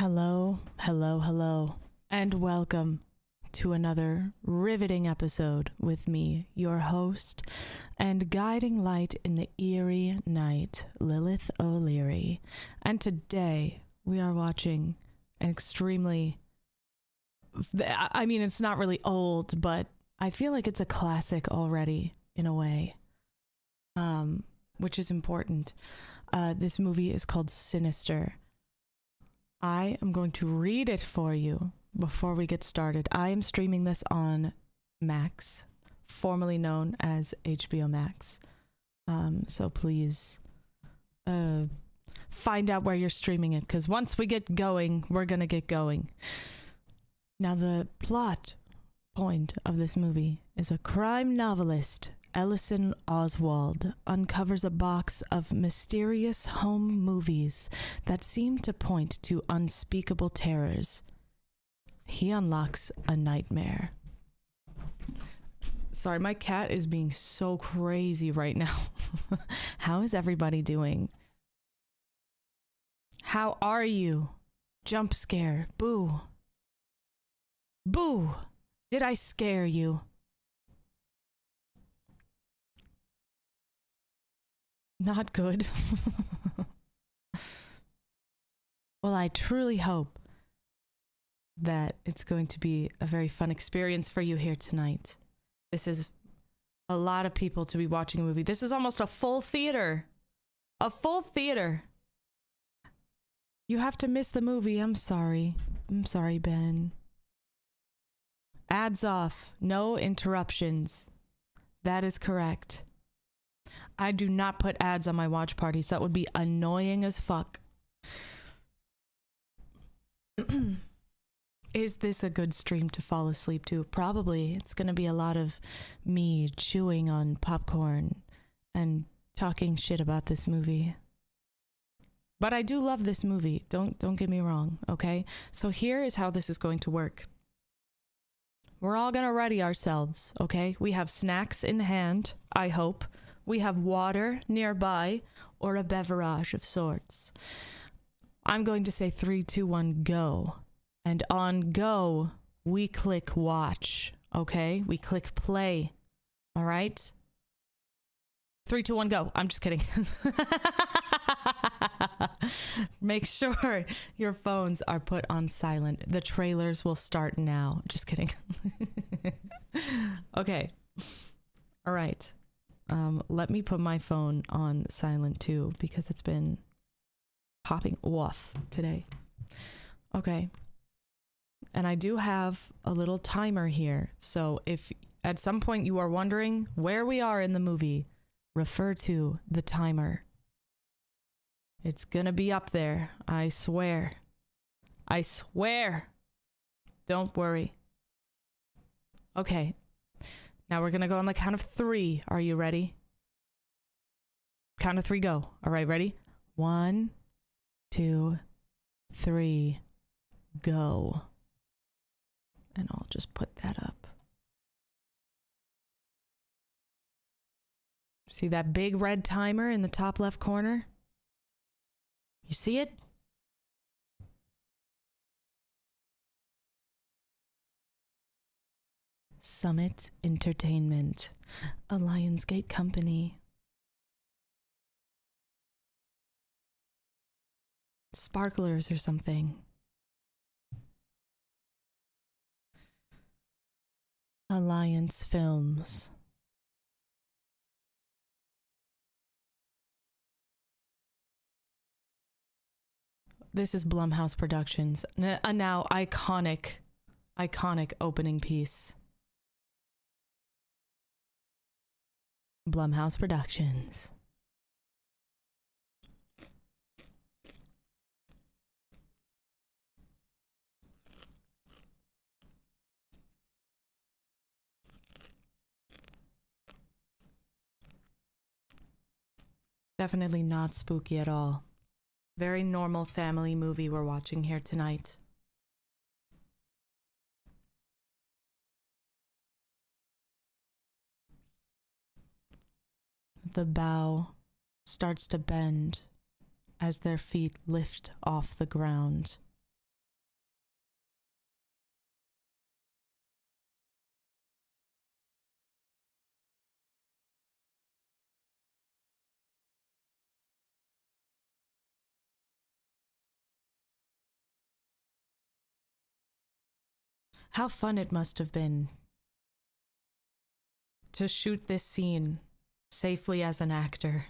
Hello, hello, hello, and welcome to another riveting episode with me, your host and guiding light in the eerie night, Lilith Leerie. And today we are watching an extremely, it's not really old, but I feel like it's a classic already in a way, which is important. This movie is called Sinister. I am going to read it for you before we get started. I am streaming this on Max, formerly known as HBO Max. So please find out where you're streaming it, because once we get going, we're going to get going. Now, the plot point of this movie is a crime novelist, Ellison Oswald, uncovers a box of mysterious home movies that seem to point to unspeakable terrors. He unlocks a nightmare. Sorry, my cat is being so crazy right now. How is everybody doing? How are you? Jump scare. Boo. Boo! Did I scare you? Not good. Well, I truly hope that it's going to be a very fun experience for you here tonight. This is a lot of people to be watching a movie. This is almost a full theater. A full theater. You have to miss the movie. I'm sorry. I'm sorry, Ben. Ads off. No interruptions. That is correct. I do not put ads on my watch parties. That would be annoying as fuck. Is this a good stream to fall asleep to? Probably. It's going to be a lot of me chewing on popcorn and talking shit about this movie. But I do love this movie. Don't get me wrong, okay? So here is how this is going to work. We're all going to ready ourselves, okay? We have snacks in hand, I hope. We have water nearby, or a beverage of sorts. I'm going to say 3, 2, 1, go. And on go, we click watch, okay? We click play, all right? 3, 2, 1, go. I'm just kidding. Make sure your phones are put on silent. The trailers will start now. Just kidding. Okay. All right. Let me put my phone on silent too, because it's been popping off today. Okay. And I do have a little timer here. So if at some point you are wondering where we are in the movie, refer to the timer. It's gonna be up there. I swear. I swear. Don't worry. Okay. Now we're gonna go on the count of 3. Are you ready? Count of 3, go. All right, ready? 1, 2, 3, go. And I'll just put that up. See that big red timer in the top left corner? You see it? Summit Entertainment, a Lionsgate company. Sparklers or something. Alliance Films. This is Blumhouse Productions. A now iconic opening piece. Blumhouse Productions. Definitely not spooky at all. Very normal family movie we're watching here tonight. The bow starts to bend as their feet lift off the ground. How fun it must have been to shoot this scene safely as an actor.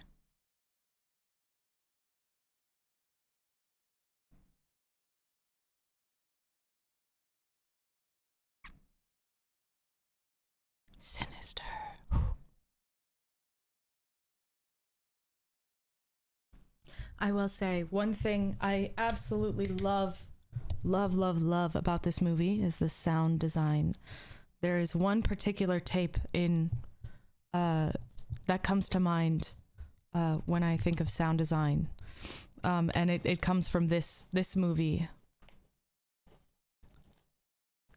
Sinister. I will say one thing I absolutely love about this movie is the sound design. There is one particular tape in that comes to mind when I think of sound design, and it comes from this movie.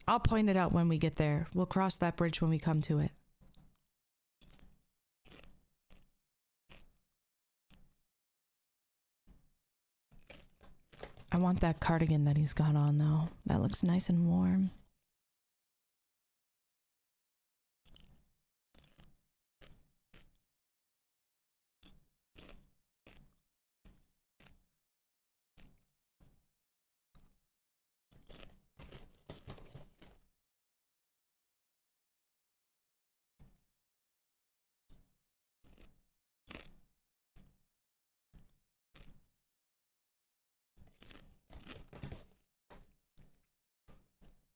I'll point it out when we get there. We'll cross that bridge when we come to it. I want that cardigan that he's got on, though. That looks nice and warm.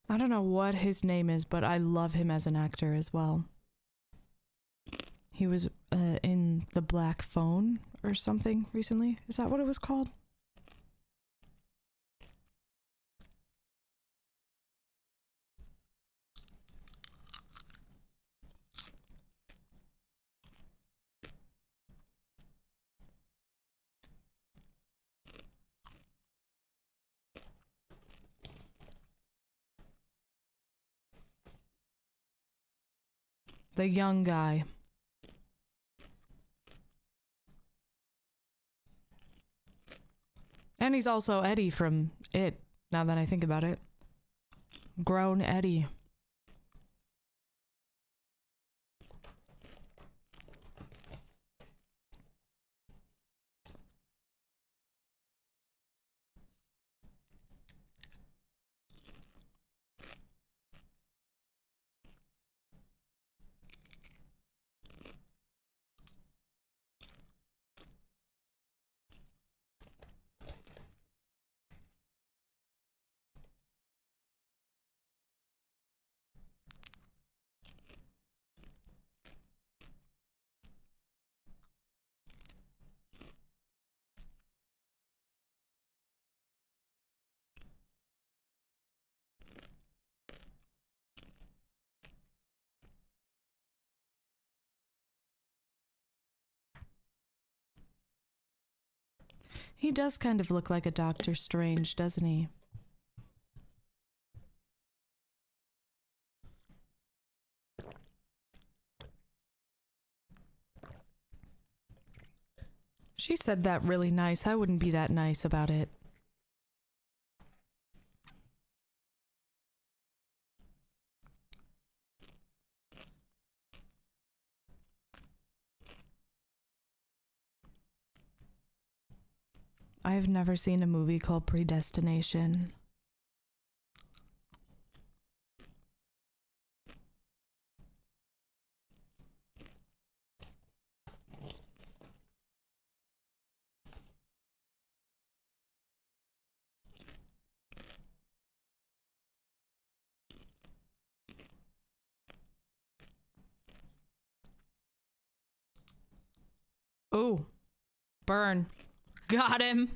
I don't know what his name is, but I love him as an actor as well. He was in The Black Phone or something recently. Is that what it was called? The young guy. And he's also Eddie from It, now that I think about it. Grown Eddie. He does kind of look like a Doctor Strange, doesn't he? She said that really nice. I wouldn't be that nice about it. I have never seen a movie called Predestination. Ooh. Burn. Got him.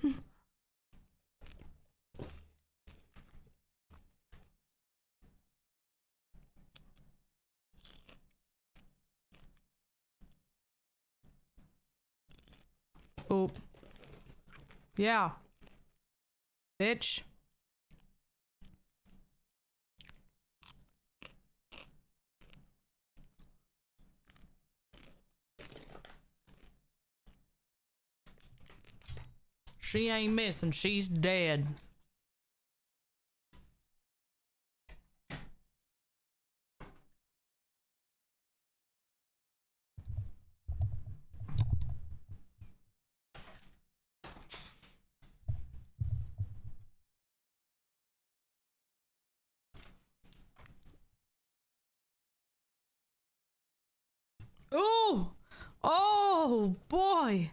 Oop. Yeah. Bitch. She ain't missing. She's dead. Oh! Oh, boy!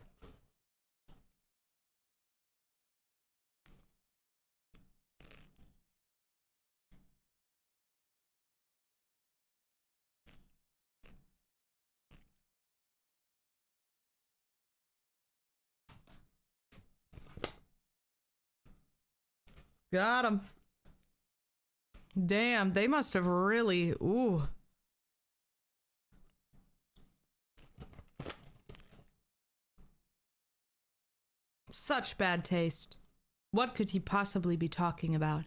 Got him. Damn, they must have really... Ooh. Such bad taste. What could he possibly be talking about?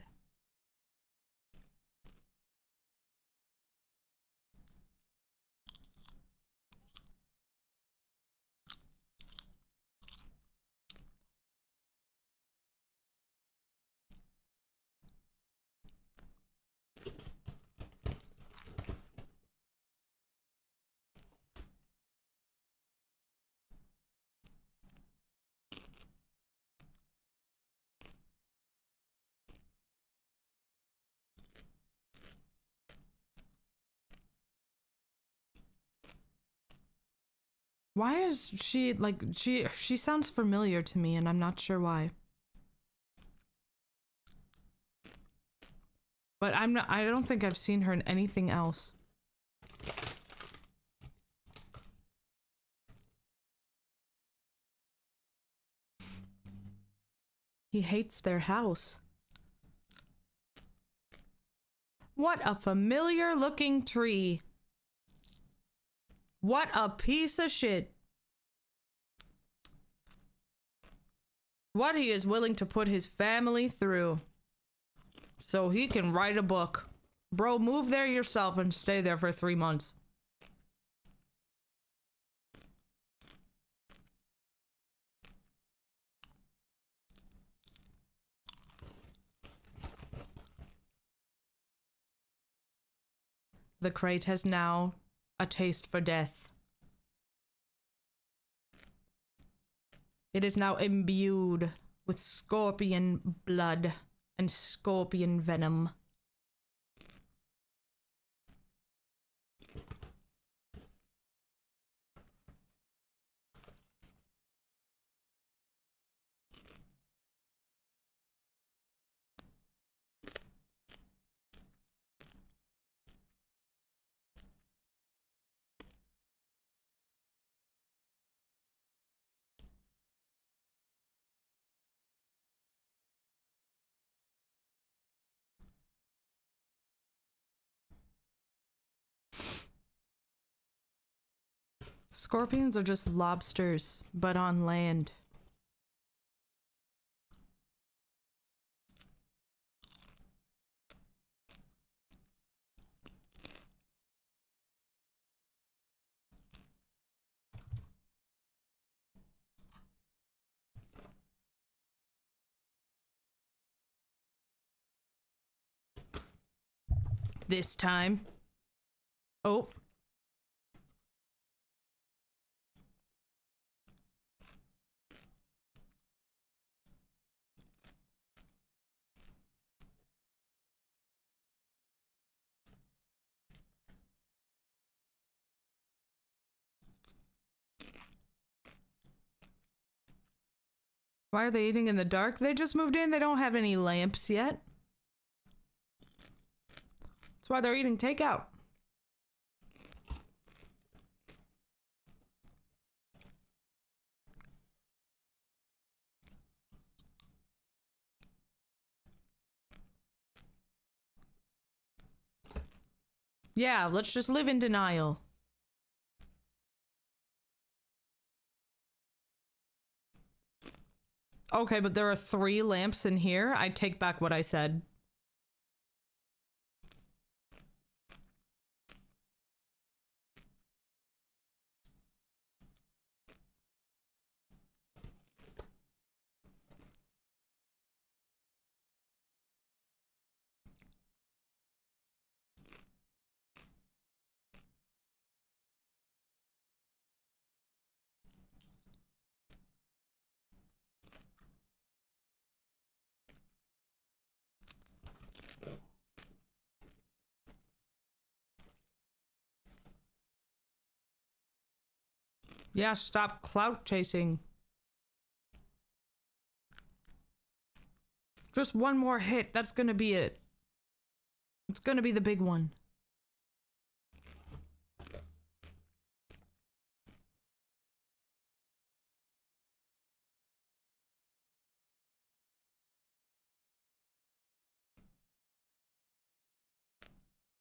Why is she, like, she sounds familiar to me and I'm not sure why. But I don't think I've seen her in anything else. He hates their house. What a familiar looking tree. What a piece of shit. What he is willing to put his family through so he can write a book. Bro, move there yourself and stay there for 3 months. The crate has now a taste for death. It is now imbued with scorpion blood and scorpion venom. Scorpions are just lobsters, but on land. This time. Oh. Why are they eating in the dark? They just moved in. They don't have any lamps yet. That's why they're eating takeout. Yeah, let's just live in denial. Okay, but there are 3 lamps in here. I take back what I said. Yeah, stop clout chasing. Just one more hit. That's gonna be it. It's gonna be the big one.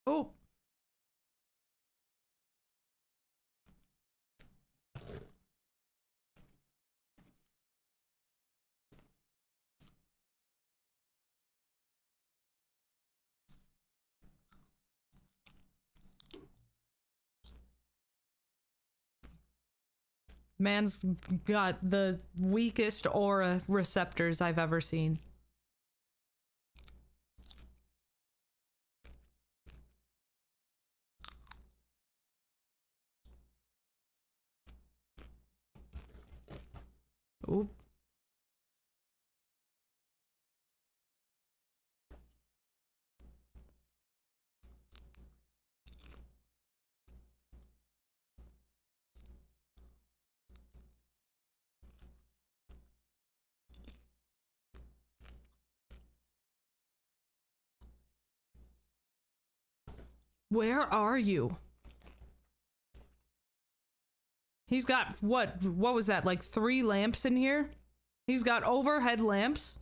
Oh. Man's got the weakest aura receptors I've ever seen. Oop. Where are you? He's got what was that, like 3 lamps in here? He's got overhead lamps.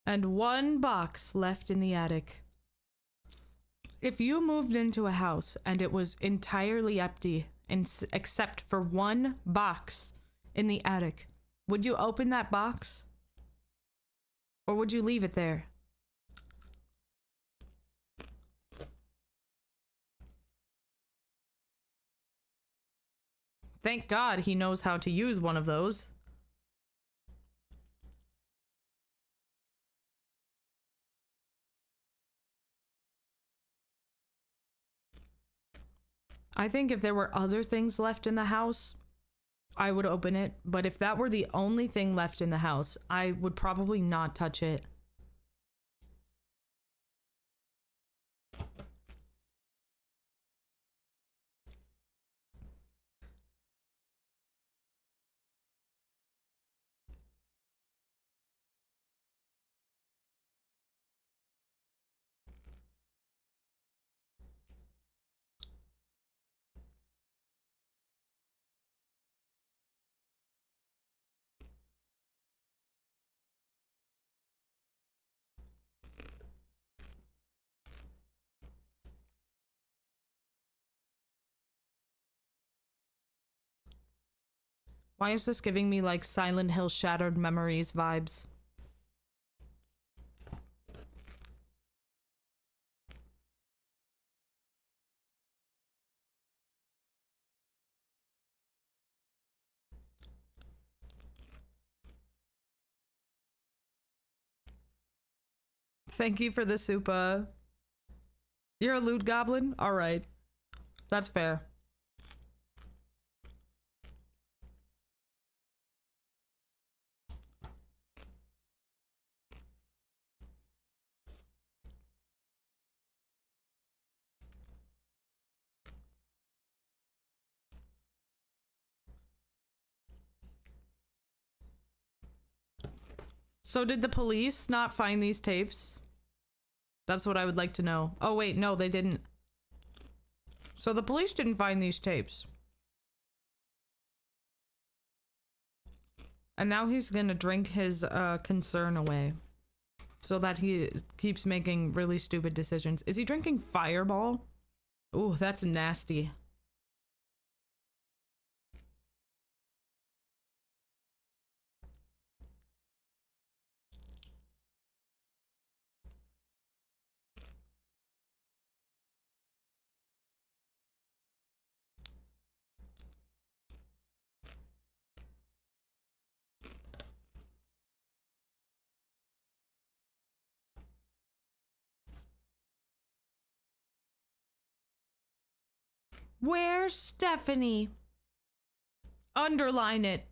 And 1 box left in the attic. If you moved into a house and it was entirely empty except for 1 box in the attic, would you open that box? Or would you leave it there? Thank God he knows how to use one of those. I think if there were other things left in the house, I would open it. But if that were the only thing left in the house, I would probably not touch it. Why is this giving me like Silent Hill Shattered Memories vibes? Thank you for the super. You're a loot goblin? Alright. That's fair. So did the police not find these tapes? That's what I would like to know. Oh wait, no, they didn't. So the police didn't find these tapes. And now he's gonna drink his concern away. So that he keeps making really stupid decisions. Is he drinking Fireball? Ooh, that's nasty. Where's Stephanie? Underline it.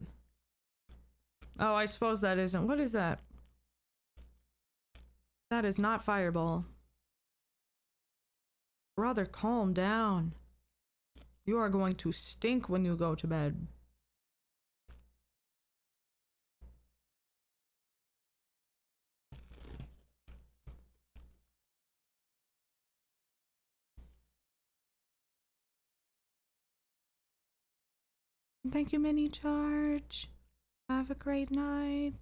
Oh, I suppose that isn't. What is that? That is not Fireball. Brother, calm down. You are going to stink when you go to bed. Thank you, Mini Charge. Have a great night.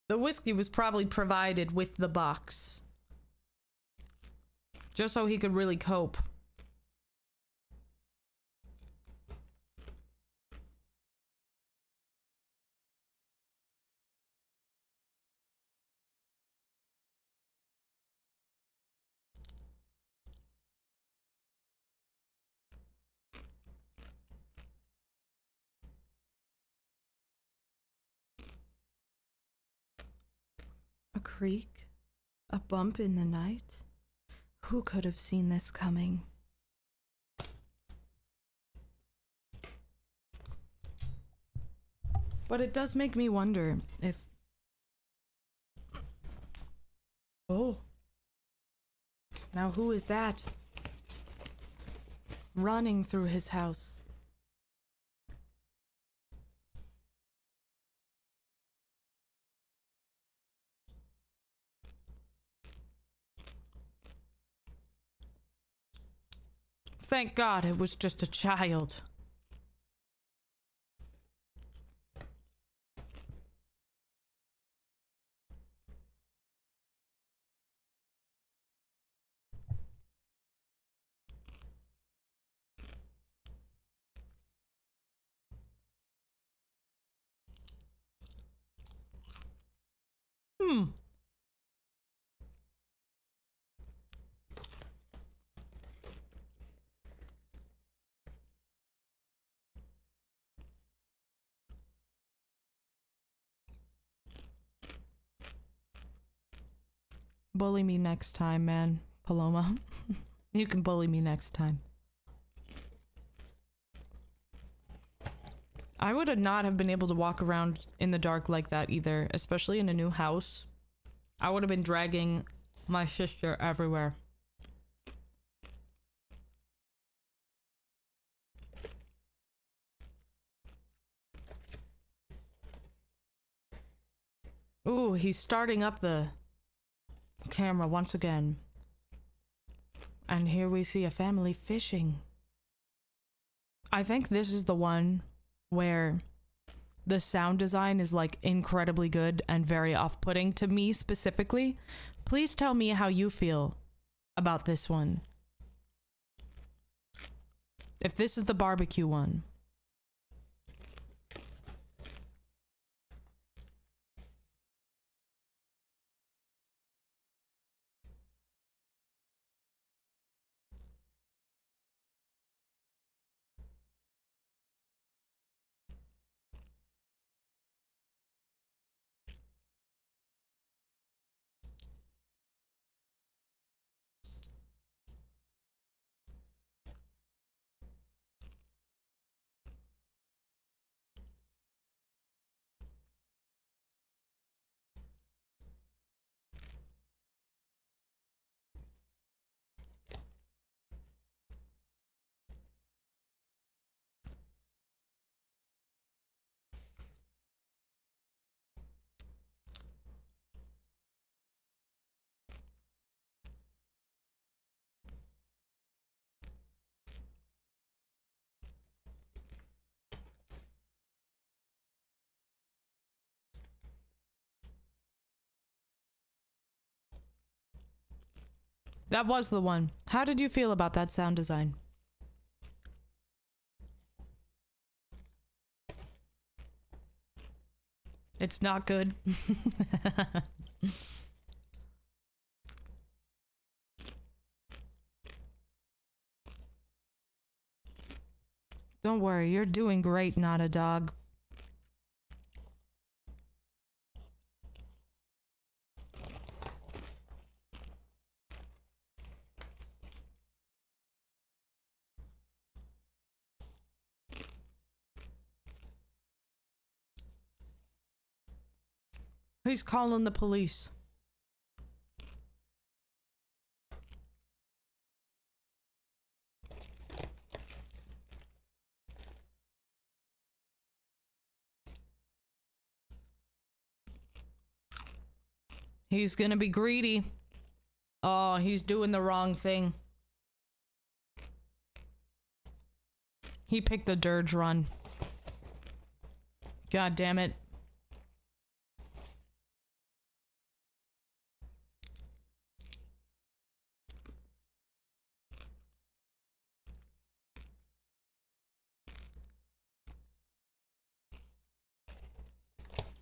The whiskey was probably provided with the box. Just so he could really cope. A creak? A bump in the night? Who could have seen this coming? But it does make me wonder if... Oh. Now who is that? Running through his house. Thank God it was just a child. Bully me next time, man. Paloma. You can bully me next time. I would not have been able to walk around in the dark like that either, especially in a new house. I would have been dragging my sister everywhere. Ooh, he's starting up the camera once again. And here we see a family fishing. I think this is the one where the sound design is like incredibly good and very off-putting to me specifically. Please tell me how you feel about this one. If this is the barbecue one. That was the one. How did you feel about that sound design? It's not good. Don't worry, you're doing great, not a dog. He's calling the police. He's gonna be greedy. Oh, he's doing the wrong thing. He picked the dirge run. God damn it.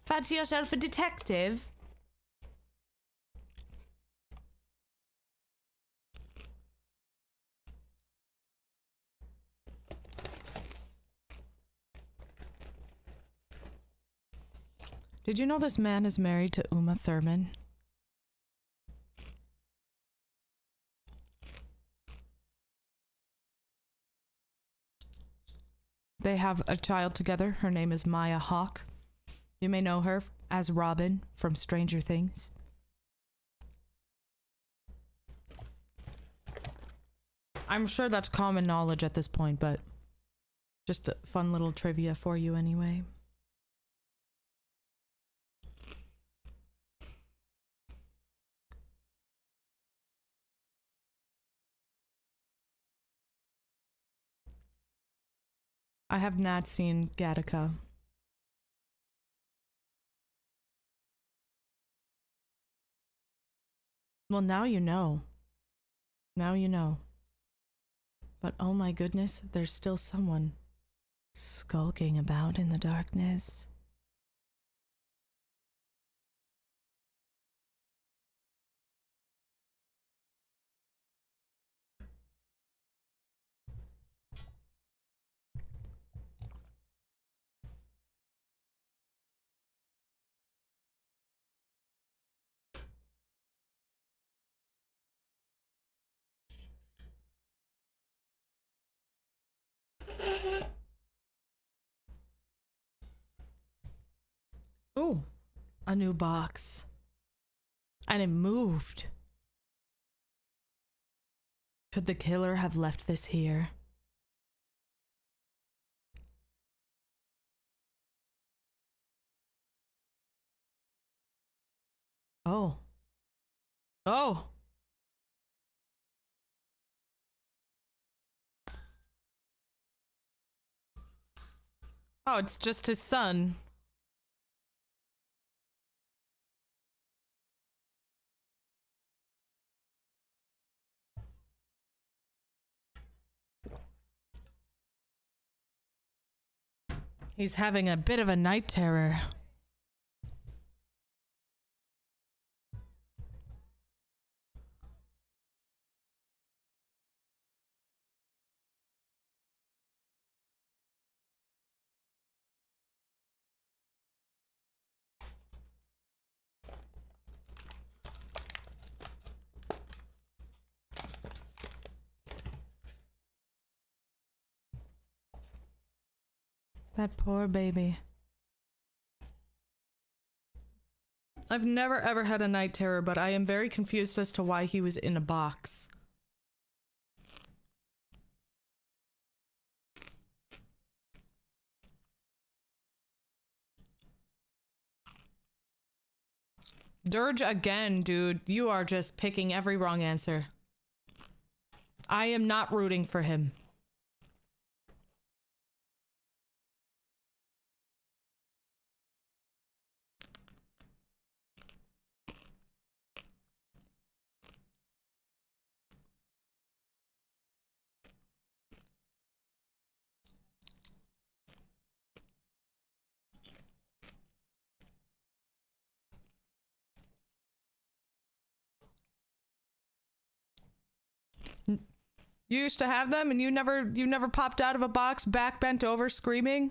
Fancy yourself a detective? Did you know this man is married to Uma Thurman? They have a child together. Her name is Maya Hawke. You may know her as Robin from Stranger Things. I'm sure that's common knowledge at this point, but just a fun little trivia for you anyway. I have not seen Gattaca. Well, now you know. Now you know. But oh my goodness, there's still someone skulking about in the darkness. Ooh, a new box. And it moved. Could the killer have left this here? Oh. Oh! Oh, it's just his son. He's having a bit of a night terror. That poor baby. I've never ever had a night terror, but I am very confused as to why he was in a box. Dirge again, dude. You are just picking every wrong answer. I am not rooting for him. You used to have them and you never popped out of a box back bent over screaming?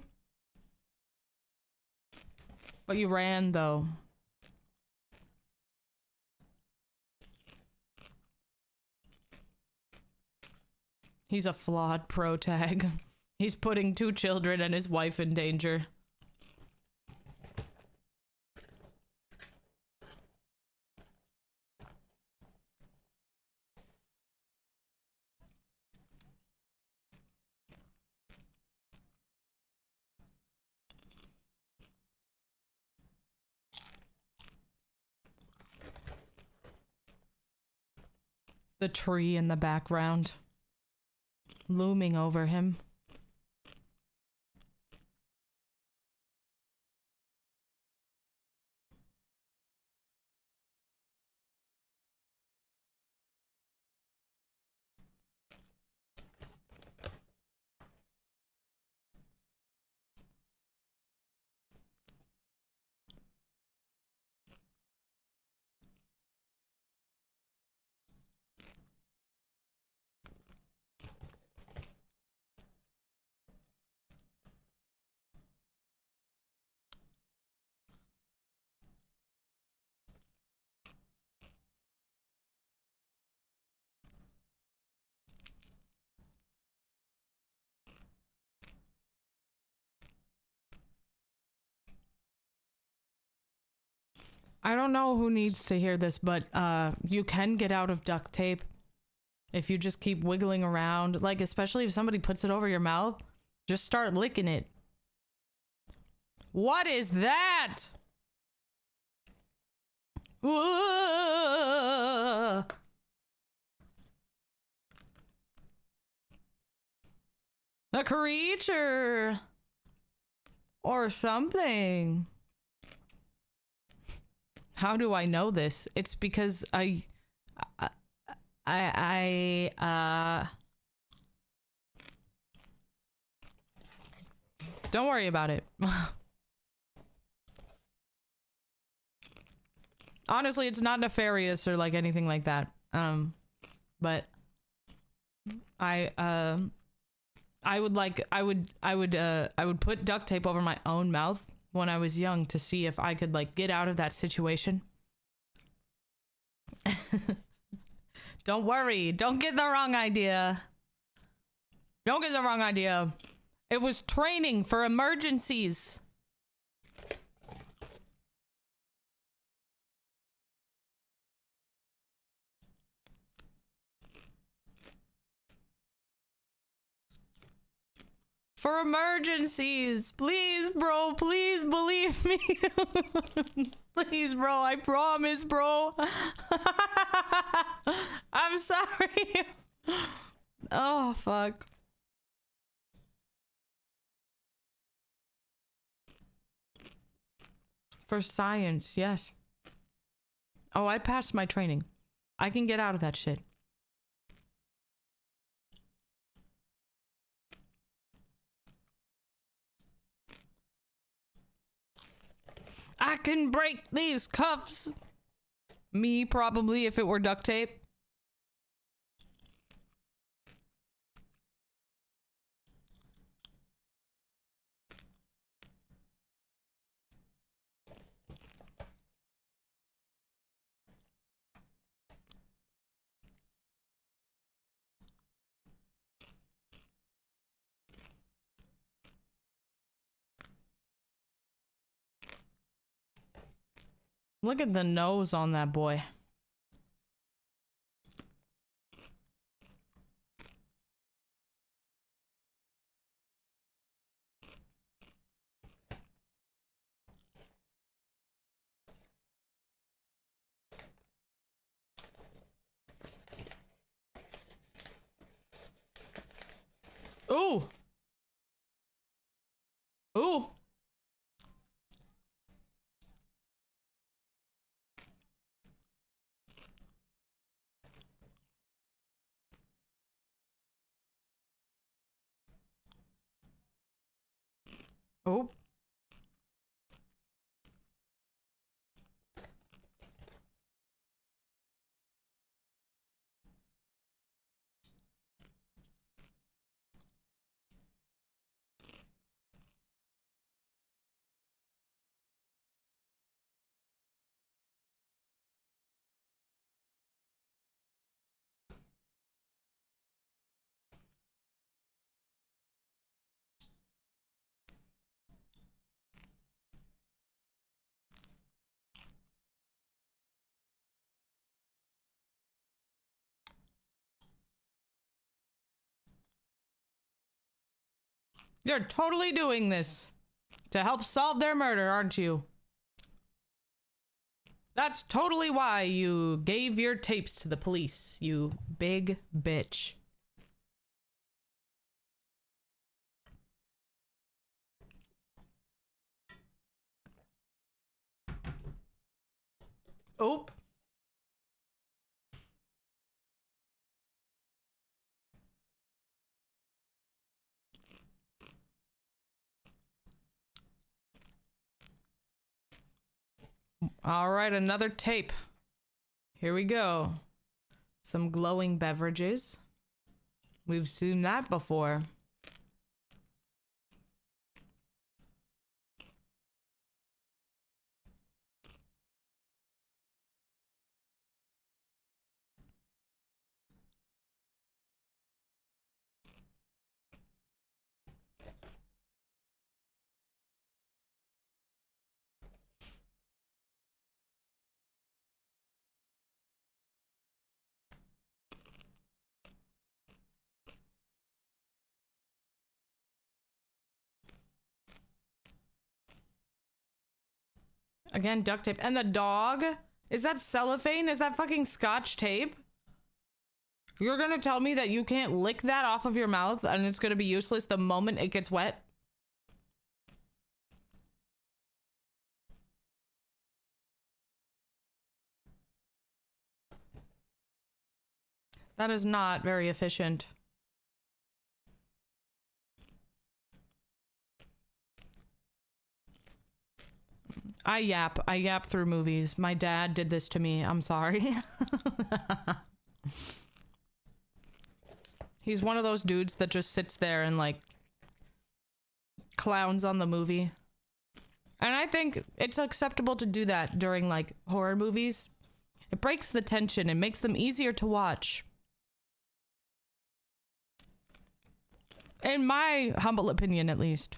But you ran though. He's a flawed protag. He's putting 2 children and his wife in danger. The tree in the background, looming over him. I don't know who needs to hear this, but you can get out of duct tape if you just keep wiggling around. Like, especially if somebody puts it over your mouth, just start licking it. What is that? Whoa! A creature or something. How do I know this? It's because don't worry about it. Honestly, it's not nefarious or like anything like that. But I would put duct tape over my own mouth when I was young to see if I could like get out of that situation. Don't worry, don't get the wrong idea. Don't get the wrong idea. It was training for emergencies. For emergencies. Please, bro. Please believe me. Please, bro. I promise, bro. I'm sorry. Oh, fuck. For science, yes. Oh, I passed my training. I can get out of that shit. I can break these cuffs. Me, probably, if it were duct tape. Look at the nose on that boy. Ooh. Ooh. Oh. You're totally doing this to help solve their murder, aren't you? That's totally why you gave your tapes to the police, you big bitch. Oh. All right, another tape. Here we go. Some glowing beverages. We've seen that before. Again, duct tape. And the dog? Is that cellophane? Is that fucking scotch tape? You're gonna tell me that you can't lick that off of your mouth and it's gonna be useless the moment it gets wet? That is not very efficient. I yap through movies. My dad did this to me. I'm sorry. He's one of those dudes that just sits there and like clowns on the movie. And I think it's acceptable to do that during like horror movies. It breaks the tension and makes them easier to watch. In my humble opinion, at least.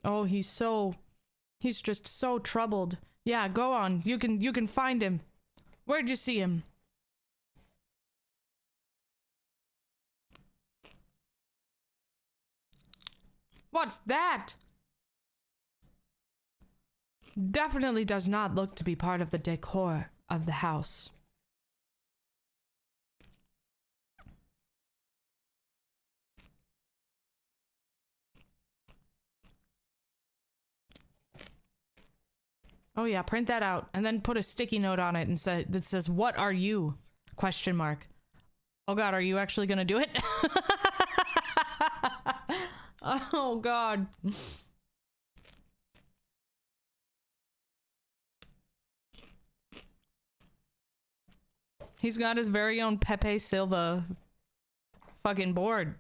Oh, he's just so troubled. Yeah, go on. You can find him. Where'd you see him? What's that? Definitely does not look to be part of the decor of the house. Oh yeah, print that out and then put a sticky note on it and say that says, "What are you?" Question mark. Oh god, are you actually gonna do it? Oh god. He's got his very own Pepe Silva fucking board.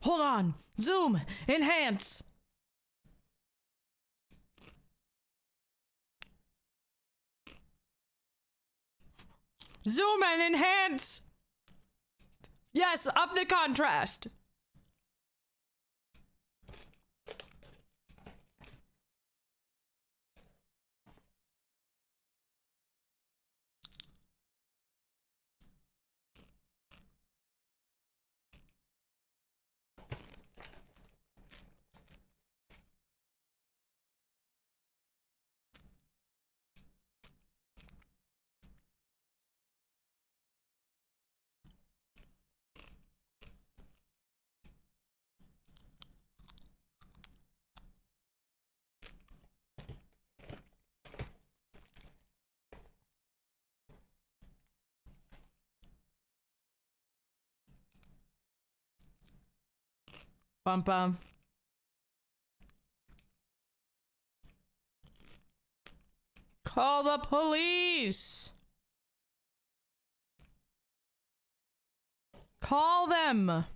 Hold on. Zoom. Enhance. Zoom and enhance. Yes, up the contrast. Bum bum. Call the police. Call them.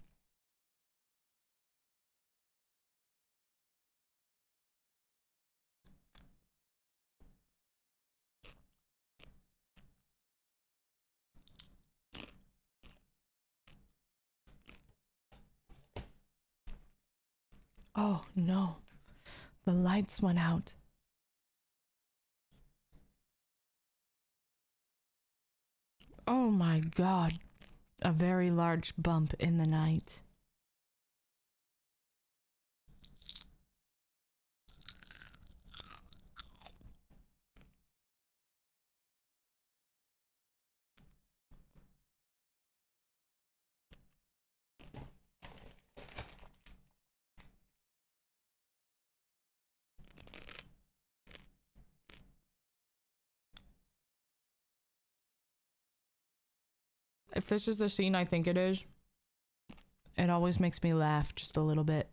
Oh, no. The lights went out. Oh my god. A very large bump in the night. If this is the scene I think it is, it always makes me laugh just a little bit.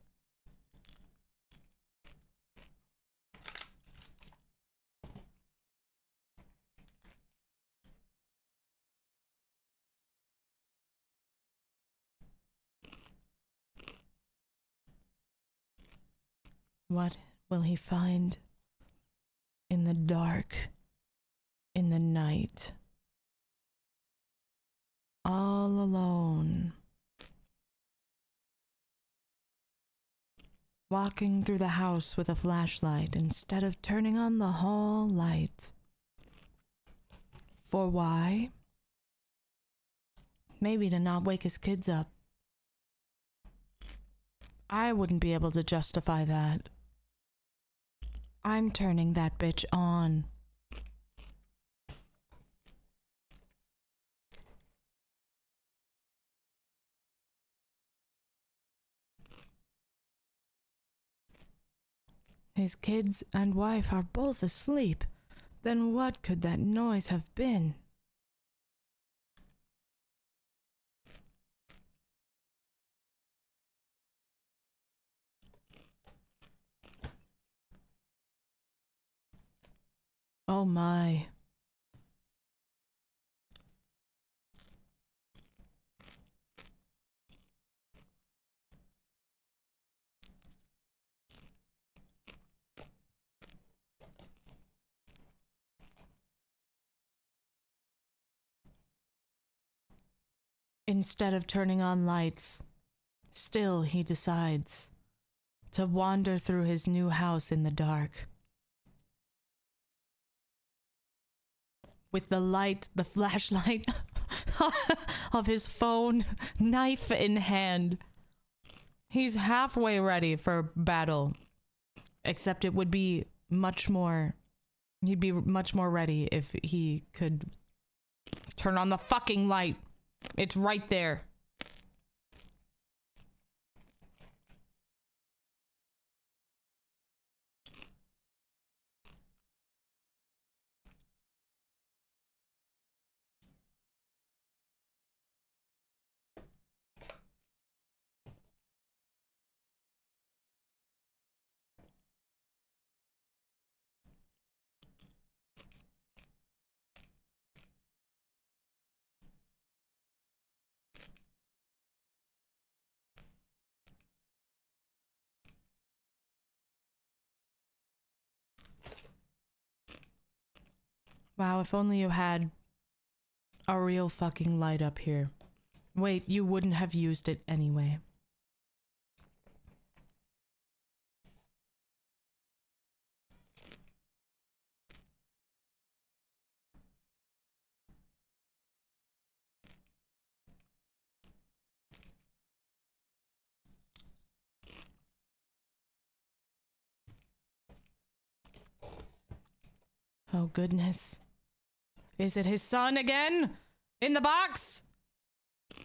What will he find in the dark, in the night, all alone, walking through the house with a flashlight instead of turning on the hall light? For why? Maybe to not wake his kids up. I wouldn't be able to justify that. I'm turning that bitch on. His kids and wife are both asleep. Then what could that noise have been? Oh my. Instead of turning on lights, still he decides to wander through his new house in the dark. With the flashlight of his phone, knife in hand. He's halfway ready for battle. Except it would be much more... He'd be much more ready if he could turn on the fucking light. It's right there. Wow, if only you had a real fucking light up here. Wait, you wouldn't have used it anyway. Oh goodness. Is it his son again? In the box?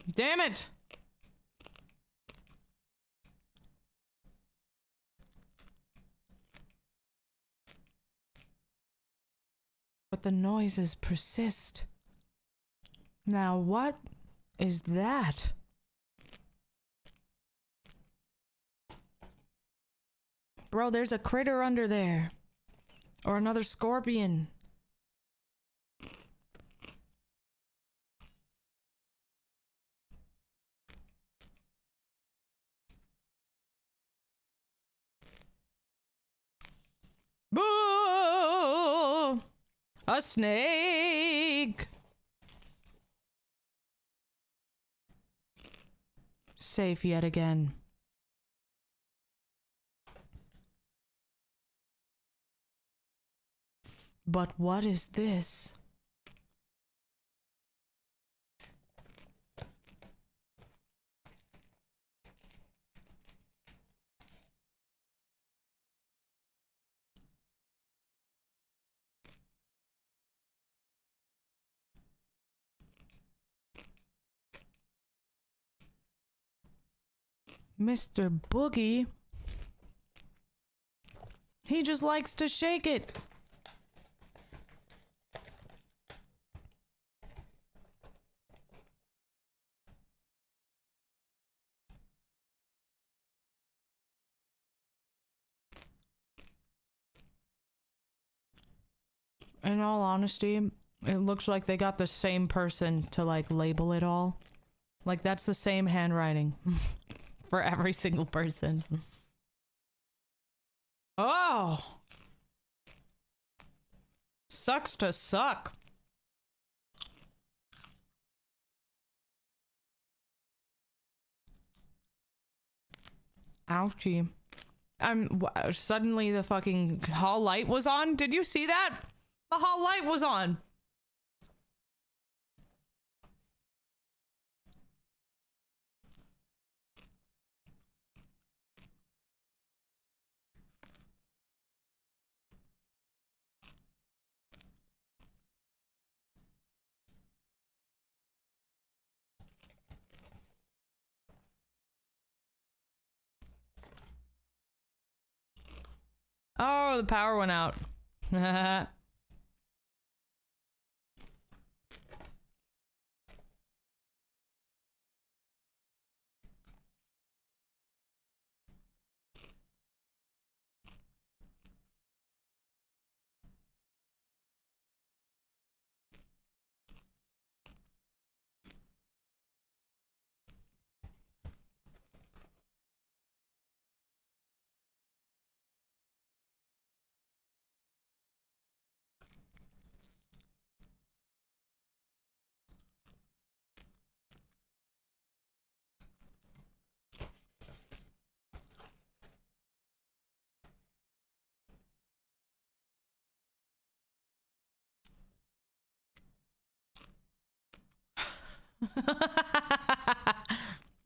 Damn it! But the noises persist. Now what is that? Bro, there's a critter under there. Or another scorpion. Boo! A snake! Safe yet again. But what is this? Mr. Boogie? He just likes to shake it. In all honesty, it looks like they got the same person to like label it all. Like that's the same handwriting for every single person. Oh! Sucks to suck. Ouchie. Suddenly the fucking hall light was on. Did you see that? The hall light was on. Oh, the power went out.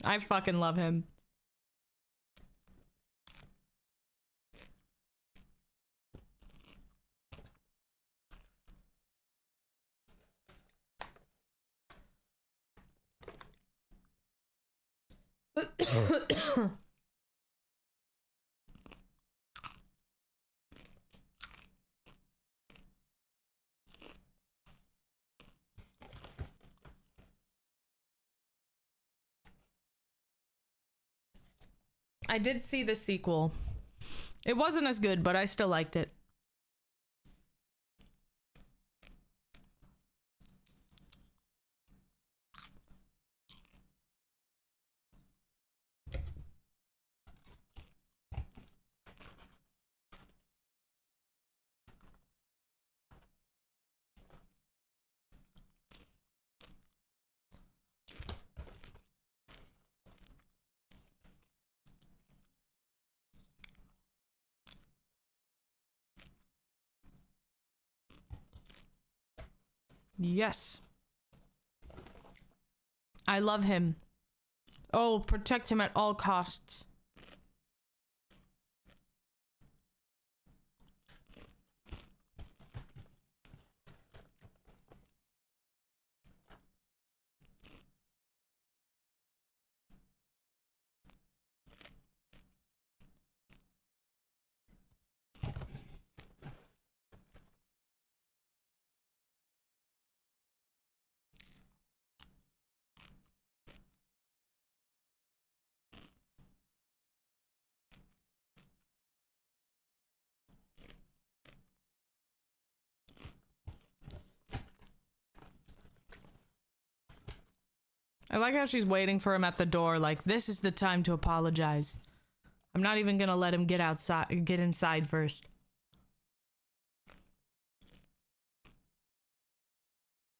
I fucking love him. I did see the sequel. It wasn't as good, but I still liked it. Yes. I love him. Oh, protect him at all costs. I like how she's waiting for him at the door, like, this is the time to apologize. I'm not even gonna let him get inside first.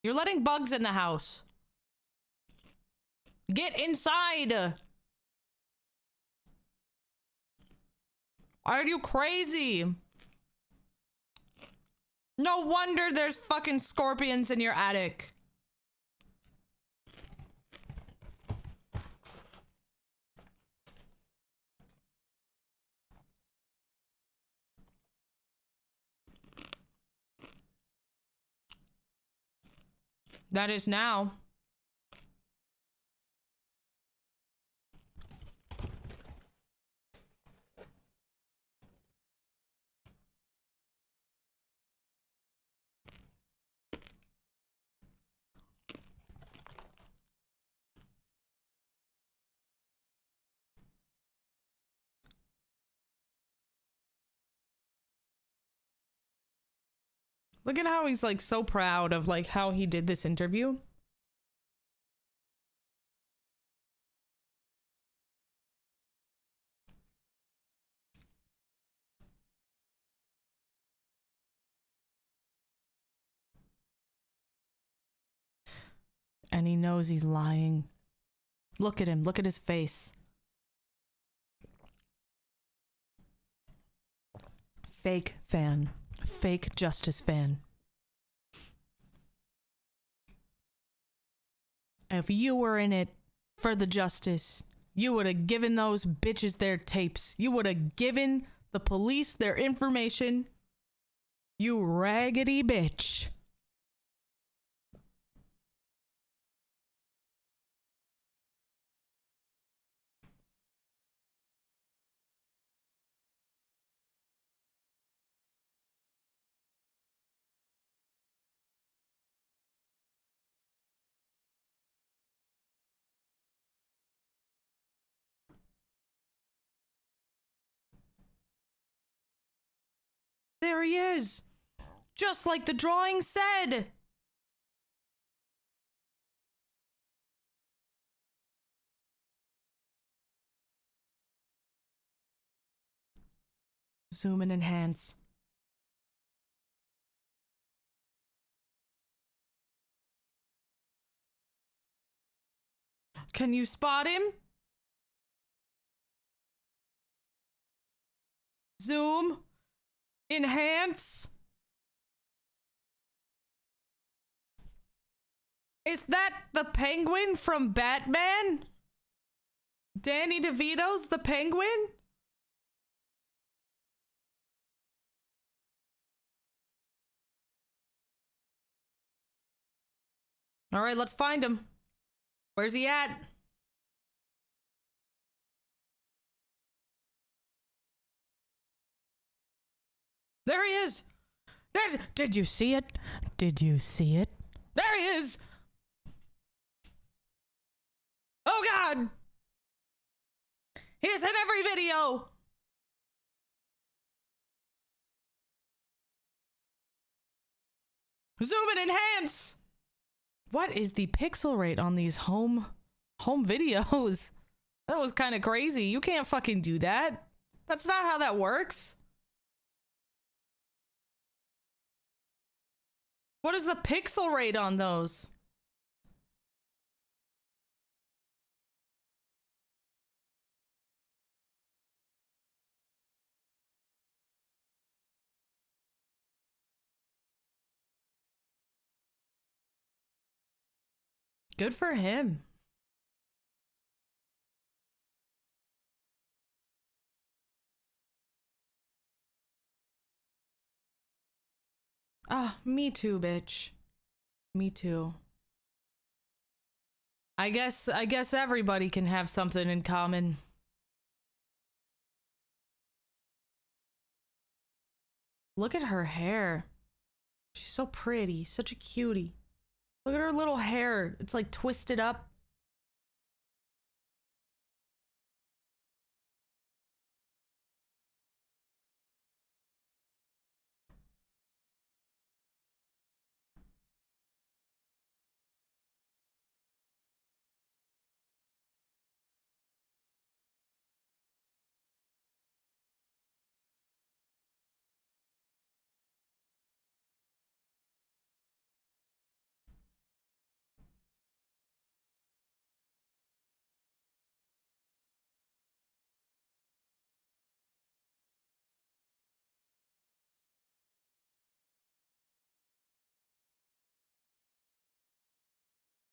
You're letting bugs in the house. Get inside! Are you crazy? No wonder there's fucking scorpions in your attic. That is now. Look at how he's like so proud of like how he did this interview. And he knows he's lying. Look at him. Look at his face. Fake fan. Fake justice fan. If you were in it for the justice, you would have given those bitches their tapes. You would have given the police their information. You raggedy bitch. There he is. Just like the drawing said. Zoom and enhance. Can you spot him? Zoom. Enhance. Is that the Penguin from Batman? Danny DeVito's the Penguin? All right, let's find him. Where's he at? There he is. Did you see it? Did you see it? There he is. Oh God. He's in every video. Zoom and enhance. What is the pixel rate on these home videos? That was kind of crazy. You can't fucking do that. That's not how that works. What is the pixel rate on those? Good for him. Ah, me too, bitch. Me too. I guess everybody can have something in common. Look at her hair. She's so pretty, such a cutie. Look at her little hair. It's like twisted up.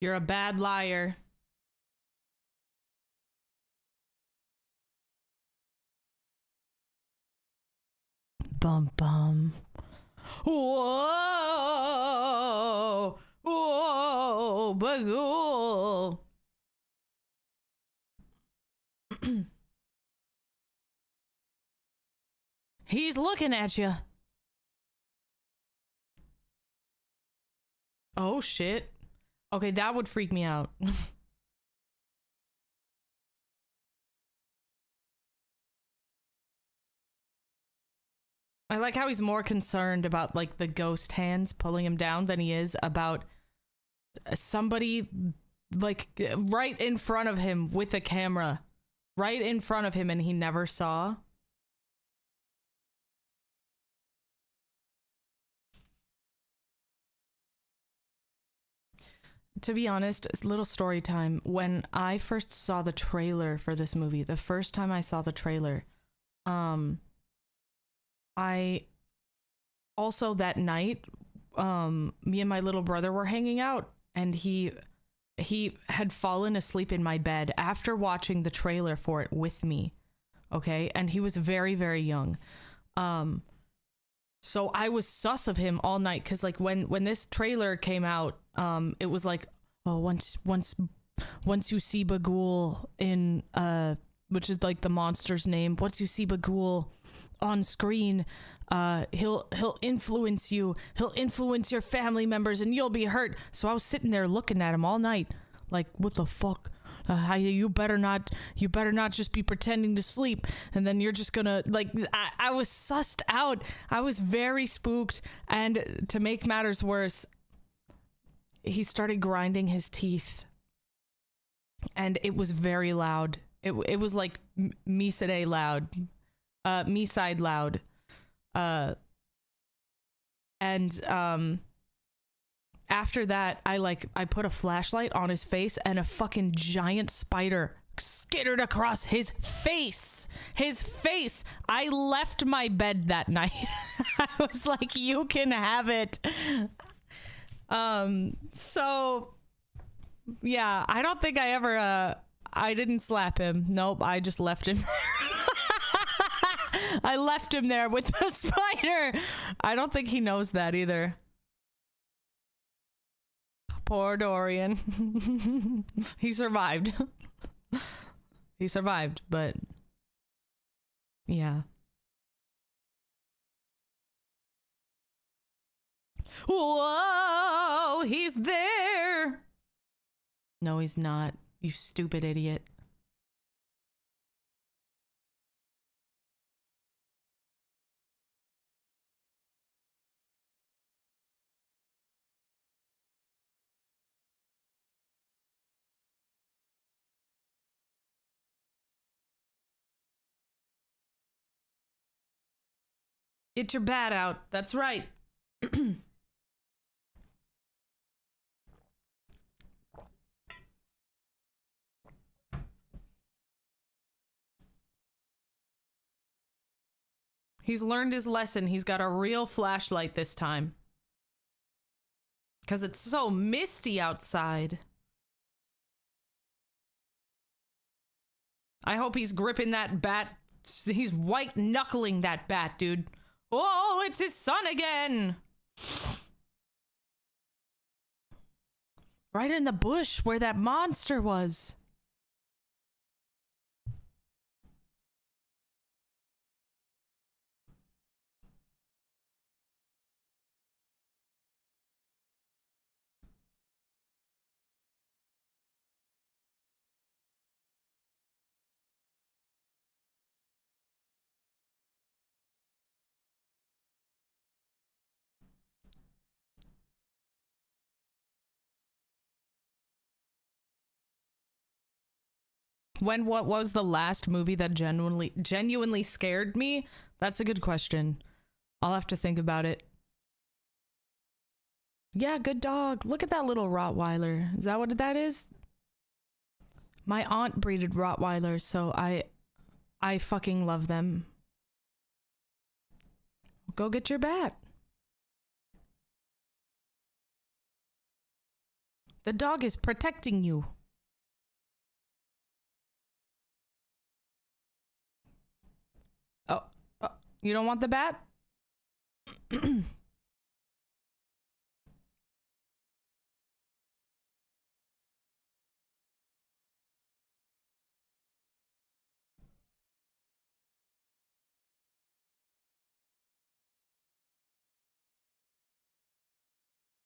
You're a bad liar. Bum bum. Whoa! Whoa! Bagool! He's looking at you. Oh shit. Okay, that would freak me out. I like how he's more concerned about like the ghost hands pulling him down than he is about somebody like right in front of him with a camera. Right in front of him and he never saw. To be honest, a little story time. When I first saw the trailer for this movie, the first time I saw the trailer, I also that night, me and my little brother were hanging out and he had fallen asleep in my bed after watching the trailer for it with me. Okay? And he was very, very young. So I was sus of him all night because like when this trailer came out, it was like, oh, once you see Bagool in which is like the monster's name, once you see Bagool on screen, he'll influence you, he'll influence your family members, and you'll be hurt. So I was sitting there looking at him all night, like, what the fuck? You better not just be pretending to sleep and then you're just gonna like I was sussed out. I was very spooked, and to make matters worse, he started grinding his teeth and it was very loud. It was like me-side loud. Me-side loud. After that, I put a flashlight on his face and a fucking giant spider skittered across his face. His face. I left my bed that night. I was like, you can have it. So yeah, I don't think I ever I didn't slap him. Nope, I just left him there. I left him there with the spider. I don't think he knows that either. Poor Dorian. He survived. He survived, but yeah. Whoa, he's there. No, he's not. You stupid idiot. Get your bat out. That's right. He's learned his lesson. He's got a real flashlight this time. Because it's so misty outside. I hope he's gripping that bat. He's white knuckling that bat, dude. Oh, it's his son again. Right in the bush where that monster was. What was the last movie that genuinely scared me? That's a good question. I'll have to think about it. Yeah, good dog. Look at that little Rottweiler. Is that what that is? My aunt breeded Rottweilers, so I fucking love them. Go get your bat. The dog is protecting you. Oh, you don't want the bat?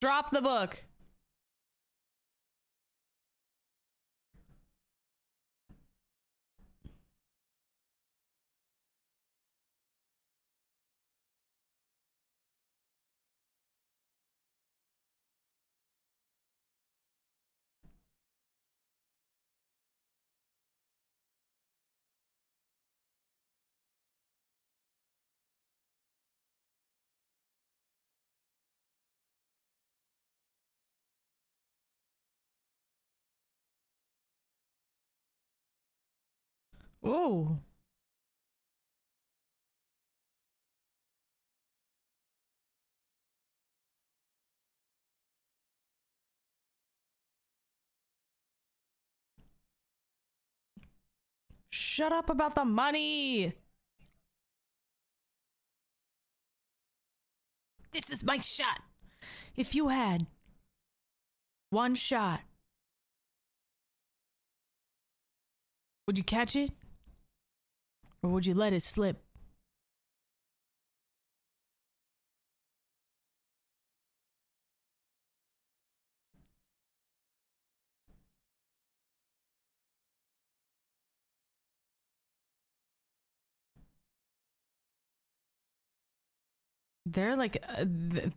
Drop the book. Ooh. Shut up about the money. This is my shot. If you had one shot, would you catch it? Or would you let it slip? They're like,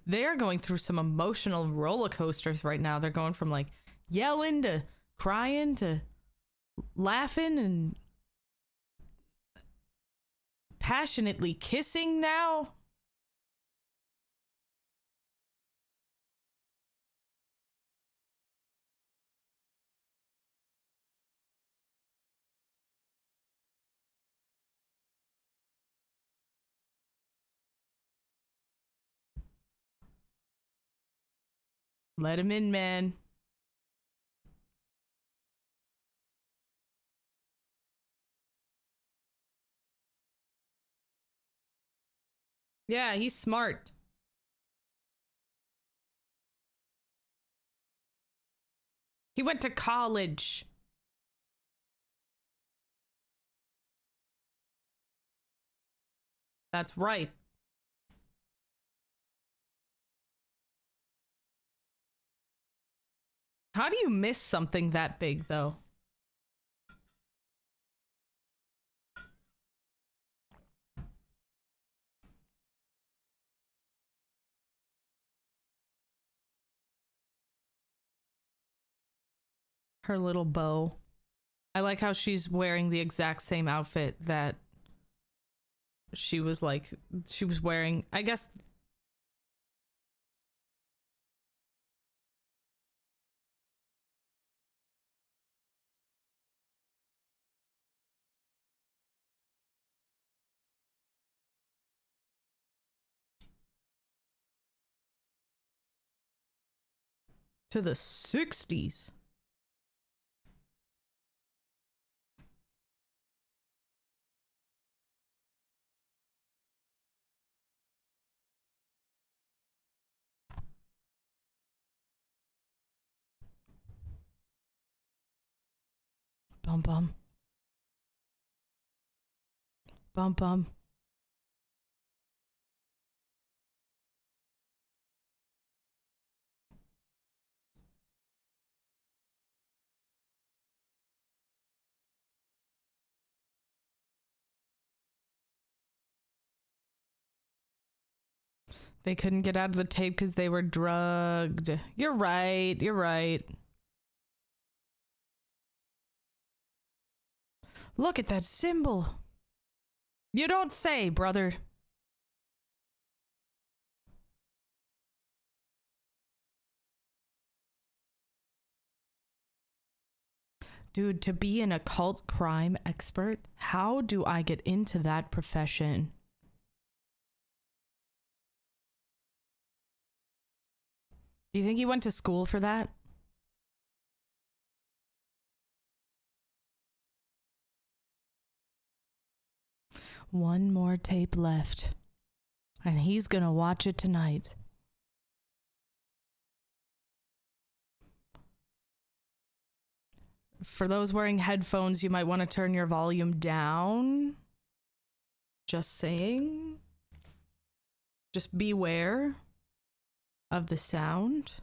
they're going through some emotional roller coasters right now. They're going from like yelling to crying to laughing and passionately kissing now. Let him in, man. Yeah, he's smart. He went to college. That's right. How do you miss something that big, though? Her little bow. I like how she's wearing the exact same outfit that she was wearing, I guess. To the 60s. Bum bum. Bum bum. They couldn't get out of the tape because they were drugged. You're right. You're right. Look at that symbol. You don't say, brother. Dude, to be an occult crime expert, how do I get into that profession? Do you think he went to school for that? one more tape left. And he's gonna watch it tonight. For those wearing headphones, you might want to turn your volume down. Just saying. Just beware of the sound.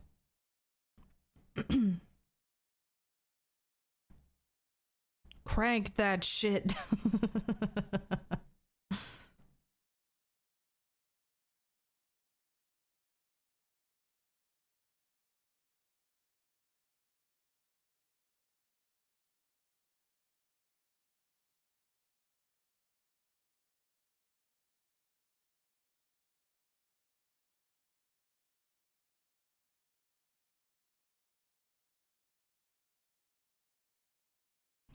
Crank that shit.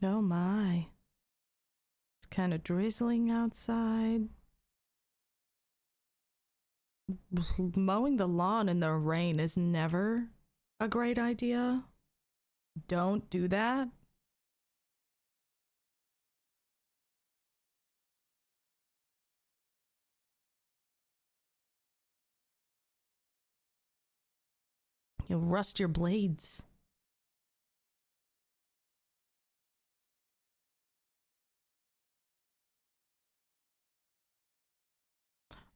Oh my. It's kind of drizzling outside. Mowing the lawn in the rain is never a great idea. Don't do that. You'll rust your blades.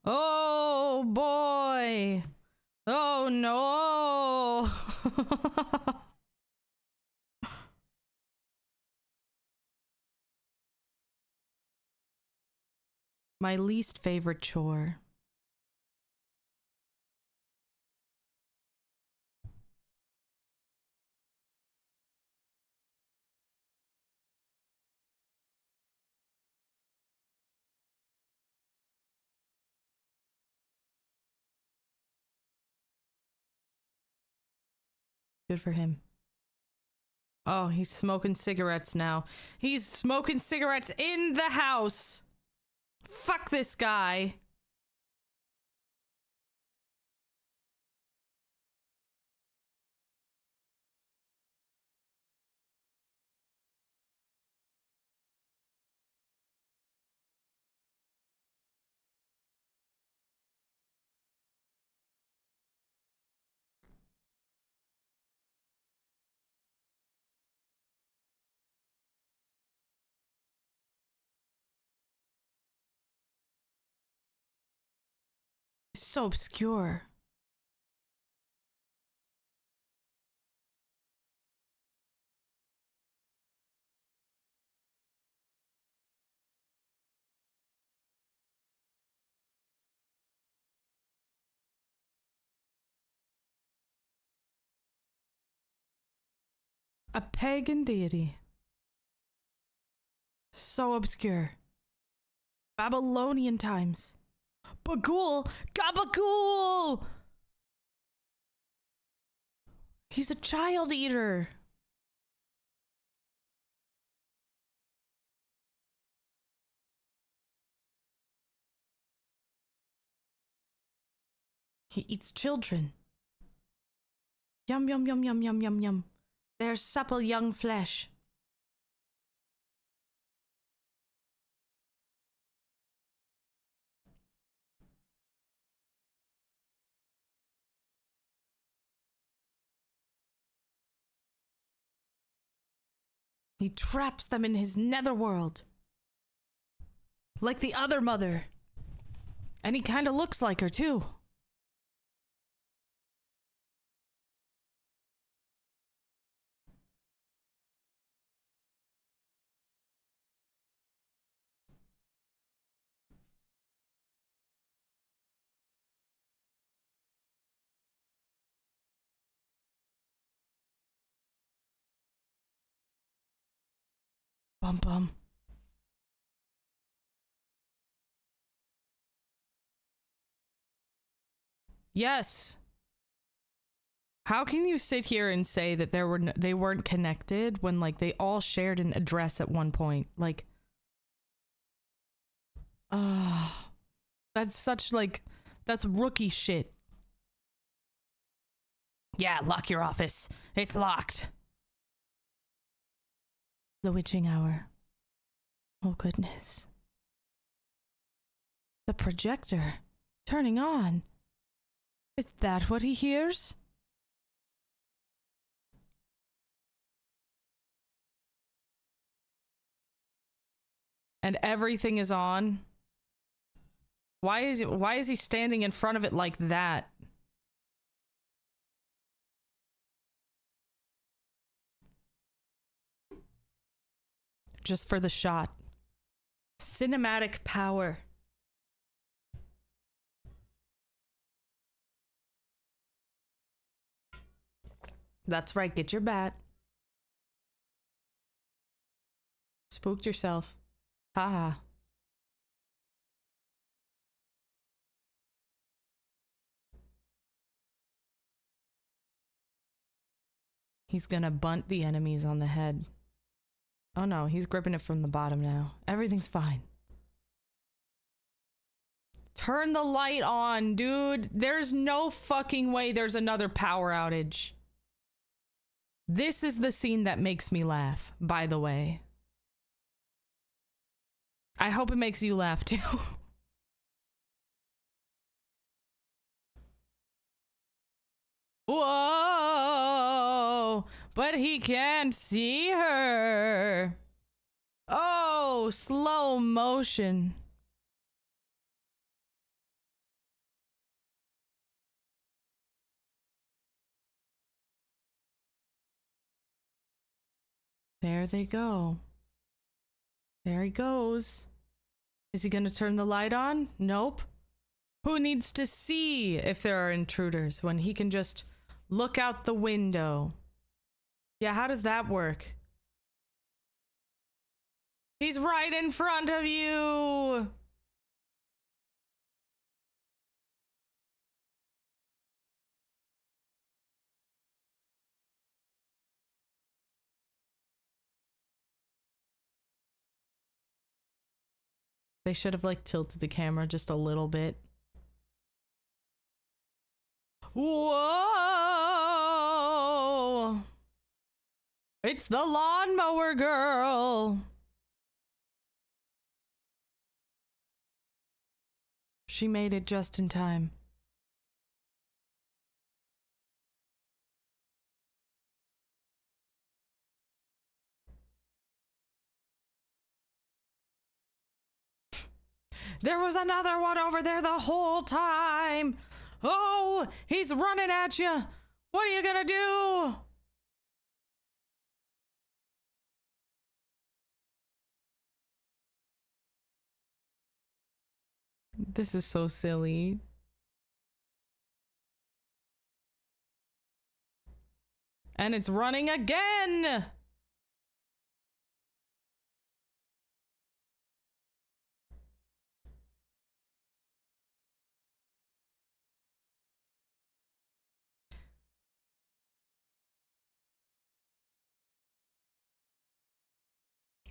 Oh boy. Oh no. My least favorite chore. Good for him. Oh, he's smoking cigarettes now. He's smoking cigarettes in the house. Fuck this guy. So obscure. A pagan deity. So obscure. Babylonian times. Bagool! Gabagool! He's a child eater. He eats children. Yum, yum, yum, yum, yum, yum, yum. Their supple young flesh. He traps them in his netherworld. Like the other mother. And he kind of looks like her, too. Bum bum. Yes. How can you sit here and say that they weren't connected when like they all shared an address at one point? Like, that's such like that's rookie shit. Yeah, lock your office. It's locked. The witching hour. Oh goodness. The projector turning on. Is that what he hears? And everything is on. Why is he standing in front of it like that? Just for the shot. Cinematic power. That's right, get your bat. Spooked yourself. Haha. He's gonna bunt the enemies on the head. Oh no, he's gripping it from the bottom now. Everything's fine. Turn the light on, dude. There's no fucking way there's another power outage. This is the scene that makes me laugh, by the way. I hope it makes you laugh too. Whoa! But he can't see her. Oh, slow motion. There they go. There he goes. Is he gonna turn the light on? Nope. Who needs to see if there are intruders when he can just look out the window? Yeah, how does that work? He's right in front of you! They should have like tilted the camera just a little bit. Whoa! It's the lawnmower girl! She made it just in time. There was another one over there the whole time! Oh, he's running at you! What are you gonna do? This is so silly. And it's running again!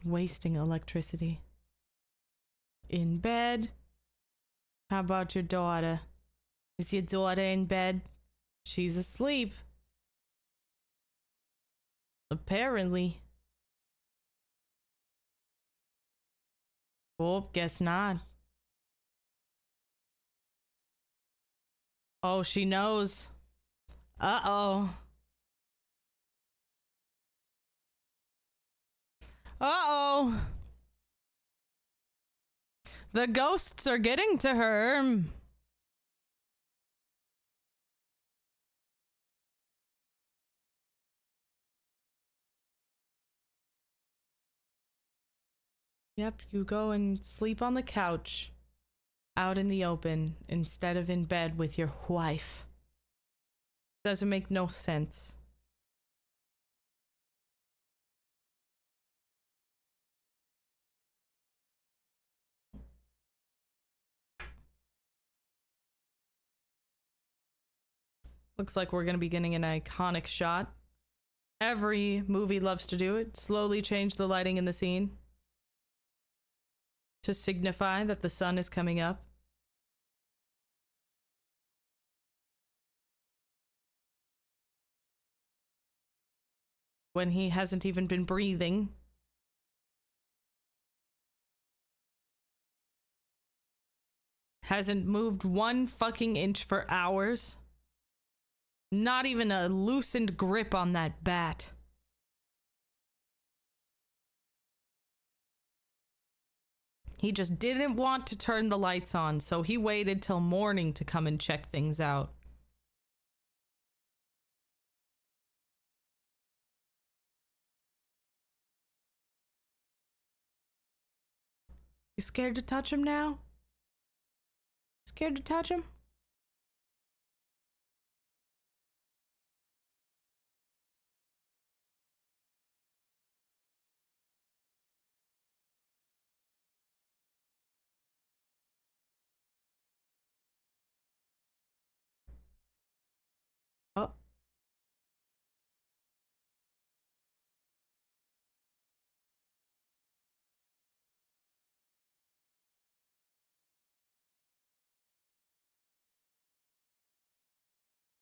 Wasting electricity. In bed? How about your daughter? Is your daughter in bed? She's asleep. Apparently. Oh, guess not. Oh, she knows. Uh-oh. Uh-oh. The ghosts are getting to her. Yep, you go and sleep on the couch. Out in the open instead of in bed with your wife. Doesn't make no sense. Looks like we're gonna be getting an iconic shot. Every movie loves to do it. Slowly change the lighting in the scene to signify that the sun is coming up. When he hasn't even been breathing. Hasn't moved one fucking inch for hours. Not even a loosened grip on that bat. He just didn't want to turn the lights on, so he waited till morning to come and check things out. You scared to touch him now? Scared to touch him? Oh.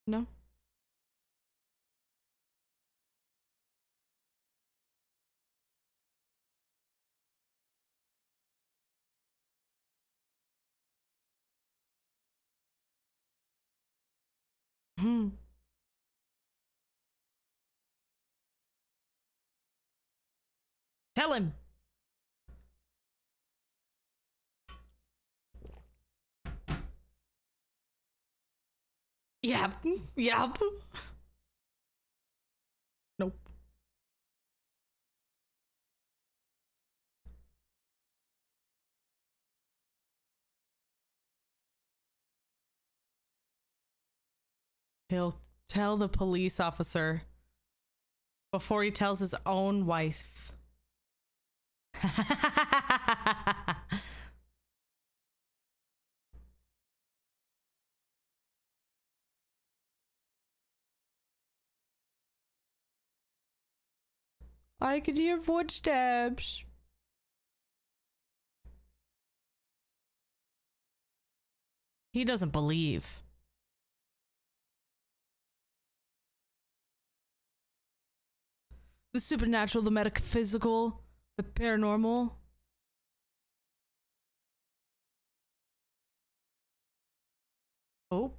No. Hmm. Tell him. Yep. Yep. Nope. He'll tell the police officer before he tells his own wife. I could hear footsteps. He doesn't believe. The supernatural, the metaphysical, the paranormal. Oh.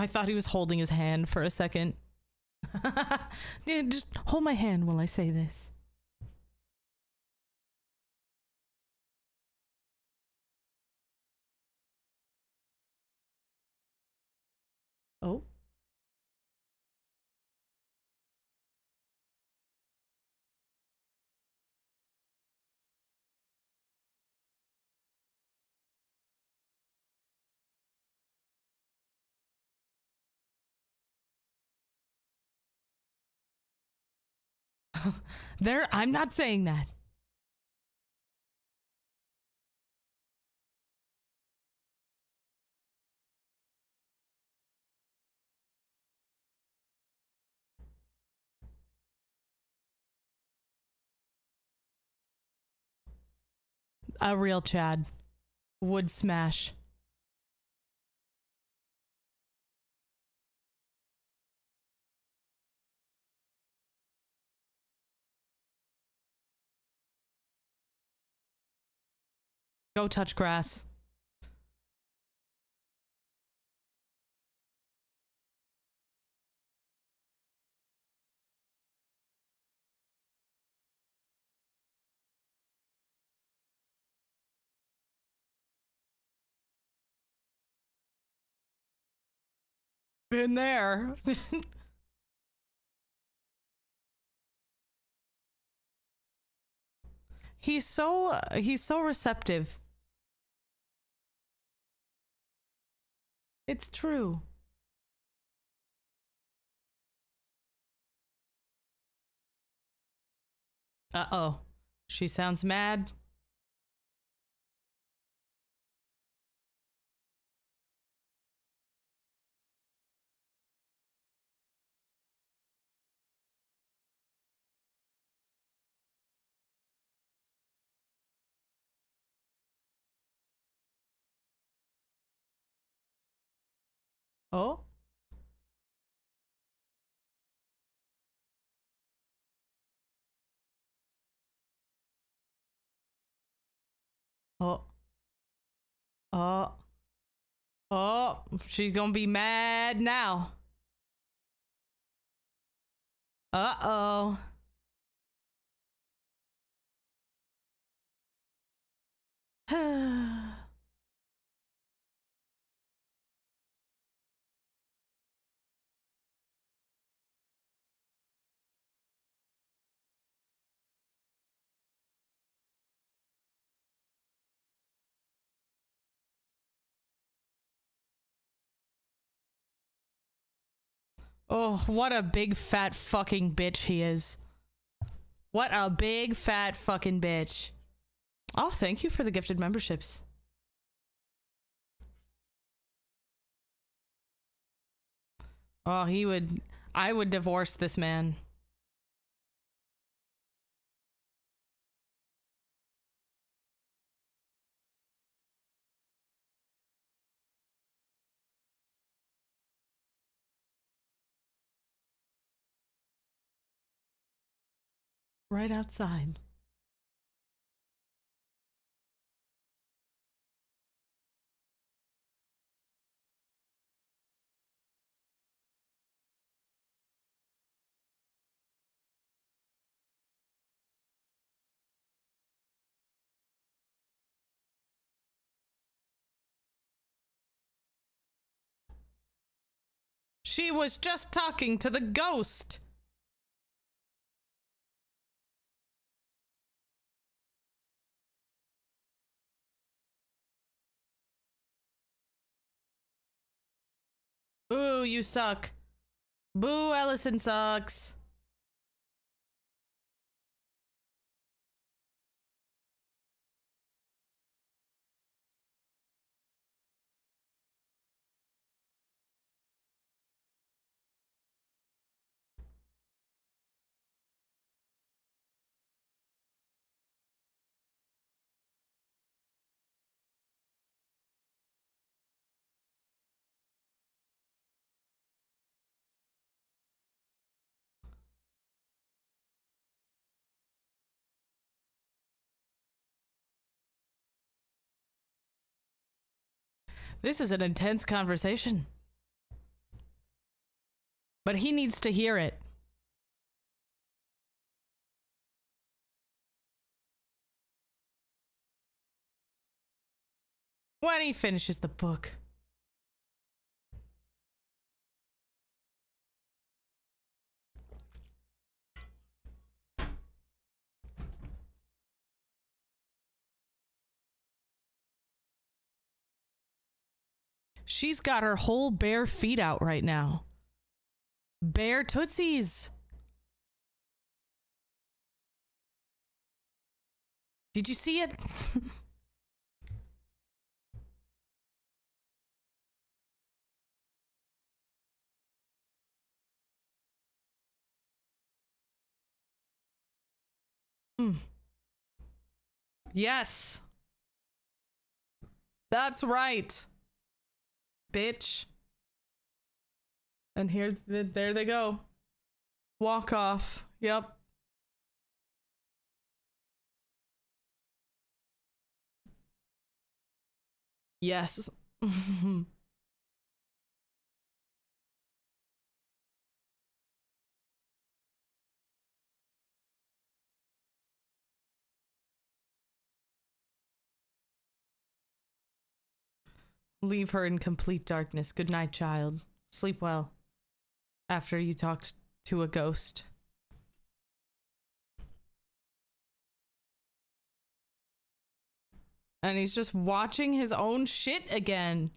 I thought he was holding his hand for a second. Yeah, just hold my hand while I say this. Oh. There, I'm not saying that. A real Chad would smash. Go touch grass. Been there. He's so receptive. It's true. Uh-oh. She sounds mad. Oh. Oh. Oh. Oh. She's gonna be mad now. Uh-oh. Oh, what a big fat fucking bitch he is. What a big fat fucking bitch. Oh, thank you for the gifted memberships. Oh, I would divorce this man. Right outside. She was just talking to the ghost. Boo, you suck. Boo, Ellison sucks. This is an intense conversation. But he needs to hear it. When he finishes the book. She's got her whole bare feet out right now. Bare tootsies. Did you see it? Yes. That's right. Bitch. And there they go. Walk off. Yep. Yes. Leave her in complete darkness. Good night, child. Sleep well. After you talked to a ghost. And he's just watching his own shit again.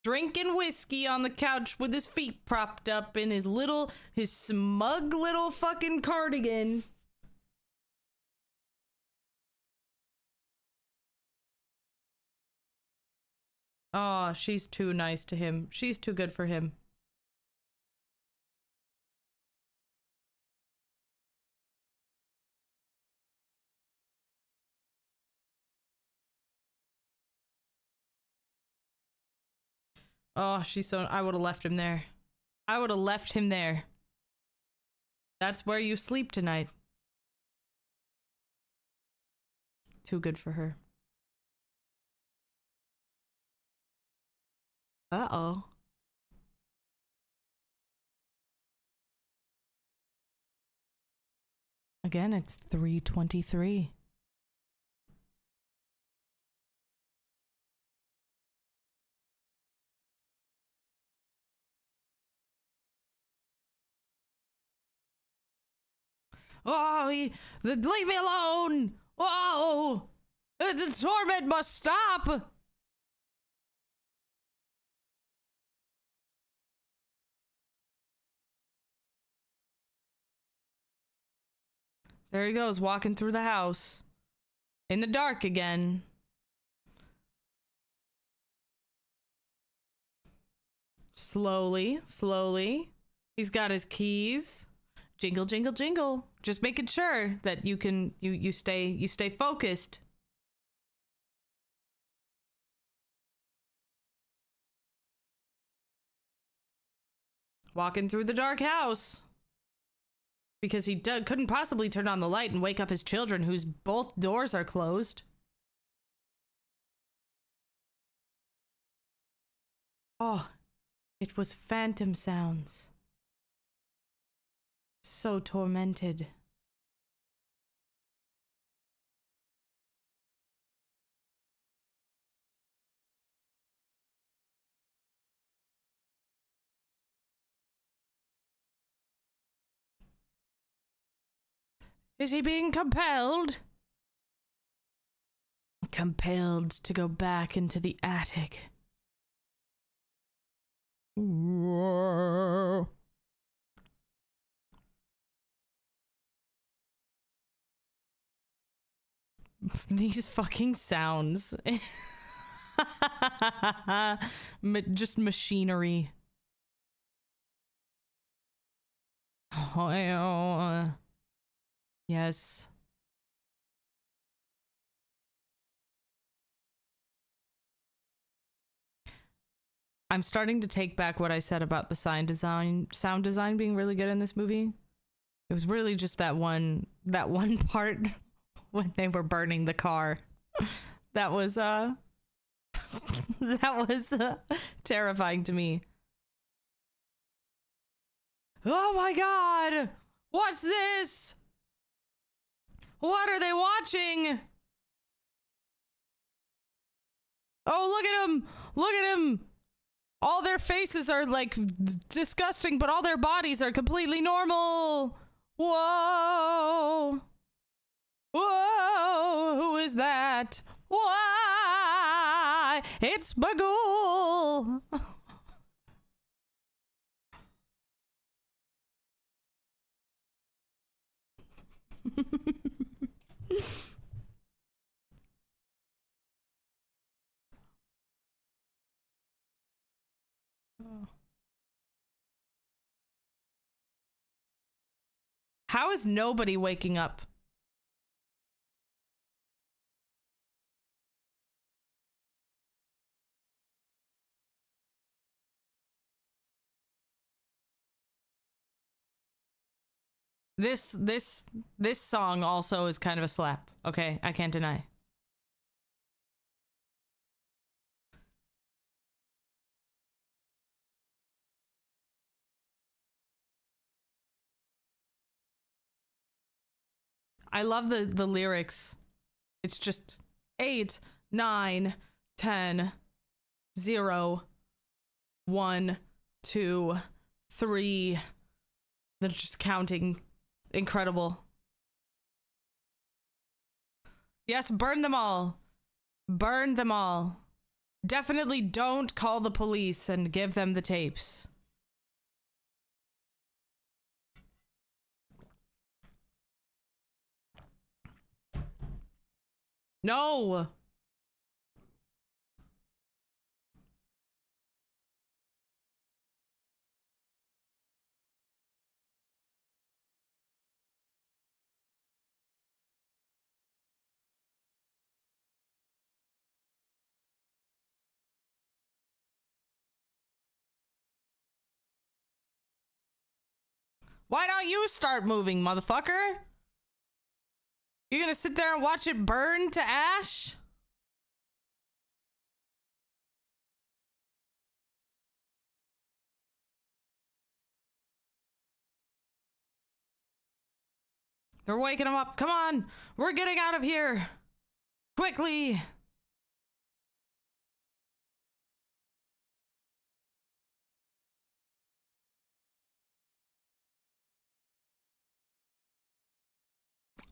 Drinking whiskey on the couch with his feet propped up in his smug little fucking cardigan. Oh, she's too nice to him. She's too good for him. Oh, she's so... I would have left him there. I would have left him there. That's where you sleep tonight. Too good for her. Uh-oh. Again, it's 3:23. Oh, leave me alone! Whoa! The torment must stop! There he goes, walking through the house. In the dark again. Slowly, slowly. He's got his keys. Jingle, jingle, jingle. Just making sure that you can you stay focused. Walking through the dark house. Because he couldn't possibly turn on the light and wake up his children, whose both doors are closed. Oh, it was phantom sounds. So tormented. Is he being compelled? Compelled to go back into the attic. These fucking sounds. Just machinery. Oh, yes. I'm starting to take back what I said about the sound design being really good in this movie. It was really just that one part when they were burning the car. That was that was terrifying to me. Oh my god! What's this? What are they watching? Oh, look at him! Look at him! All their faces are like disgusting, but all their bodies are completely normal. Whoa. Whoa. Who is that? Why? It's Bagool. How is nobody waking up? This song also is kind of a slap. Okay, I can't deny. I love the lyrics. It's just 8, 9, 10, 0, 1, 2, 3. They're just counting. Incredible. Yes, burn them all. Burn them all. Definitely don't call the police and give them the tapes. No! Why don't you start moving, motherfucker? You're gonna sit there and watch it burn to ash? They're waking him up. Come on, we're getting out of here. Quickly.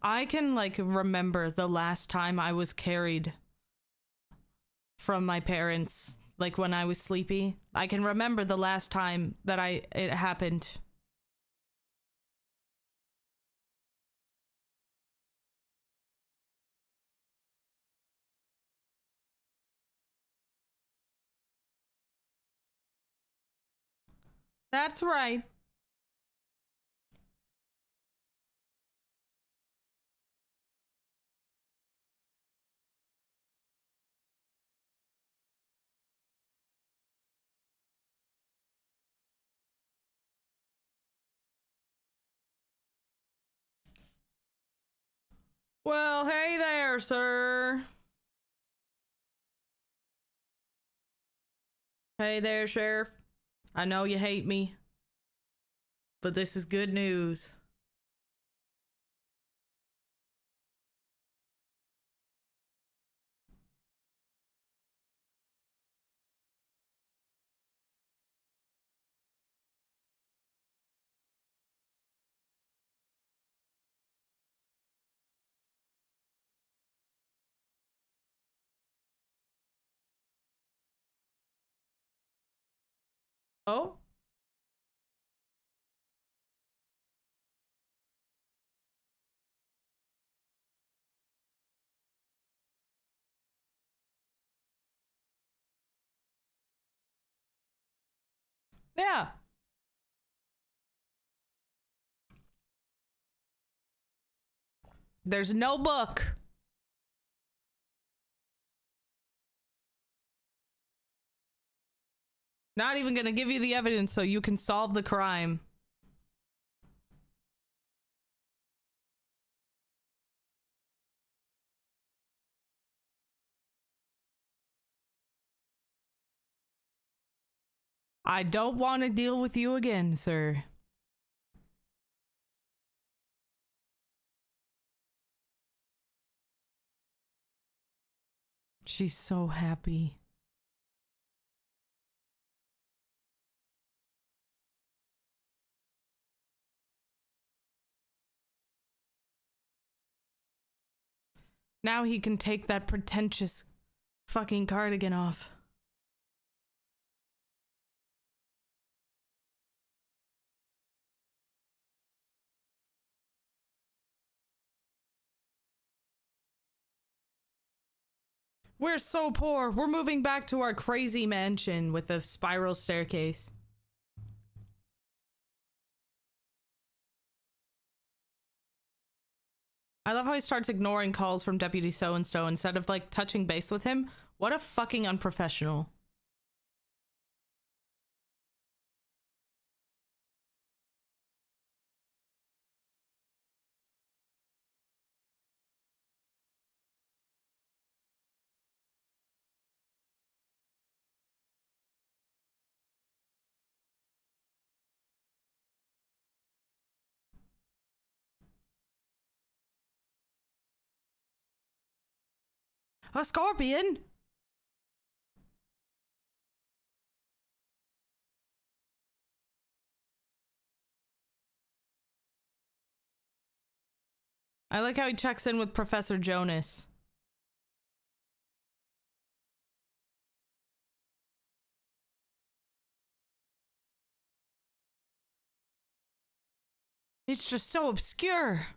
I can, like, remember the last time I was carried from my parents, like when I was sleepy. I can remember the last time that it happened. That's right. Well, hey there, sir. Hey there, Sheriff. I know you hate me, but this is good news. Oh? Yeah. There's no book. Not even gonna give you the evidence so you can solve the crime. I don't want to deal with you again, sir. She's so happy. Now he can take that pretentious fucking cardigan off. We're so poor. We're moving back to our crazy mansion with a spiral staircase. I love how he starts ignoring calls from Deputy So-and-so instead of, like, touching base with him. What a fucking unprofessional. A scorpion? I like how he checks in with Professor Jonas. It's just so obscure.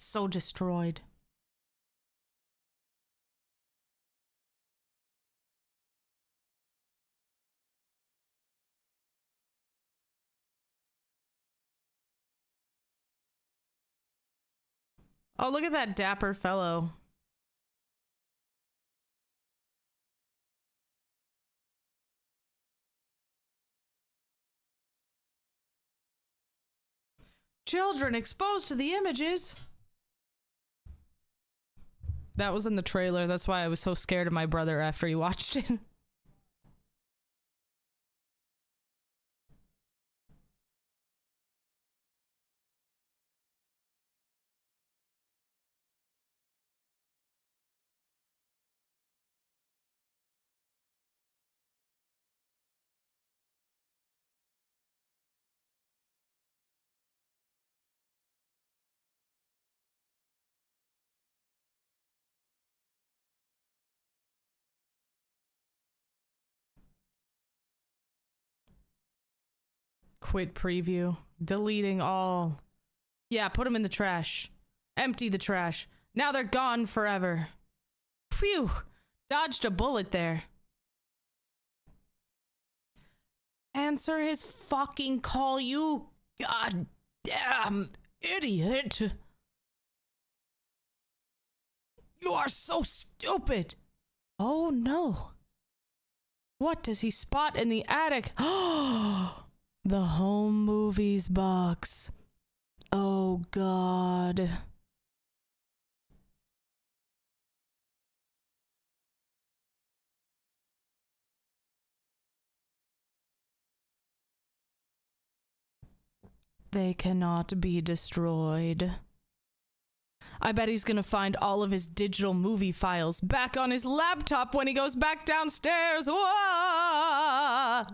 So destroyed. Oh, look at that dapper fellow. Children exposed to the images. That was in the trailer. That's why I was so scared of my brother after he watched it. Quit preview. Deleting all. Yeah, put them in the trash. Empty the trash. Now they're gone forever. Phew. Dodged a bullet there. Answer his fucking call, you goddamn idiot. You are so stupid. Oh no. What does he spot in the attic? The home movies box. Oh God. They cannot be destroyed. I bet he's gonna find all of his digital movie files back on his laptop when he goes back downstairs. Whoa!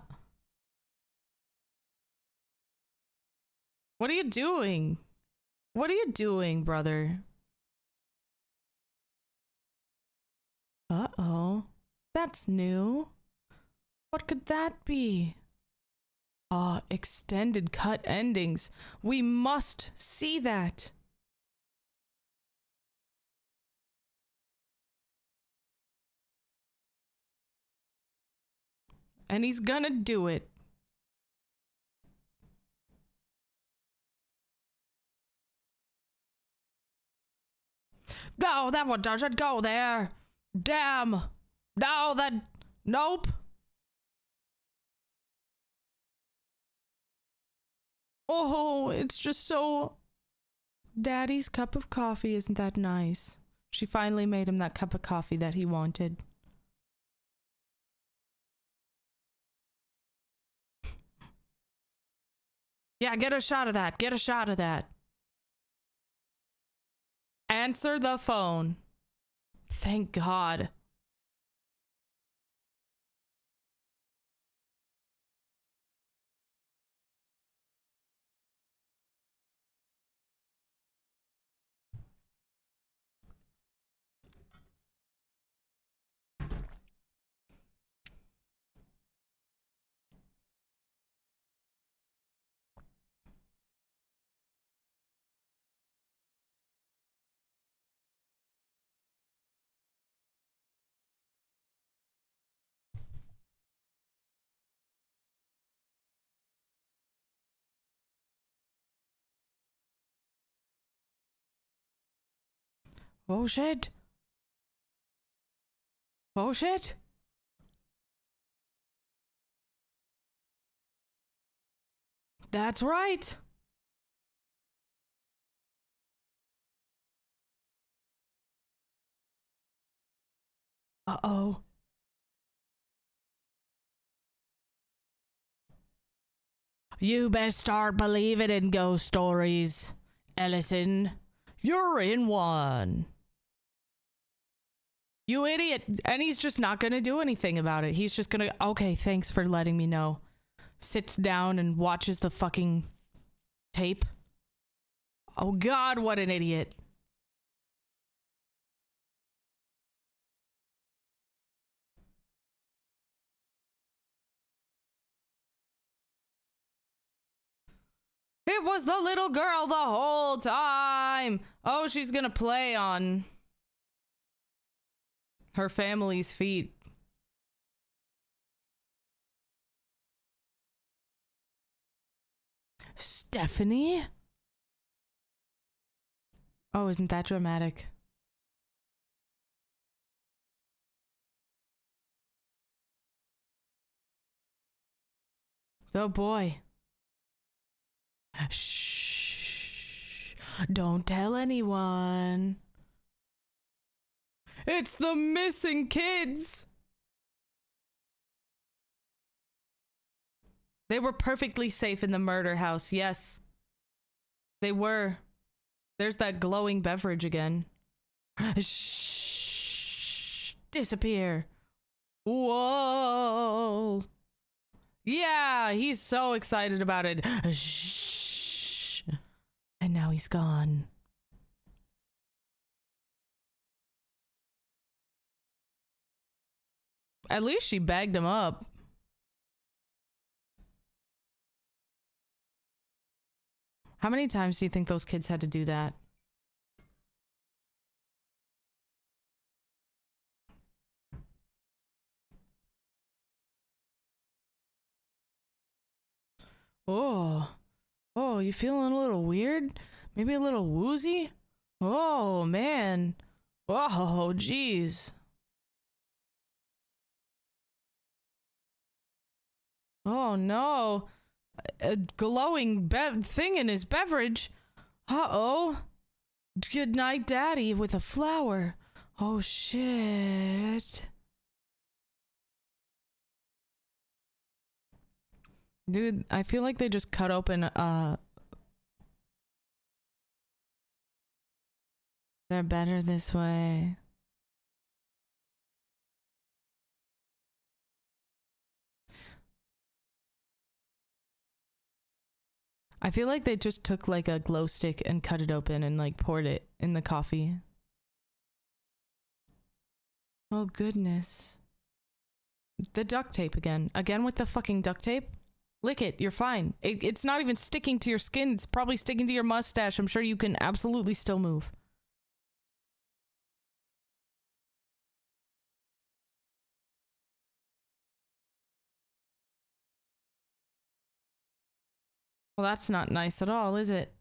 What are you doing? What are you doing, brother? Uh-oh. That's new. What could that be? Ah, extended cut endings. We must see that. And he's gonna do it. No, that one doesn't go there. Damn. No, that... Nope. Oh, it's just so... Daddy's cup of coffee, isn't that nice? She finally made him that cup of coffee that he wanted. Yeah, get a shot of that. Get a shot of that. Answer the phone. Thank God. Oh shit. Oh shit. That's right. Uh-oh. You best start believing in ghost stories, Ellison. You're in one. You idiot. And he's just not gonna do anything about it. He's just gonna, okay, thanks for letting me know. Sits down and watches the fucking tape. Oh God, what an idiot. It was the little girl the whole time. Oh, she's gonna play on her family's feet. Stephanie? Oh, isn't that dramatic? Oh boy. Shh. Don't tell anyone. It's the missing kids. They were perfectly safe in the murder house. Yes, they were. There's that glowing beverage again. Shh. Disappear. Whoa. Yeah, he's so excited about it. Shh. And now he's gone. At least she bagged him up. How many times do you think those kids had to do that? Oh. Oh, you feeling a little weird? Maybe a little woozy? Oh, man. Oh, jeez. Oh, no. A glowing thing in his beverage. Uh-oh. Good night, Daddy, with a flower. Oh, shit. Dude, I feel like they just cut open, they're better this way. I feel like they just took like a glow stick and cut it open and like poured it in the coffee. Oh, goodness. The duct tape again. Again with the fucking duct tape? Lick it, you're fine. It's not even sticking to your skin. It's probably sticking to your mustache. I'm sure you can absolutely still move. Well, that's not nice at all, is it?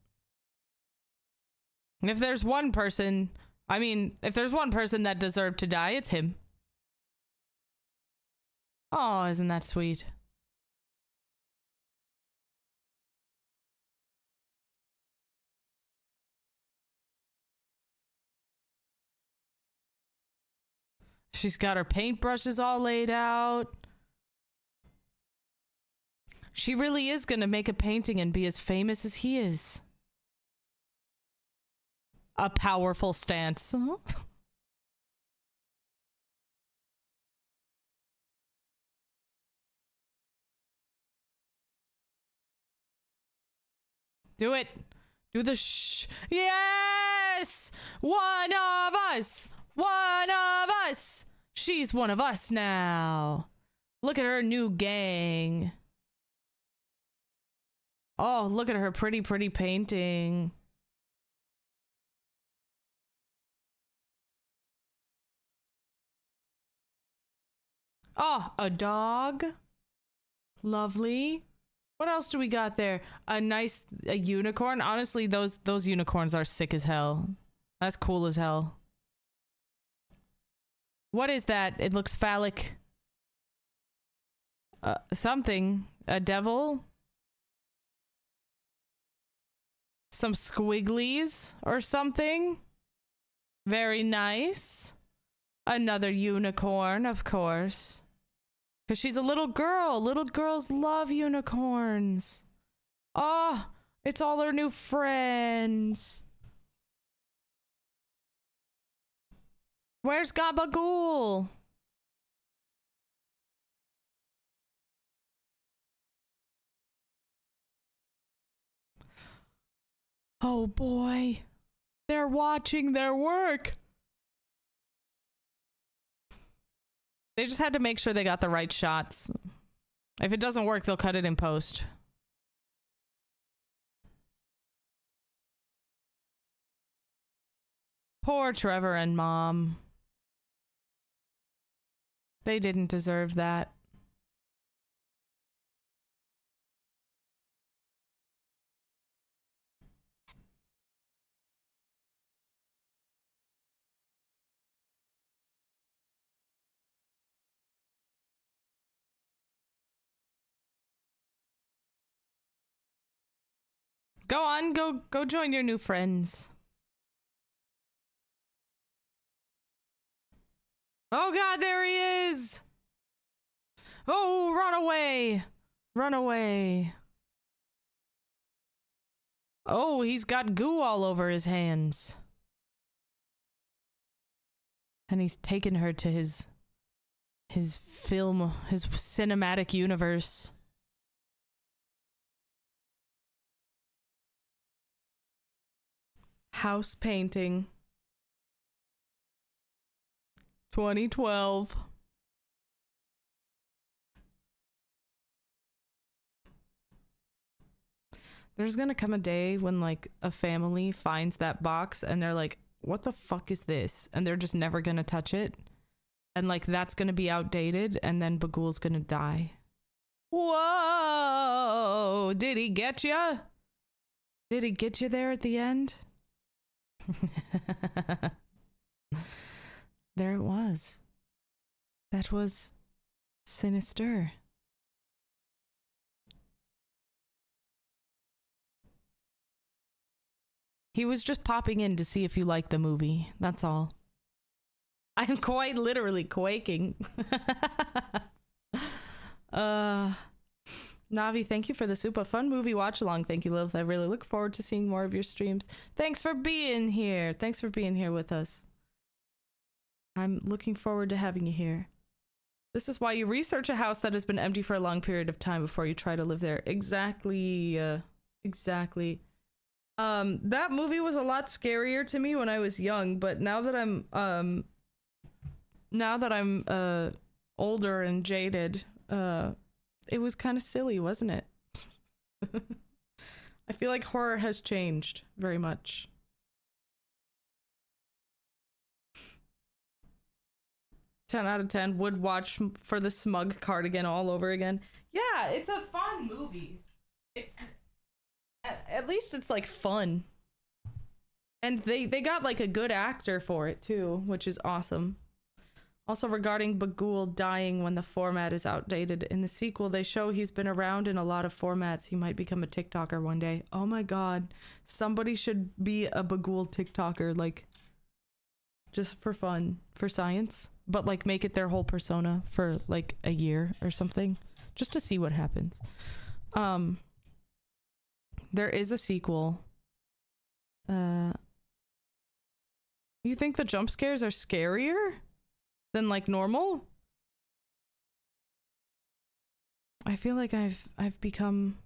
If there's one person, I mean, if there's one person that deserved to die, it's him. Oh, isn't that sweet? She's got her paintbrushes all laid out. She really is gonna make a painting and be as famous as he is. A powerful stance. Do it. Do the shh. Yes! One of us! One of us! She's one of us now. Look at her new gang. Oh, look at her pretty painting. Oh, a dog. Lovely. What else do we got there? A unicorn. Honestly, those unicorns are sick as hell. That's cool as hell. What is that? It looks phallic. Something. A devil? Some squigglies or something? Very nice. Another unicorn, of course. Because she's a little girl. Little girls love unicorns. Oh, it's all her new friends. Where's Gabagool? Oh boy. They're watching their work. They just had to make sure they got the right shots. If it doesn't work, they'll cut it in post. Poor Trevor and Mom. They didn't deserve that. Go on, go join your new friends. Oh god, there he is! Oh, run away! Run away. Oh, he's got goo all over his hands. And he's taken her to his cinematic universe. House painting. 2012. There's gonna come a day when, like, a family finds that box and they're like, what the fuck is this? And they're just never gonna touch it. And, like, that's gonna be outdated, and then Bagool's gonna die. Whoa! Did he get you? Did he get you there at the end? There it was. That was Sinister. He was just popping in to see if you liked the movie. That's all. I'm quite literally quaking. Navi, thank you for the super fun movie watch along. Thank you, Lilith. I really look forward to seeing more of your streams. Thanks for being here. Thanks for being here with us. I'm looking forward to having you here. This is why you research a house that has been empty for a long period of time before you try to live there. Exactly. Exactly. That movie was a lot scarier to me when I was young, but now that I'm older and jaded, it was kind of silly, wasn't it? I feel like horror has changed very much. Ten out of 10 would watch for the smug cardigan all over again. Yeah, it's a fun movie. It's at least it's like fun. And they got like a good actor for it too, which is awesome. Also, regarding Bagool dying when the format is outdated, in the sequel they show he's been around in a lot of formats. He might become a TikToker one day. Oh my god. Somebody should be a Bagool TikToker, like, just for fun, for science. But like make it their whole persona for like a year or something, just to see what happens. There is a sequel. You think the jump scares are scarier than like normal? I feel like I've become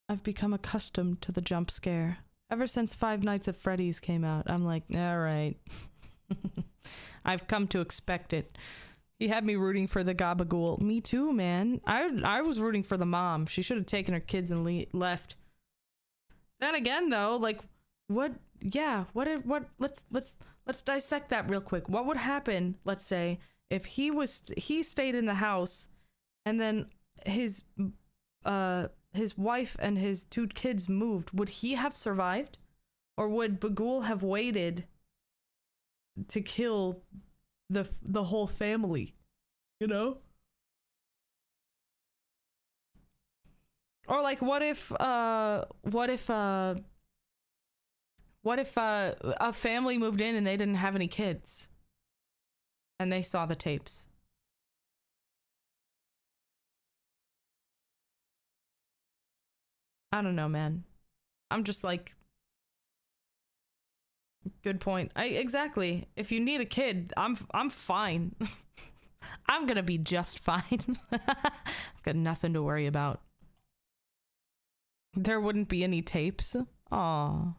accustomed to the jump scare. Ever since Five Nights at Freddy's came out, I'm like, all right. I've come to expect it. He had me rooting for the Gabagool. Me too, man. I was rooting for the mom. She should have taken her kids and left. Then again, though, like, what? Yeah, what? Let's dissect that real quick. What would happen? Let's say if he stayed in the house, and then his wife and his two kids moved. Would he have survived, or would Bagool have waited to kill the whole family, you know? Or like what if a family moved in and they didn't have any kids and they saw the tapes? I don't know, man. I'm just like, good point. Exactly. If you need a kid, I'm fine. I'm gonna be just fine. I've got nothing to worry about. There wouldn't be any tapes. Aw.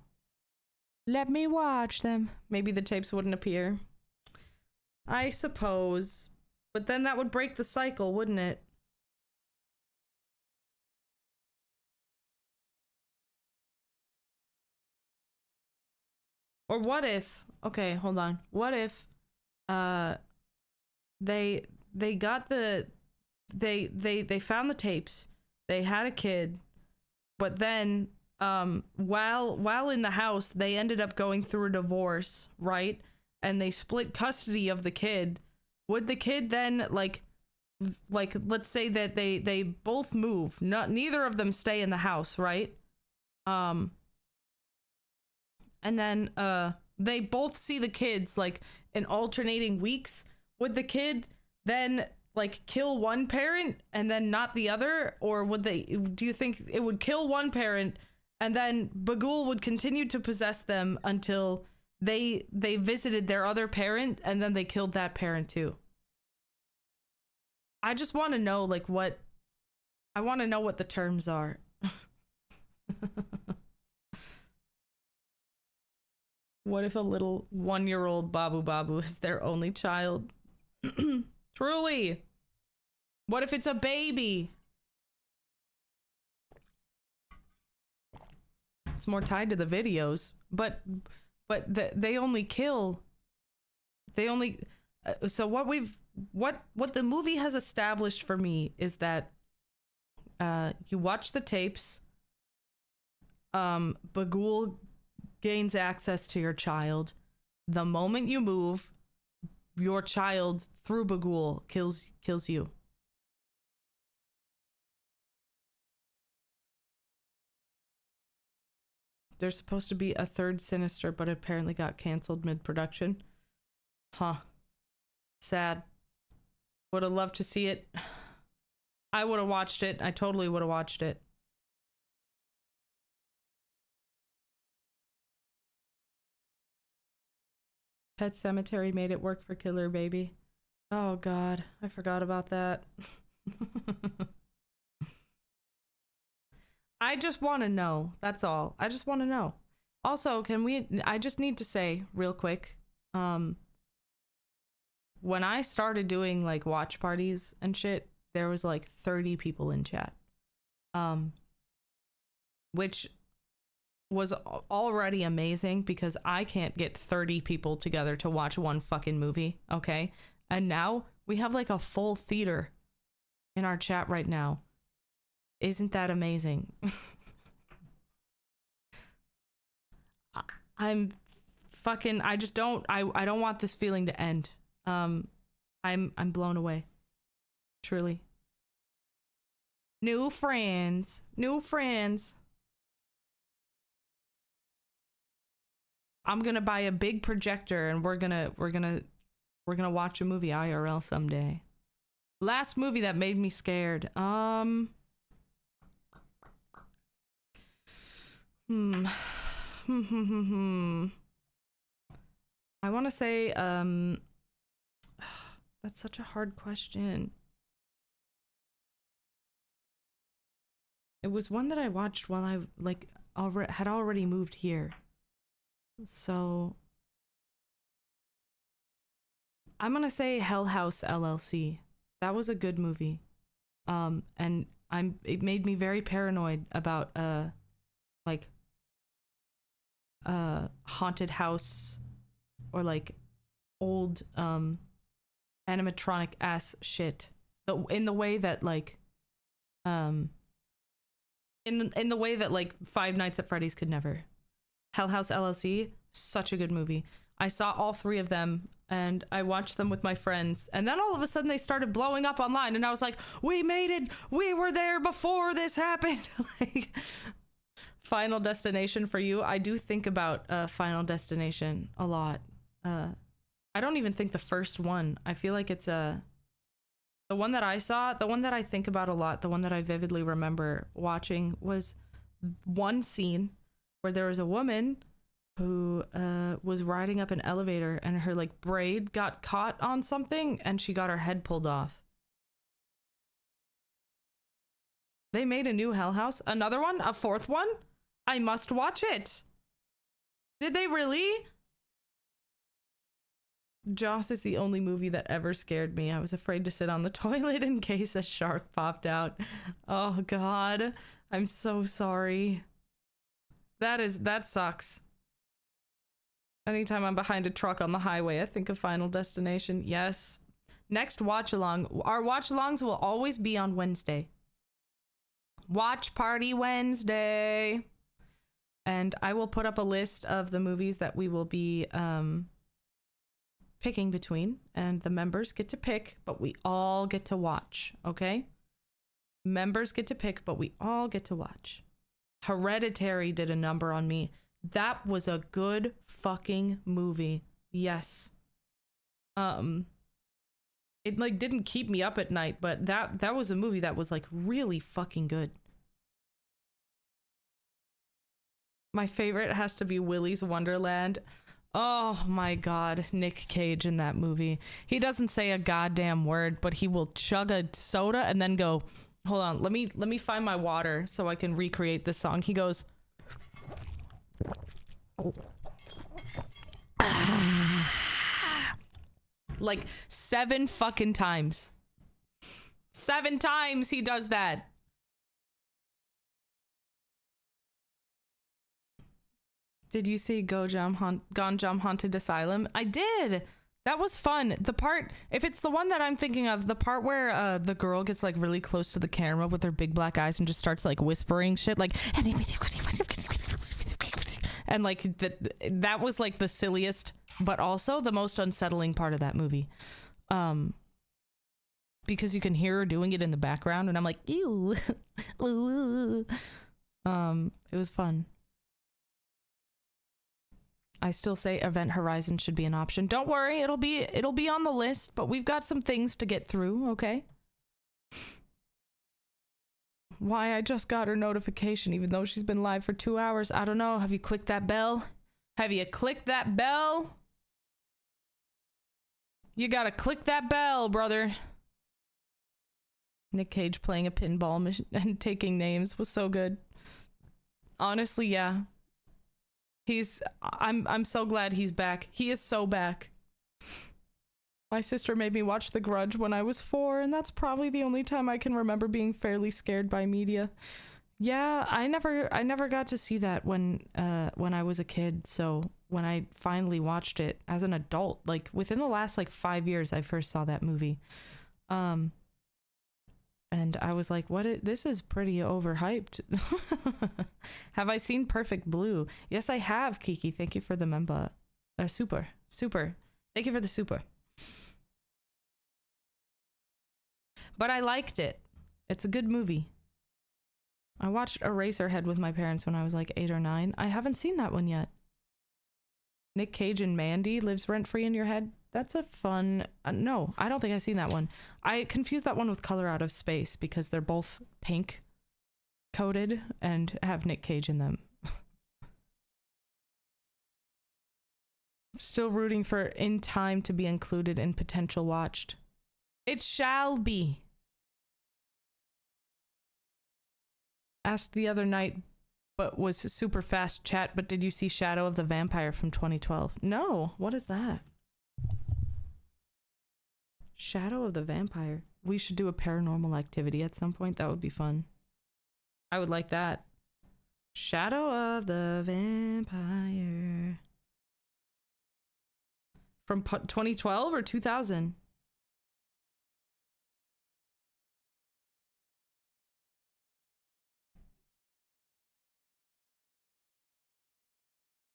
Let me watch them. Maybe the tapes wouldn't appear. I suppose. But then that would break the cycle, wouldn't it? Or what if, okay, hold on. What if they got they found the tapes, they had a kid, but then while in the house they ended up going through a divorce, right? And they split custody of the kid. Would the kid then like like, let's say that they both move, neither of them stay in the house, right? And then they both see the kids like in alternating weeks. Would the kid then like kill one parent and then not the other, or would they, do you think it would kill one parent and then Bagul would continue to possess them until they visited their other parent and then they killed that parent too? I just want to know like what the terms are. What if a little 1-year-old Babu Babu is their only child? Truly. What if it's a baby? It's more tied to the videos, but they only kill. They only. So what the movie has established for me is that you watch the tapes. Bagul gains access to your child. The moment you move, your child through Bagul kills you. There's supposed to be a third Sinister, but apparently got canceled mid-production. Huh. Sad. Would have loved to see it. I would have watched it. I totally would have watched it. Pet Cemetery made it work for Killer Baby. Oh god, I forgot about that. I just want to know. That's all. I just want to know. Also, I just need to say real quick, when I started doing like watch parties and shit, there was like 30 people in chat. Which was already amazing because I can't get 30 people together to watch one fucking movie, okay? And now we have like a full theater in our chat right now. Isn't that amazing? I'm fucking, I don't want this feeling to end. I'm blown away. Truly. New friends. I'm gonna buy a big projector and we're gonna watch a movie IRL someday. Last movie that made me scared. I want to say that's such a hard question. It was one that I watched while I like had already moved here. So I'm gonna say Hell House LLC. That was a good movie. And it made me very paranoid about like haunted house or like old animatronic ass shit. In the way that like in the way that like Five Nights at Freddy's could never. Hell House LLC, such a good movie. I saw all 3 of them and I watched them with my friends, and then all of a sudden they started blowing up online and I was like, we made it, we were there before this happened. Like, Final Destination for you. I do think about Final Destination a lot. I don't even think the first one. I feel like it's the one that I saw, the one that I think about a lot, the one that I vividly remember watching was one scene where there was a woman who was riding up an elevator and her like braid got caught on something and she got her head pulled off. They made a new Hell House, another one, a 4th one. I must watch it. Did they really? Joss is the only movie that ever scared me. I was afraid to sit on the toilet in case a shark popped out. Oh god, I'm so sorry. That sucks. Anytime I'm behind a truck on the highway, I think of Final Destination. Yes. Next watch along. Our watch alongs will always be on Wednesday. Watch Party Wednesday. And I will put up a list of the movies that we will be picking between, and the members get to pick, but we all get to watch, okay? Members get to pick, but we all get to watch. Hereditary did a number on me. That was a good fucking movie. Yes. It like didn't keep me up at night, but that was a movie that was like really fucking good. My favorite has to be Willy's Wonderland. Oh my god, Nick Cage in that movie. He doesn't say a goddamn word, but he will chug a soda and then go, hold on, let me find my water so I can recreate this song. He goes like 7 fucking times. 7 times he does that. Did you see Gone Jam Haunted Asylum? I did. That was fun. The part, if it's the one that I'm thinking of, the part where the girl gets like really close to the camera with her big black eyes and just starts like whispering shit like, and like that was like the silliest, but also the most unsettling part of that movie. Because you can hear her doing it in the background and I'm like, ew. It was fun. I still say Event Horizon should be an option. Don't worry, it'll be on the list, but we've got some things to get through, okay? Why I just got her notification even though she's been live for 2 hours. I don't know. Have you clicked that bell? Have you clicked that bell? You gotta click that bell, brother. Nick Cage playing a pinball machine and taking names was so good. Honestly, yeah. I'm so glad he's back. He is so back. My sister made me watch The Grudge when I was 4, and that's probably the only time I can remember being fairly scared by media. Yeah, I never got to see that when I was a kid, so when I finally watched it as an adult, like within the last like 5 years I first saw that movie. And I was like, this is pretty overhyped. Have I seen Perfect Blue? Yes, I have, Kiki. Thank you for the member. Super. Thank you for the super. But I liked it. It's a good movie. I watched Eraserhead with my parents when I was like 8 or 9. I haven't seen that one yet. Nick Cage and Mandy lives rent-free in your head. That's a fun... no, I don't think I've seen that one. I confused that one with Color Out of Space because they're both pink coated and have Nick Cage in them. Still rooting for In Time to be included in potential watched. It shall be. Asked the other night, but was super fast chat, but did you see Shadow of the Vampire from 2012? No, what is that? Shadow of the Vampire. We should do a Paranormal Activity at some point. That would be fun. I would like that. Shadow of the Vampire. From 2012 or 2000?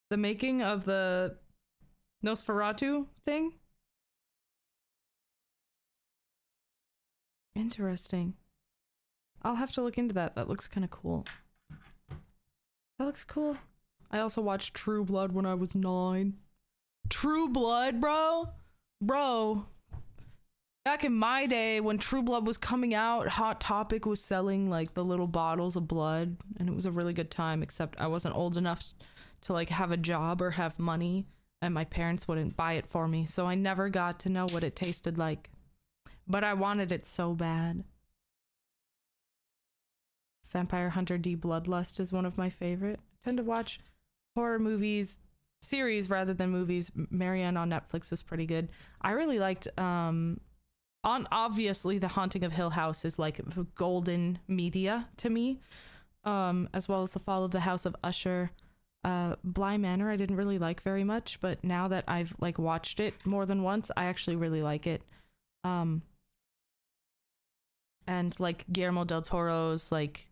The making of the Nosferatu thing? Interesting. I'll have to look into that. That looks kind of cool. That looks cool. I also watched True Blood when I was 9. True Blood, bro? Bro. Back in my day when True Blood was coming out, Hot Topic was selling like the little bottles of blood, and it was a really good time, except I wasn't old enough to like have a job or have money, and my parents wouldn't buy it for me, so I never got to know what it tasted like. But I wanted it so bad. Vampire Hunter D Bloodlust is one of my favorite. I tend to watch horror movies, series rather than movies. Marianne on Netflix was pretty good. I really liked, obviously The Haunting of Hill House is like golden media to me, as well as The Fall of the House of Usher. Bly Manor I didn't really like very much, but now that I've like watched it more than once, I actually really like it. And like Guillermo del Toro's like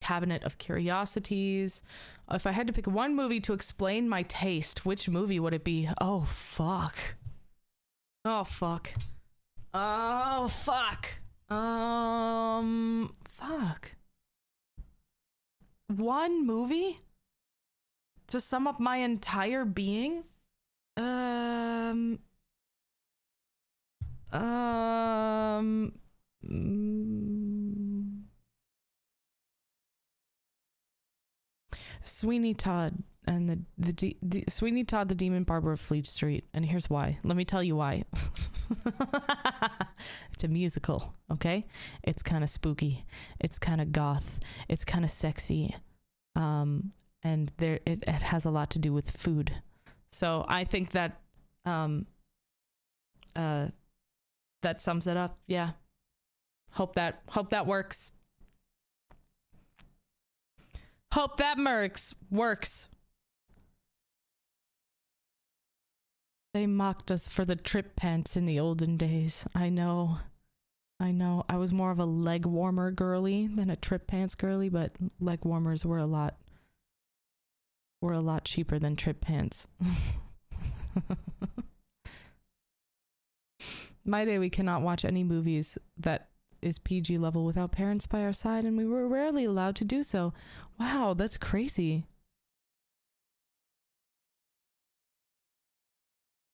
Cabinet of Curiosities. If I had to pick one movie to explain my taste, which movie would it be? Oh fuck. Oh, fuck. Oh, fuck. Fuck. One movie? To sum up my entire being? Mm, Sweeney Todd and the Sweeney Todd, the Demon Barber of Fleet Street. And here's why. Let me tell you why. It's a musical, okay? It's kind of spooky. It's kind of goth. It's kind of sexy. And it has a lot to do with food. So I think that that sums it up. Yeah. Hope that works. Hope that works. They mocked us for the trip pants in the olden days. I know. I was more of a leg warmer girly than a trip pants girly, but leg warmers were a lot cheaper than trip pants. My day, we cannot watch any movies that is PG level without parents by our side, and we were rarely allowed to do so. Wow, that's crazy.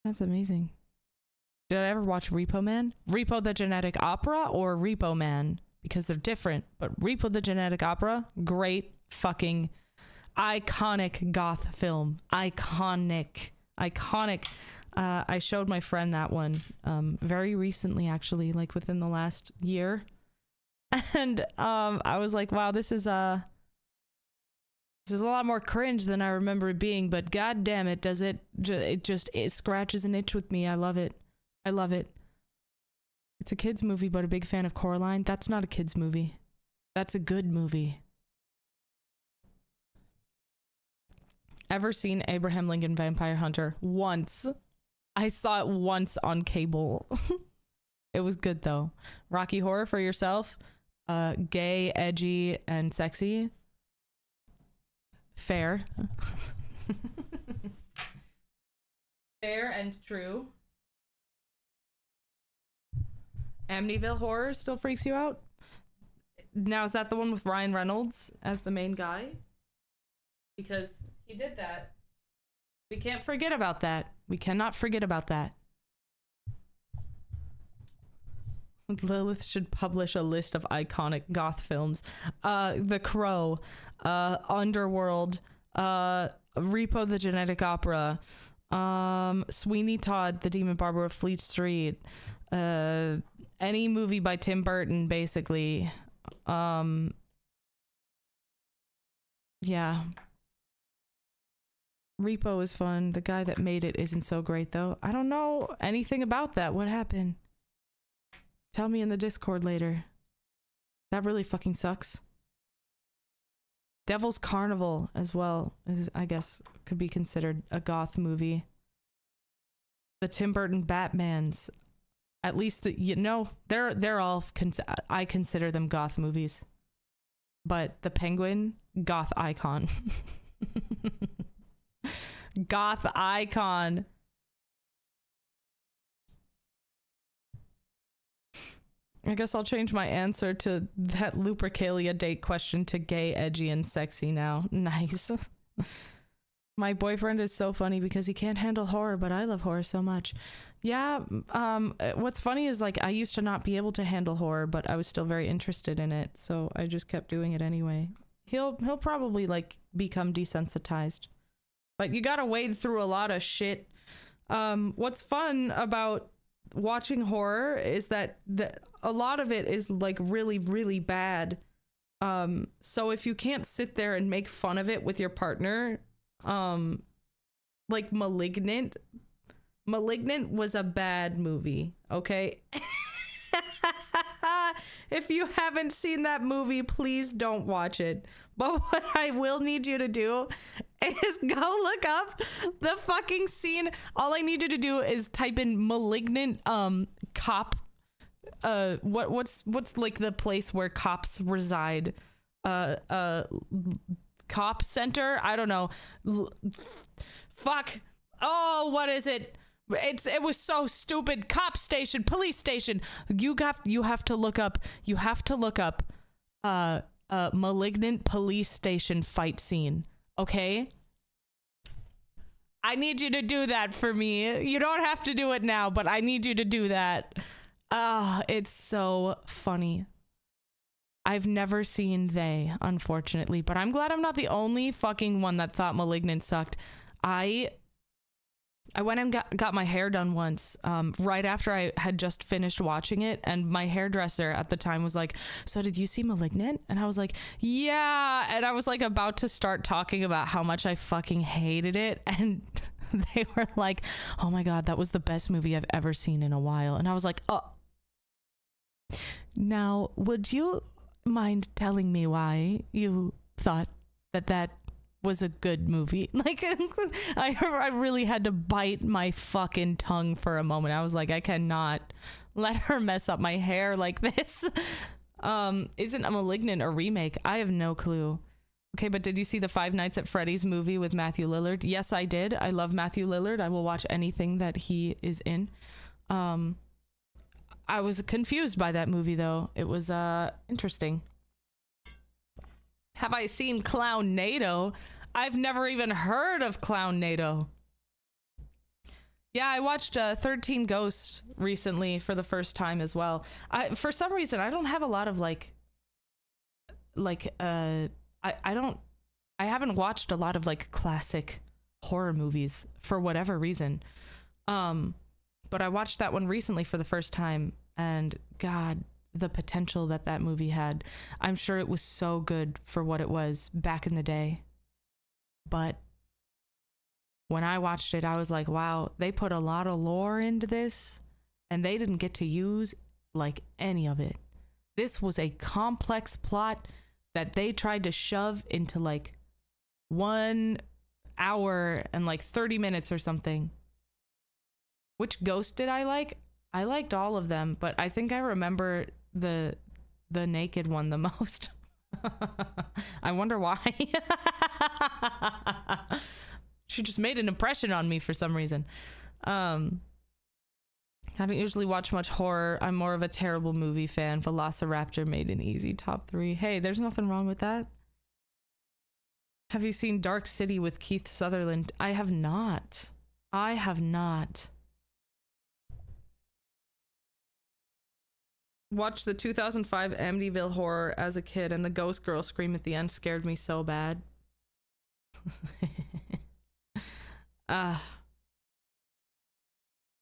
That's amazing. Did I ever watch Repo Man? Repo the Genetic Opera or Repo Man? Because they're different. But Repo the Genetic Opera, great fucking iconic goth film. Iconic. I showed my friend that one very recently, actually, like within the last year. And I was like, wow, this is a lot more cringe than I remember it being, but god damn it, does it scratches an itch with me. I love it. It's a kid's movie, but a big fan of Coraline. That's not a kid's movie. That's a good movie. Ever seen Abraham Lincoln Vampire Hunter? Once. I saw it once on cable. It was good though. Rocky Horror for yourself. Gay, edgy, and sexy. Fair. Fair and true. Amityville Horror still freaks you out? Now, is that the one with Ryan Reynolds as the main guy? Because he did that. We can't forget about that. We cannot forget about that. Lilith should publish a list of iconic goth films. The Crow, Underworld, Repo the Genetic Opera, Sweeney Todd, the Demon Barber of Fleet Street, any movie by Tim Burton, basically. Yeah. Repo is fun. The guy that made it isn't so great, though. I don't know anything about that. What happened? Tell me in the Discord later. That really fucking sucks. Devil's Carnival as well is, I guess, could be considered a goth movie. The Tim Burton Batmans, at least they're all I consider them goth movies. But the Penguin, goth icon. Goth icon. I guess I'll change my answer to that Lupercalia date question to gay, edgy, and sexy now. Nice. My boyfriend is so funny because he can't handle horror, but I love horror so much. Yeah, what's funny is, like, I used to not be able to handle horror, but I was still very interested in it, so I just kept doing it anyway. He'll probably, like, become desensitized. But you gotta wade through a lot of shit. What's fun about watching horror is that a lot of it is, like, really, really bad. So if you can't sit there and make fun of it with your partner, like Malignant was a bad movie, okay? If you haven't seen that movie, please don't watch it. But what I will need you to do is go look up the fucking scene. All I need you to do is type in Malignant cop. What's like the place where cops reside? Cop center? I don't know. Fuck. Oh, what is it? It was so stupid. Cop station, police station. You have to look up malignant police station fight scene. Okay? I need you to do that for me. You don't have to do it now, but I need you to do that. It's so funny. I've never seen They, unfortunately, but I'm glad I'm not the only fucking one that thought Malignant sucked. I went and got my hair done once, right after I had just finished watching it, and my hairdresser at the time was like, so did you see Malignant? And I was like, yeah, and I was like about to start talking about how much I fucking hated it, and they were like, oh my god, that was the best movie I've ever seen in a while. And I was like, oh. Now, would you mind telling me why you thought that was a good movie? Like, I really had to bite my fucking tongue for a moment. I was like, I cannot let her mess up my hair like this. Isn't a Malignant a remake? I have no clue. Okay, but did you see the Five Nights at Freddy's movie with Matthew Lillard? Yes, I did. I love Matthew Lillard. I will watch anything that he is in. I was confused by that movie, though. It was interesting. Have I seen Clownado? I've never even heard of Clownado. Yeah, I watched 13 Ghosts recently for the first time as well. For some reason, I don't have a lot of I haven't watched a lot of like classic horror movies for whatever reason. But I watched that one recently for the first time, and God, the potential that movie had. I'm sure it was so good for what it was back in the day. But when I watched it, I was like, wow, they put a lot of lore into this, and they didn't get to use like any of it. This was a complex plot that they tried to shove into like 1 hour and like 30 minutes or something. Which ghost did I like? I liked all of them, but I think I remember the naked one the most. I wonder why. She just made an impression on me for some reason. Haven't usually watched much horror. I'm more of a terrible movie fan. Velociraptor made an easy top 3. Hey, there's nothing wrong with that. Have you seen Dark City with Keith Sutherland? I have not. Watched the 2005 Amityville Horror as a kid, and the ghost girl scream at the end scared me so bad. It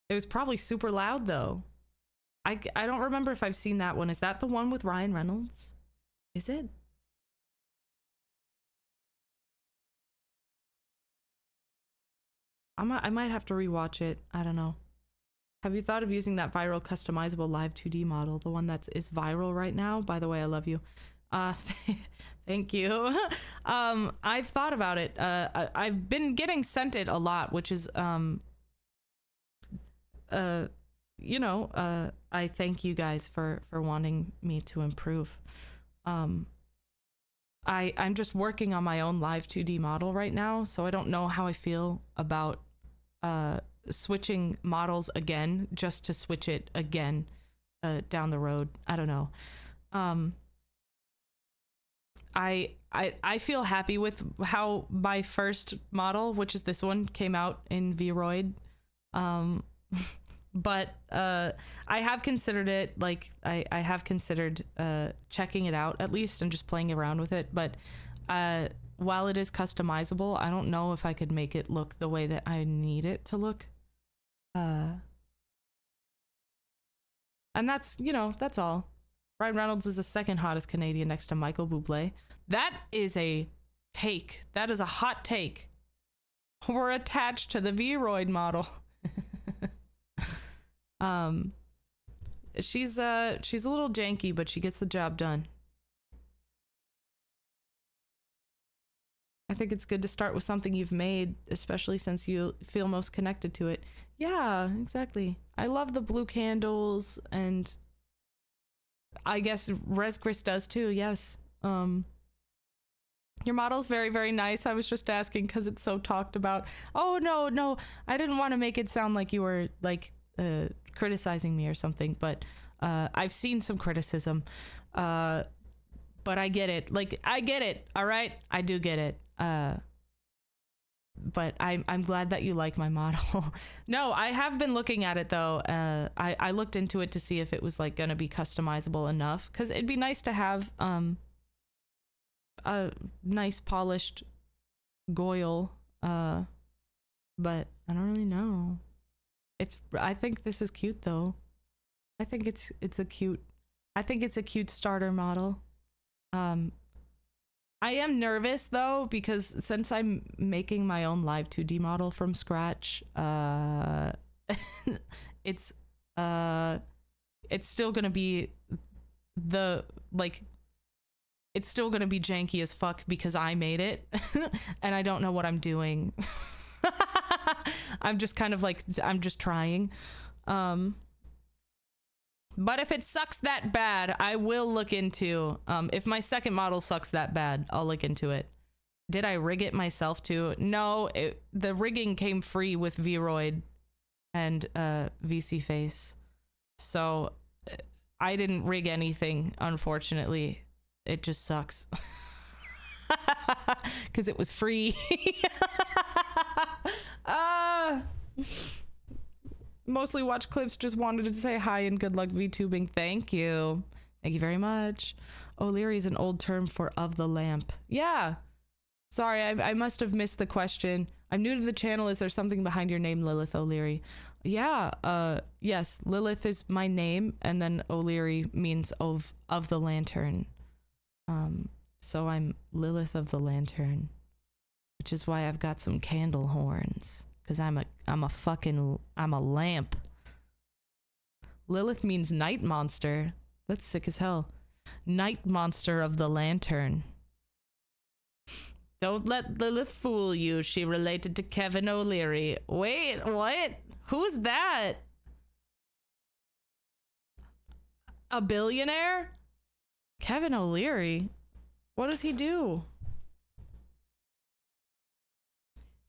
was probably super loud though. I don't remember if I've seen that one. Is that the one with Ryan Reynolds? Is it? I might have to rewatch it. I don't know. Have you thought of using that viral customizable live 2D model? The one that is viral right now? By the way, I love you. Thank you. I've thought about it. I've been getting sent it a lot, which is, I thank you guys for wanting me to improve. I'm just working on my own live 2D model right now, so I don't know how I feel about switching models again just to switch it again down the road. I don't know. I feel happy with how my first model, which is this one, came out in Vroid. But I have considered it, like I have considered checking it out at least and just playing around with it. But while it is customizable, I don't know if I could make it look the way that I need it to look. And that's, that's all. Ryan Reynolds is the second hottest Canadian next to Michael Bublé. That is a take. That is a hot take. We're attached to the Vroid model. She's a little janky, but she gets the job done. I think it's good to start with something you've made, especially since you feel most connected to it. Yeah, exactly. I love the blue candles, and I guess Res Chris does too, yes. Your model's very, very nice. I was just asking because it's so talked about. Oh, no. I didn't want to make it sound like you were, like, criticizing me or something, but I've seen some criticism. But I get it. Like, I get it, all right? I do get it. But I'm glad that you like my model. No, I have been looking at it, though. I looked into it to see if it was, like, going to be customizable enough. Because it'd be nice to have... a nice polished goyle, but I don't really know. I think this is cute though. I think it's a cute starter model. I am nervous though because since I'm making my own live 2D model from scratch, it's still gonna be it's still gonna be janky as fuck because I made it and I don't know what I'm doing. I'm just kind of like, I'm just trying. But if it sucks that bad, I will look into, if my second model sucks that bad, I'll look into it. Did I rig it myself too? No, the rigging came free with Vroid and VC Face. So I didn't rig anything, unfortunately. It just sucks. Because it was free. Mostly watch clips, just wanted to say hi and good luck VTubing. Thank you. Thank you very much. Oh, Leerie is an old term for of the lamp. Yeah. Sorry, I must have missed the question. I'm new to the channel. Is there something behind your name, Lilith O'Leary? Yeah, yes, Lilith is my name, and then O'Leary means of the lantern. So I'm Lilith of the Lantern, which is why I've got some candle horns, because I'm a lamp. Lilith means night monster. That's sick as hell. Night monster of the lantern. Don't let Lilith fool you. She related to Kevin O'Leary. Wait, what? Who's that? A billionaire? Kevin O'Leary? What does he do?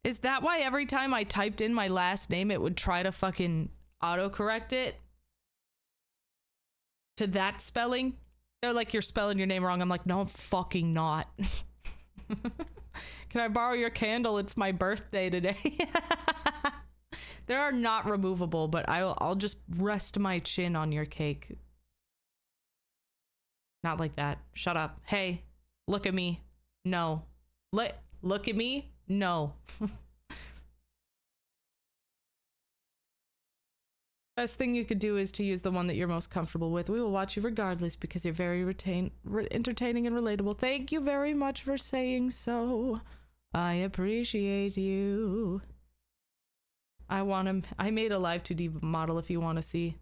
Is that why every time I typed in my last name, it would try to fucking autocorrect it to that spelling? They're like, you're spelling your name wrong. I'm like, no, I'm fucking not. Can I borrow your candle? It's my birthday today. They are not removable, but I'll just rest my chin on your cake. Not like that. Shut up. Hey, look at me. No. Look at me. No. Best thing you could do is to use the one that you're most comfortable with. We will watch you regardless because you're very entertaining and relatable. Thank you very much for saying so. I appreciate you. I made a live 2D model if you want to see.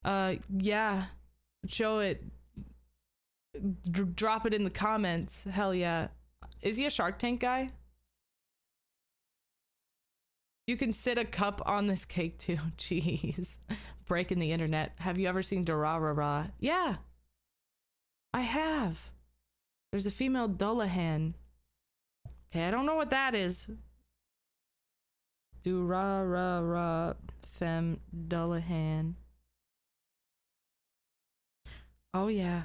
Yeah. Show it. Drop it in the comments. Hell yeah. Is he a Shark Tank guy? You can sit a cup on this cake too. Jeez. Breaking the internet. Have you ever seen Durarara? Yeah. I have. There's a female Dullahan. Okay, I don't know what that is. Durarara femme Dullahan. Oh yeah.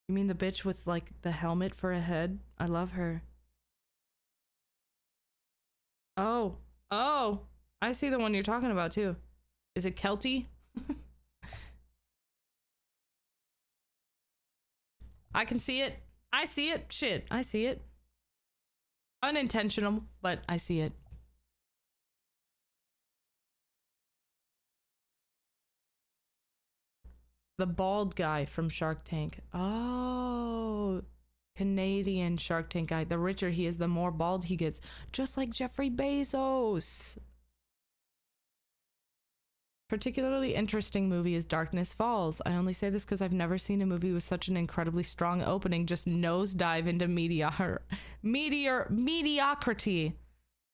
You mean the bitch with like the helmet for a head? I love her. Oh, I see the one you're talking about too. Is it Kelty? I can see it. I see it. Shit, I see it. Unintentional, but I see it. The bald guy from Shark Tank. Oh, Canadian Shark Tank guy. The richer he is, the more bald he gets. Just like Jeffrey Bezos. Particularly interesting movie is Darkness Falls. I only say this because I've never seen a movie with such an incredibly strong opening. Just nosedive into mediocrity.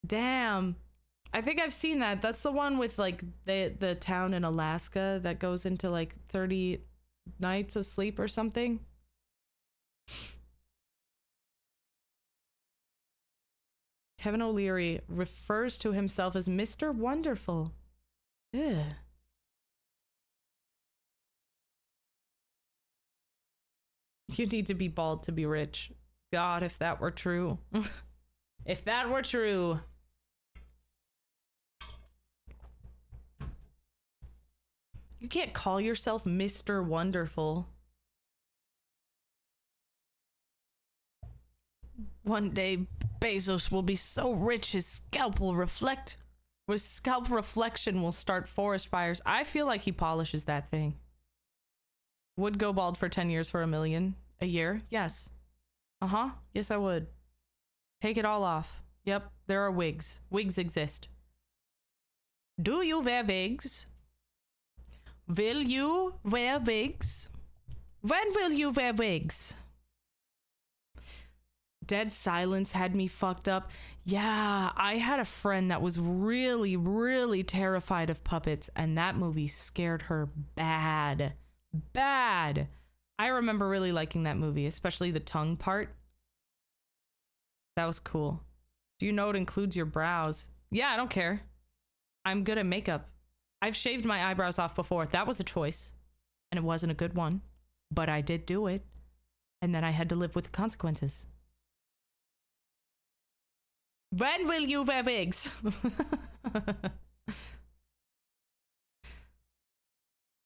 Damn. I think I've seen that. That's the one with like the town in Alaska that goes into like 30 nights of sleep or something. Kevin O'Leary refers to himself as Mr. Wonderful. Ugh. You need to be bald to be rich. God, if that were true. If that were true. You can't call yourself Mr. Wonderful. One day, Bezos will be so rich his scalp reflection will start forest fires. I feel like he polishes that thing. Would go bald for 10 years for $1 million a year? Yes. Yes, I would. Take it all off. Yep, there are wigs. Wigs exist. Do you wear wigs? Will you wear wigs? When will you wear wigs? Dead Silence had me fucked up. Yeah, I had a friend that was really, really terrified of puppets, and that movie scared her bad. Bad. I remember really liking that movie, especially the tongue part. That was cool. Do you know it includes your brows? Yeah, I don't care. I'm good at makeup. I've shaved my eyebrows off before. That was a choice. And it wasn't a good one. But I did do it. And then I had to live with the consequences. When will you wear wigs?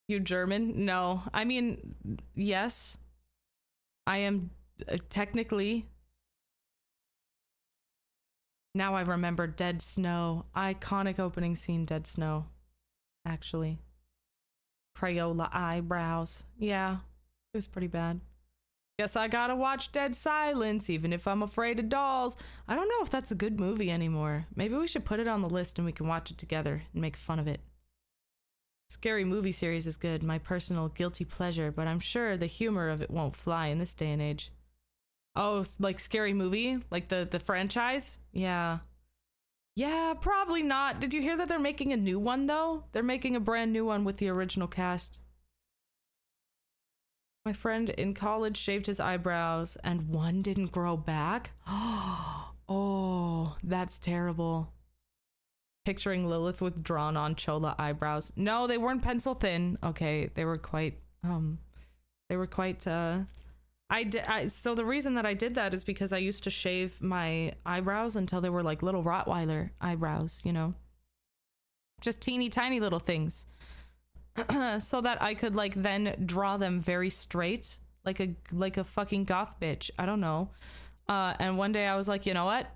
You German? No. I mean, yes. I am technically. Now I remember Dead Snow. Iconic opening scene, Dead Snow. Actually. Crayola eyebrows. Yeah, it was pretty bad. Guess I gotta watch Dead Silence, even if I'm afraid of dolls. I don't know if that's a good movie anymore. Maybe we should put it on the list and we can watch it together and make fun of it. Scary movie series is good, my personal guilty pleasure, but I'm sure the humor of it won't fly in this day and age. Oh, like Scary Movie? Like the franchise? Yeah. Yeah, probably not. Did you hear that they're making a new one, though? They're making a brand new one with the original cast. My friend in college shaved his eyebrows and one didn't grow back. Oh, that's terrible. Picturing Lilith with drawn on chola eyebrows. No, they weren't pencil thin. Okay, they were quite so the reason that I did that is because I used to shave my eyebrows until they were like little Rottweiler eyebrows, you know? Just teeny tiny little things. So that I could like then draw them very straight, like a fucking goth bitch. I don't know. And one day I was like, you know what?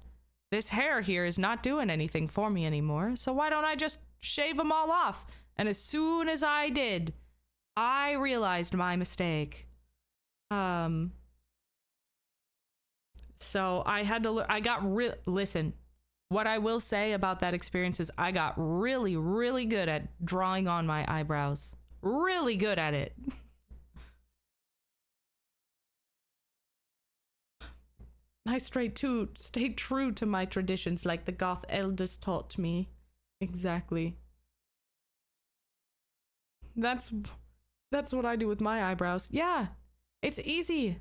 This hair here is not doing anything for me anymore. So why don't I just shave them all off? And as soon as I did, I realized my mistake. So I had to, listen, what I will say about that experience is I got really, really good at drawing on my eyebrows. Really good at it. I stayed true to my traditions like the goth elders taught me. Exactly. That's what I do with my eyebrows. Yeah, it's easy.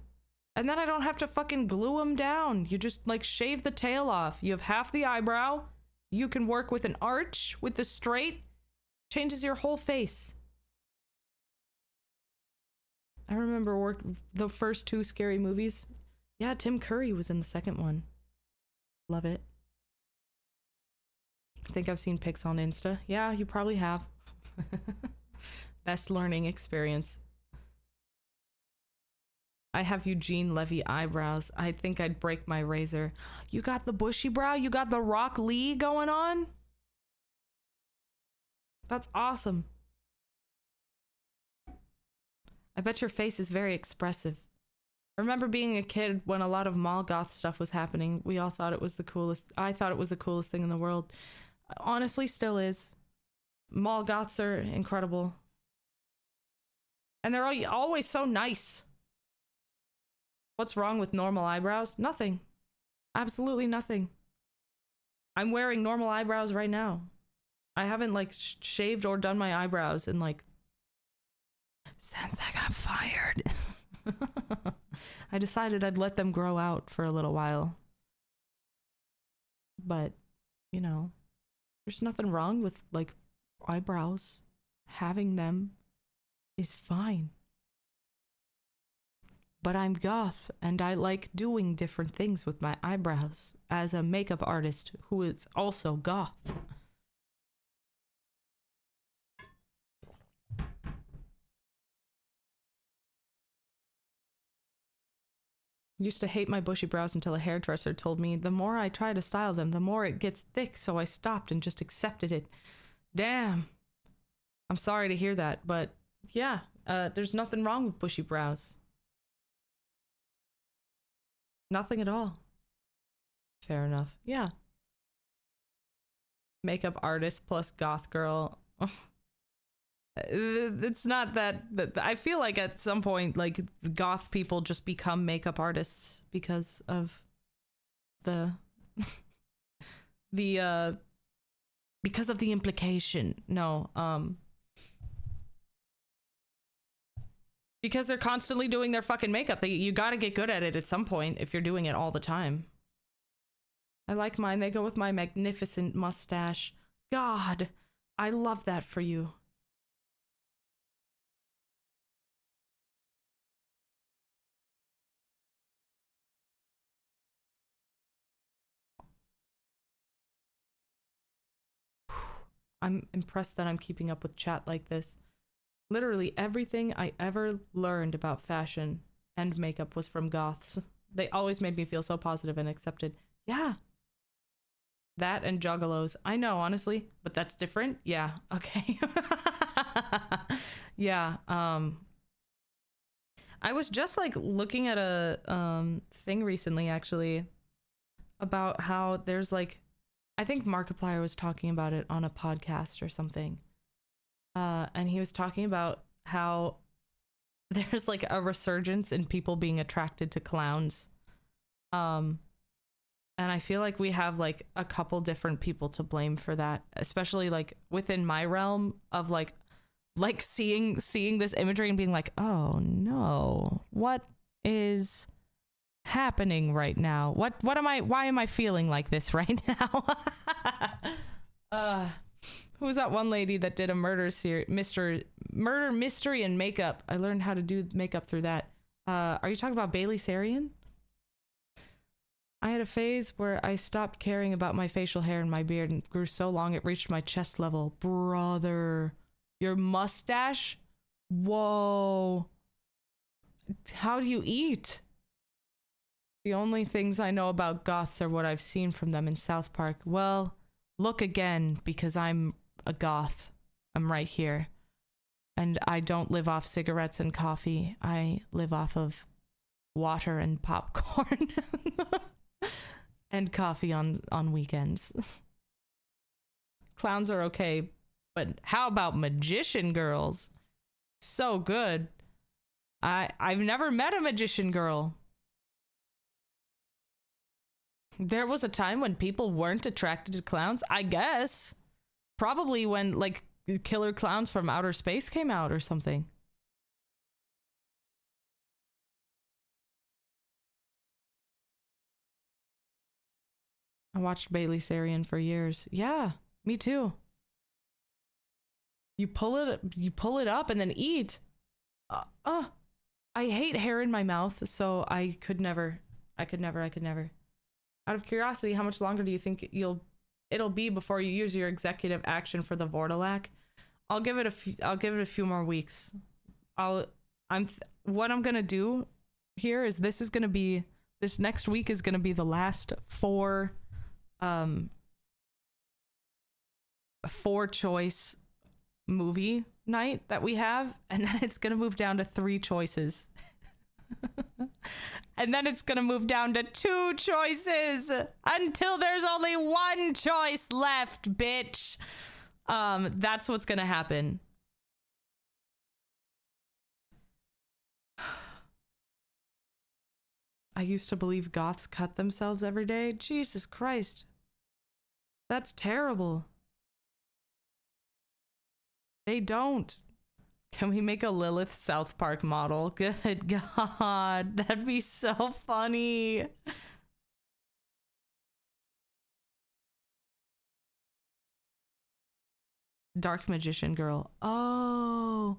And then I don't have to fucking glue them down. You just like shave the tail off. You have half the eyebrow. You can work with an arch, with the straight. Changes your whole face. I remember the first two Scary Movies. Yeah, Tim Curry was in the second one. Love it. I think I've seen pics on Insta. Yeah, you probably have. Best learning experience. I have Eugene Levy eyebrows. I think I'd break my razor. You got the bushy brow? You got the Rock Lee going on? That's awesome. I bet your face is very expressive. I remember being a kid when a lot of mall goth stuff was happening. We all thought it was the coolest. I thought it was the coolest thing in the world. Honestly, still is. Mall goths are incredible. And they're always so nice. What's wrong with normal eyebrows? Nothing. Absolutely nothing. I'm wearing normal eyebrows right now. I haven't like shaved or done my eyebrows in like since I got fired. I decided I'd let them grow out for a little while. but, you know, there's nothing wrong with, like, eyebrows. Having them is fine. But I'm goth, and I like doing different things with my eyebrows as a makeup artist who is also goth. Used to hate my bushy brows until a hairdresser told me the more I try to style them, the more it gets thick, so I stopped and just accepted it. Damn. I'm sorry to hear that, but yeah, there's nothing wrong with bushy brows. Nothing at all. Fair enough. Yeah. Makeup artist plus goth girl. It's not that I feel like at some point, like, goth people just become makeup artists because of the because of the implication. No, because they're constantly doing their fucking makeup. You gotta get good at it at some point if you're doing it all the time. I like mine. They go with my magnificent mustache. God, I love that for you. I'm impressed that I'm keeping up with chat like this. Literally everything I ever learned about fashion and makeup was from goths. They always made me feel so positive and accepted. Yeah. That and juggalos. I know, honestly, but that's different. Yeah. Okay. Yeah. I was just like looking at a thing recently actually about how there's like, I think Markiplier was talking about it on a podcast or something. And he was talking about how there's like a resurgence in people being attracted to clowns. And I feel like we have like a couple different people to blame for that, especially like within my realm of like seeing this imagery and being like, oh no, what is happening right now? Why am I feeling like this right now? Who was that one lady that did a murder mystery and makeup? I learned how to do makeup through that. Are you talking about Bailey Sarian? I had a phase where I stopped caring about my facial hair and my beard and grew so long it reached my chest level. Brother, your mustache? Whoa. How do you eat? The only things I know about goths are what I've seen from them in South Park. Well, look again, because I'm a goth. I'm right here. And I don't live off cigarettes and coffee. I live off of water and popcorn. And coffee on weekends. Clowns are okay, but how about magician girls? So good. I've never met a magician girl. There was a time when people weren't attracted to clowns, I guess. Probably when, like, Killer Clowns from Outer Space came out or something. I watched Bailey Sarian for years. Yeah, me too. You pull it up and then eat. I hate hair in my mouth, so I could never. Out of curiosity, how much longer do you think it'll be before you use your executive action for the Vortilac? I'll give it a few more weeks. What I'm gonna do here is this next week is gonna be the last four choice movie night that we have, and then it's gonna move down to 3 choices. And then it's gonna move down to 2 choices until there's only 1 choice left, bitch. That's what's gonna happen. I used to believe goths cut themselves every day. Jesus Christ. That's terrible. They don't. Can we make a Lilith South Park model? Good God. That'd be so funny. Dark magician girl. Oh,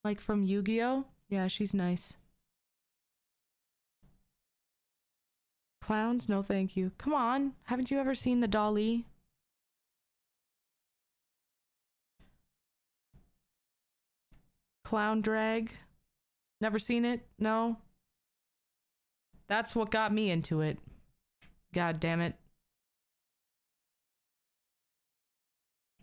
like from Yu-Gi-Oh? Yeah, she's nice. Clowns? No thank you. Come on, haven't you ever seen the Dolly? Clown drag? Never seen it? No? That's what got me into it. God damn it.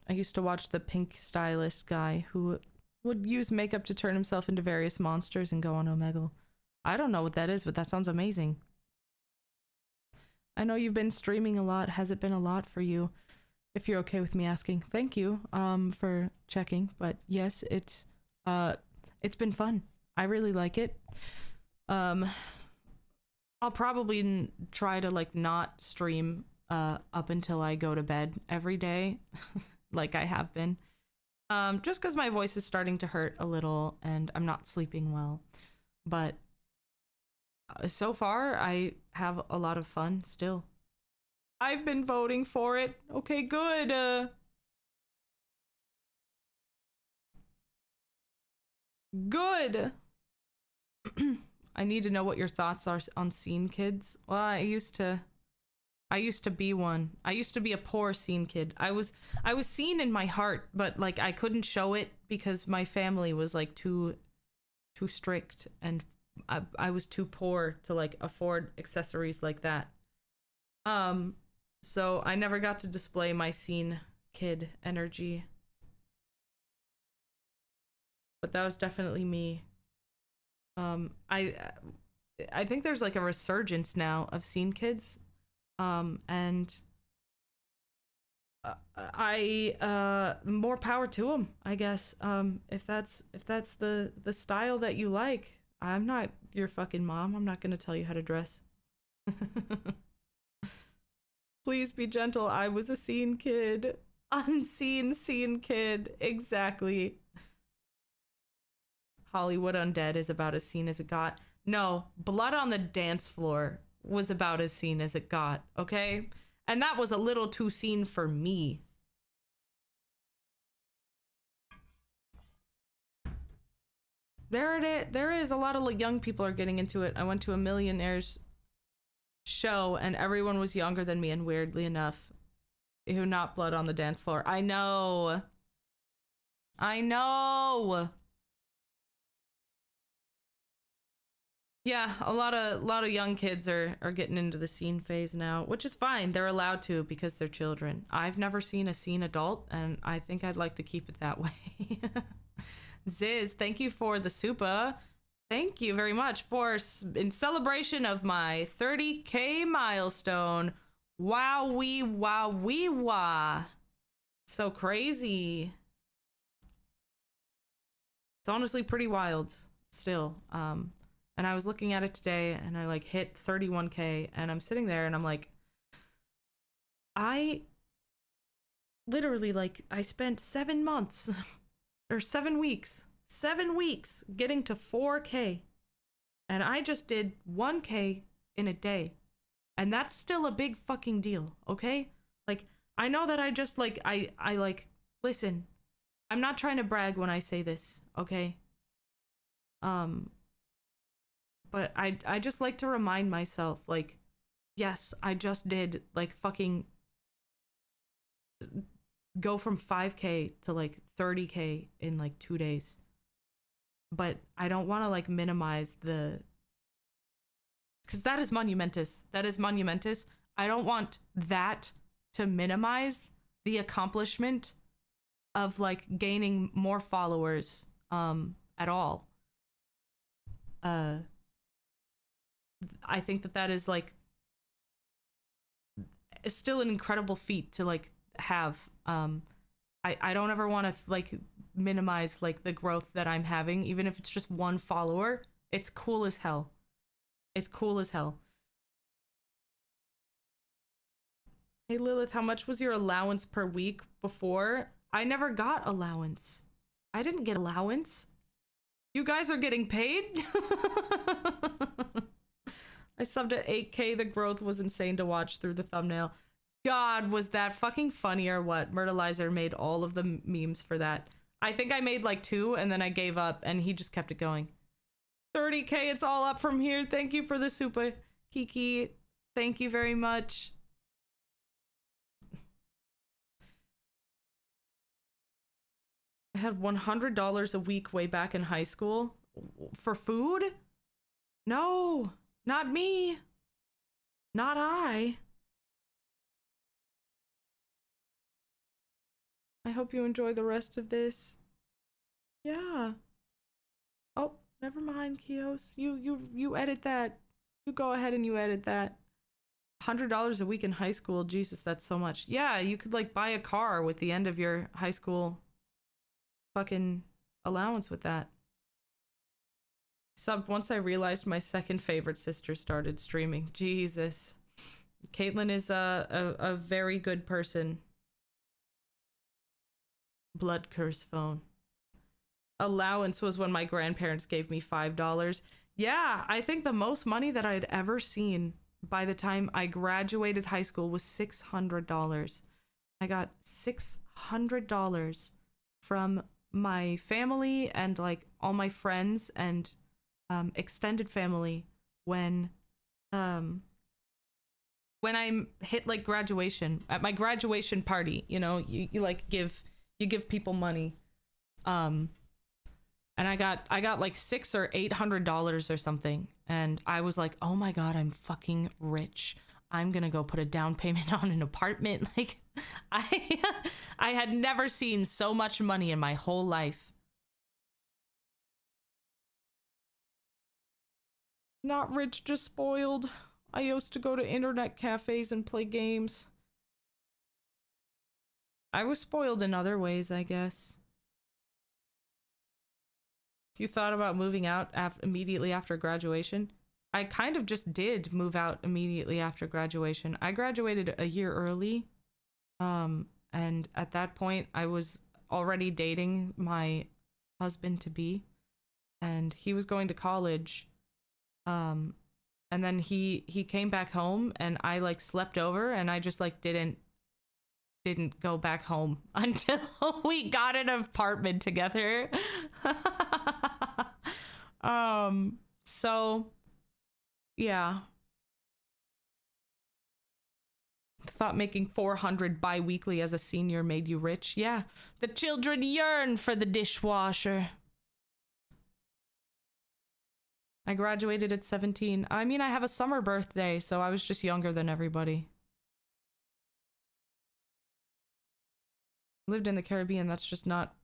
I used to watch the pink stylist guy who would use makeup to turn himself into various monsters and go on Omegle. I don't know what that is, but that sounds amazing. I know you've been streaming a lot. Has it been a lot for you? If you're okay with me asking. Thank you for checking, but yes, it's been fun. I really like it. I'll probably try to like not stream up until I go to bed every day. Like I have been, just because my voice is starting to hurt a little and I'm not sleeping well, but so far I have a lot of fun still. I've been voting for it. Okay, good. Good. I need to know what your thoughts are on scene kids. Well, I used to be one. I used to be a poor scene kid. I was seen in my heart, but like I couldn't show it because my family was like too strict, and I was too poor to like afford accessories like that. So I never got to display my scene kid energy. But that was definitely me. I think there's like a resurgence now of scene kids. And more power to them, I guess. If that's the style that you like. I'm not your fucking mom. I'm not gonna tell you how to dress. Please be gentle. I was a scene kid. Unseen scene kid. Exactly. Hollywood Undead is about as seen as it got. No, Blood on the Dance Floor was about as seen as it got, okay? And that was a little too seen for me. There is a lot of young people are getting into it. I went to a Millionaires show and everyone was younger than me, and weirdly enough, who not Blood on the Dance Floor. I know. Yeah, a lot of young kids are getting into the scene phase now, which is fine. They're allowed to because they're children. I've never seen a scene adult, and I think I'd like to keep it that way. Ziz, thank you for the super. Thank you very much for in celebration of my 30K milestone. Wow, wee, wow, wee, wah. So crazy. It's honestly pretty wild still. And I was looking at it today and I like hit 31K and I'm sitting there and I'm like, I literally like, I spent 7 months or 7 weeks getting to 4K. And I just did 1K in a day. And that's still a big fucking deal, okay? Like, I know that I just like, I like, listen, I'm not trying to brag when I say this, okay? But I just like to remind myself, like, yes, I just did, like, fucking go from 5K to, like, 30K in, like, 2 days. But I don't want to, like, minimize the... Because that is monumentous. That is monumentous. I don't want that to minimize the accomplishment of, like, gaining more followers at all. I think that is like it's still an incredible feat to like have. I don't ever want to like minimize like the growth that I'm having, even if it's just 1 follower. It's cool as hell. It's cool as hell. Hey Lilith, how much was your allowance per week before? I never got allowance. I didn't get allowance. You guys are getting paid? I subbed at 8K. The growth was insane to watch through the thumbnail. God, was that fucking funny or what? Myrtleizer made all of the memes for that. I think I made like 2 and then I gave up and he just kept it going. 30K, it's all up from here. Thank you for the super. Kiki, thank you very much. I had $100 a week way back in high school. For food? No, not me. Not I. I hope you enjoy the rest of this. Yeah. Oh, never mind, Kios. You edit that. You go ahead and you edit that. $100 a week in high school. Jesus, that's so much. Yeah, you could like buy a car with the end of your high school fucking allowance with that. Once I realized my second favorite sister started streaming. Jesus. Caitlin is a very good person. Blood curse phone. Allowance was when my grandparents gave me $5. Yeah, I think the most money that I'd ever seen by the time I graduated high school was $600. I got $600 from my family and like all my friends and extended family when I hit like graduation. At my graduation party, you know, you like give people money. And I got like $600 or $800 or something, and I was like, oh my god, I'm fucking rich. I'm gonna go put a down payment on an apartment. Like, I had never seen so much money in my whole life. Not rich, just spoiled. I used to go to internet cafes and play games. I was spoiled in other ways, I guess. You thought about moving out immediately after graduation? I kind of just did move out immediately after graduation. I graduated a year early. And at that point I was already dating my husband-to-be, and he was going to college. And then he came back home and I like slept over, and I just like didn't go back home until we got an apartment together. So yeah. Thought making $400 bi-weekly as a senior made you rich. Yeah, the children yearn for the dishwasher. I graduated at 17. I mean, I have a summer birthday, so I was just younger than everybody. Lived in the Caribbean, that's just not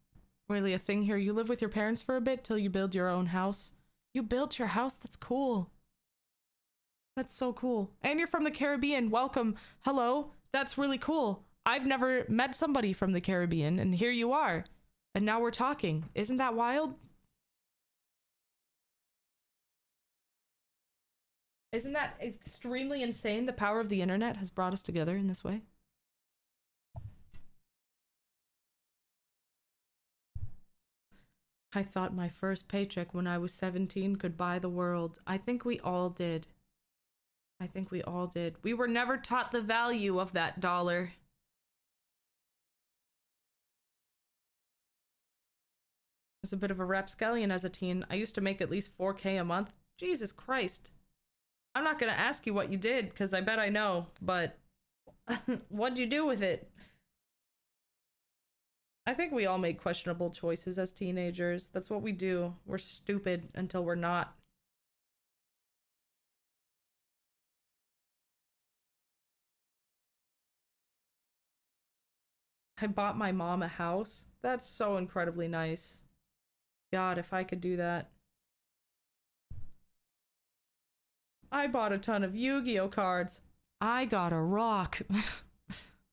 really a thing here. You live with your parents for a bit till you build your own house. You built your house? That's cool. That's so cool. And you're from the Caribbean. Welcome. Hello. That's really cool. I've never met somebody from the Caribbean, and here you are. And now we're talking. Isn't that wild? Isn't that extremely insane? The power of the internet has brought us together in this way. I thought my first paycheck when I was 17 could buy the world. I think we all did. I think we all did. We were never taught the value of that dollar. I was a bit of a rapscallion as a teen. I used to make at least 4K a month. Jesus Christ. I'm not gonna ask you what you did, because I bet I know, but what'd you do with it? I think we all make questionable choices as teenagers. That's what we do. We're stupid until we're not. I bought my mom a house. That's so incredibly nice. God, if I could do that. I bought a ton of Yu-Gi-Oh cards. I got a rock.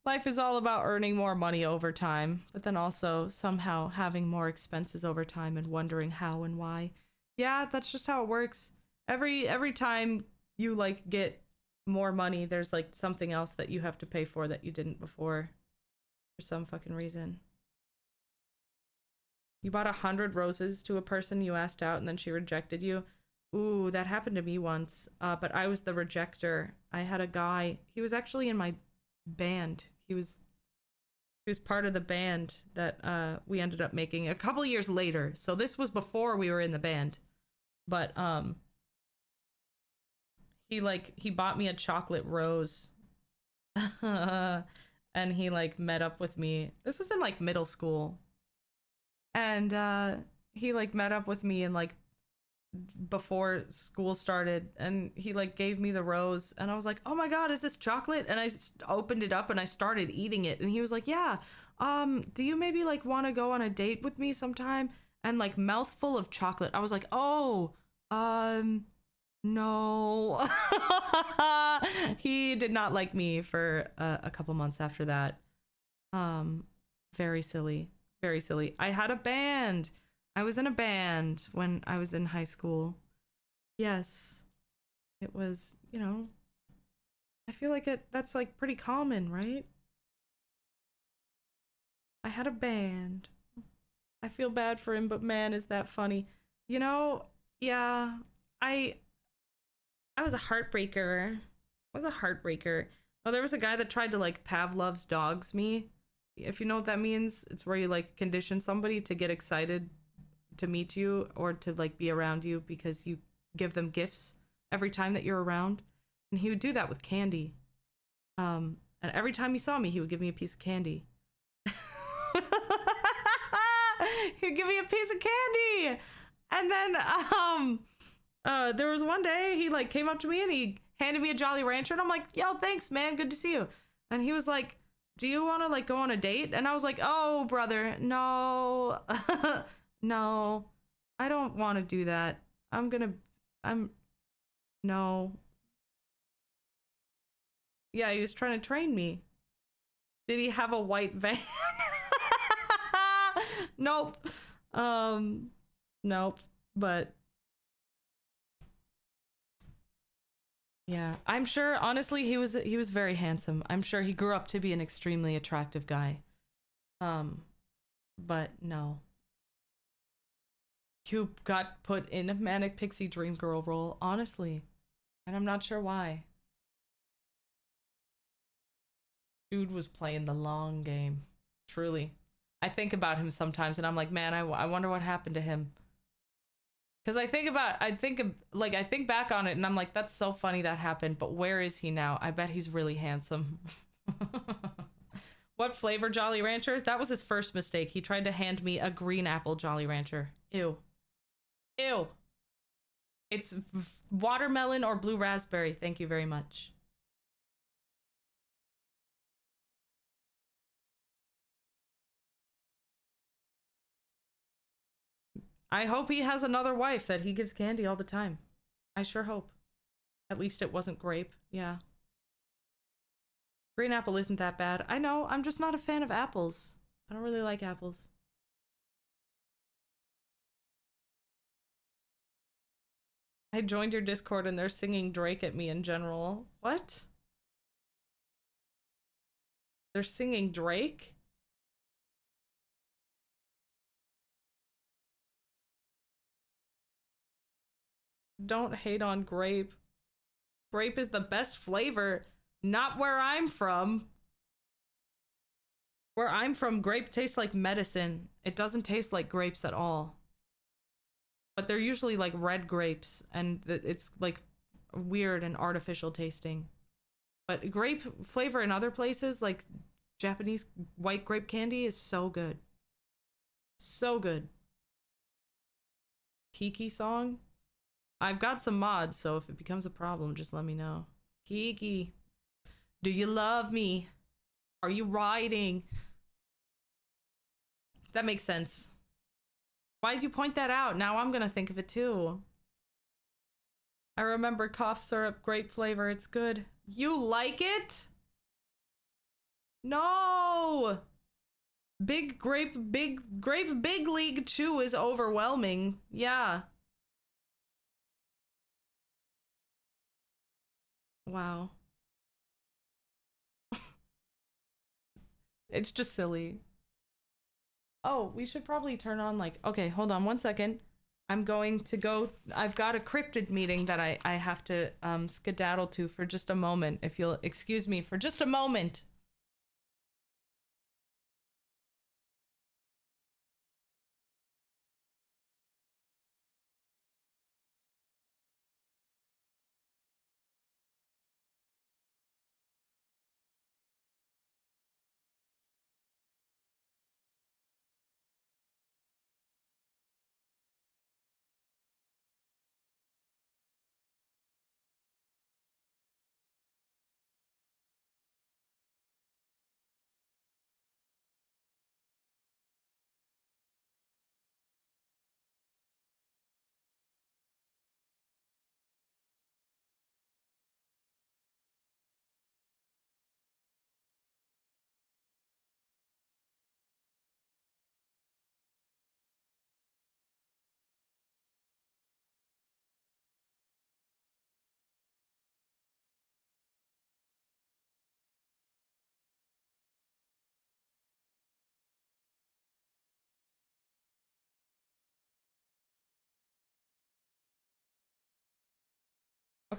Life is all about earning more money over time, but then also somehow having more expenses over time and wondering how and why. Yeah, that's just how it works. Every time you like get more money, there's like something else that you have to pay for that you didn't before. For some fucking reason. You bought 100 roses to a person you asked out and then she rejected you. Ooh, that happened to me once. But I was the rejector. I had a guy. He was actually in my band. He was part of the band that we ended up making a couple years later. So this was before we were in the band. But he bought me a chocolate rose. And he like met up with me. This was in like middle school. And he like met up with me and like before school started, and he like gave me the rose, and I was like, oh my god, is this chocolate? And I opened it up and I started eating it, and he was like, yeah, do you maybe like want to go on a date with me sometime? And like mouthful of chocolate, I was like, oh, no. He did not like me for a couple months after that. Very silly, very silly. I had a band. I was in a band when I was in high school. Yes. It was, you know, I feel like that's like pretty common, right? I had a band. I feel bad for him, but man, is that funny. You know, yeah, I was a heartbreaker. Oh, there was a guy that tried to like Pavlov's dogs me. If you know what that means, it's where you like condition somebody to get excited to meet you or to like be around you because you give them gifts every time that you're around. And he would do that with candy. And every time he saw me, he would give me a piece of candy. He'd give me a piece of candy. And then there was one day he like came up to me and he handed me a Jolly Rancher, and I'm like, yo, thanks, man, good to see you. And he was like, do you want to like go on a date? And I was like, oh, brother, no. No, I don't want to do that. No. Yeah, he was trying to train me. Did he have a white van? Nope. Nope. But yeah, I'm sure, honestly, he was very handsome. I'm sure he grew up to be an extremely attractive guy. But no. You got put in a Manic Pixie Dream Girl role, honestly. And I'm not sure why. Dude was playing the long game. Truly. I think about him sometimes and I'm like, man, I wonder what happened to him. Because I think back on it and I'm like, that's so funny that happened, but where is he now? I bet he's really handsome. What flavor Jolly Rancher? That was his first mistake. He tried to hand me a green apple Jolly Rancher. Ew. Ew. It's watermelon or blue raspberry. Thank you very much. I hope he has another wife that he gives candy all the time. I sure hope. At least it wasn't grape. Yeah. Green apple isn't that bad. I know, I'm just not a fan of apples. I don't really like apples. I joined your Discord and they're singing Drake at me in general. What? They're singing Drake? Don't hate on grape. Grape is the best flavor. Not where I'm from. Where I'm from, grape tastes like medicine. It doesn't taste like grapes at all. But they're usually like red grapes, and it's like weird and artificial tasting. But grape flavor in other places, like Japanese white grape candy, is so good. So good. Kiki song? I've got some mods, so if it becomes a problem, just let me know. Kiki, do you love me? Are you riding? That makes sense. Why did you point that out? Now I'm gonna think of it too. I remember cough syrup, grape flavor, it's good. You like it? No! Big league chew is overwhelming. Yeah. Wow. It's just silly. Oh, we should probably turn on like, okay, hold on one second. I'm going to go, I've got a cryptid meeting that I have to skedaddle to for just a moment. If you'll excuse me for just a moment.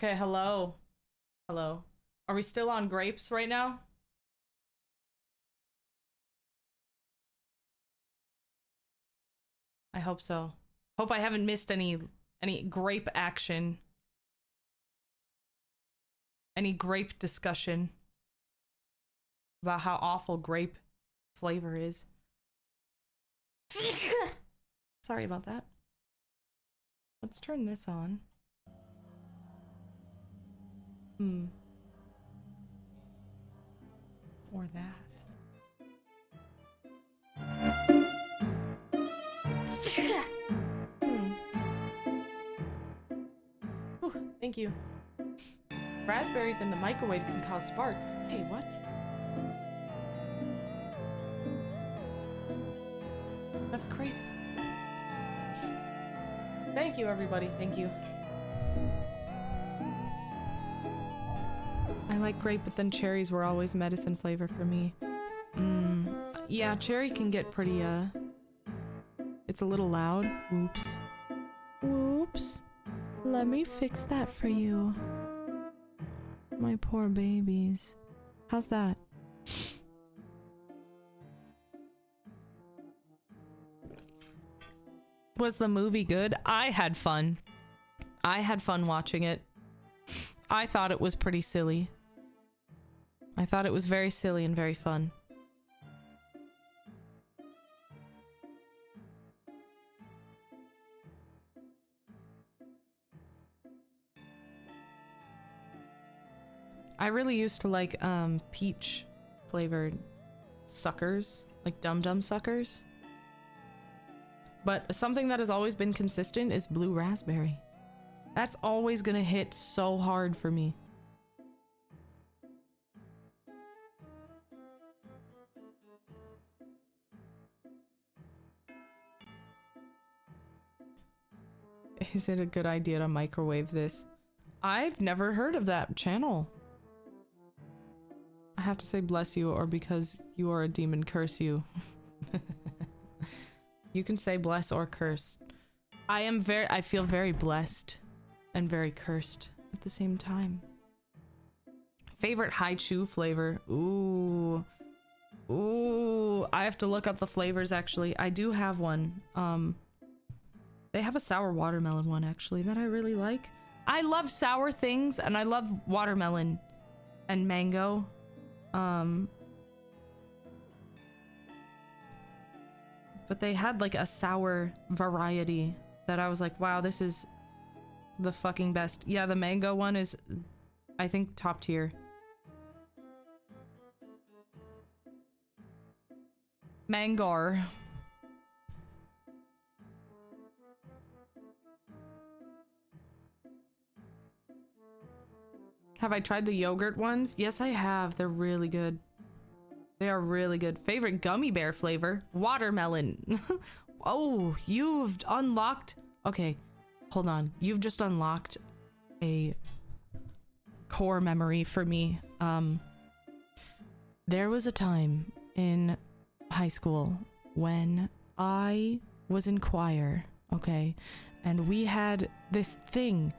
Okay, hello. Hello. Are we still on grapes right now? I hope so. Hope I haven't missed any grape action. Any grape discussion about how awful grape flavor is. Sorry about that. Let's turn this on. Or that. Whew, thank you. Raspberries in the microwave can cause sparks. Hey, what? That's crazy. Thank you, everybody. Thank you. I like grape, but then cherries were always medicine flavor for me. Yeah, cherry can get pretty, it's a little loud. Oops. Whoops. Let me fix that for you. My poor babies. How's that? Was the movie good? I had fun. I had fun watching it. I thought it was pretty silly. I thought it was very silly and very fun. I really used to like peach flavored suckers, like Dum Dum suckers. But something that has always been consistent is blue raspberry. That's always gonna hit so hard for me. Is it a good idea to microwave this? I've never heard of that channel. I have to say bless you, or because you are a demon, curse you. You can say bless or curse. I feel very blessed and very cursed at the same time. Favorite high chew flavor? Ooh. Ooh, I have to look up the flavors actually. I do have one. They have a sour watermelon one actually that I really like. I love sour things and I love watermelon and mango. But they had like a sour variety that I was like, wow, this is the fucking best. Yeah, the mango one is, I think, top tier. Mangar. Have I tried the yogurt ones? Yes, I have. They're really good. They are really good. Favorite gummy bear flavor? Watermelon. Oh, you've unlocked... Okay, hold on. You've just unlocked a core memory for me. There was a time in high school when I was in choir, okay? And we had this thing.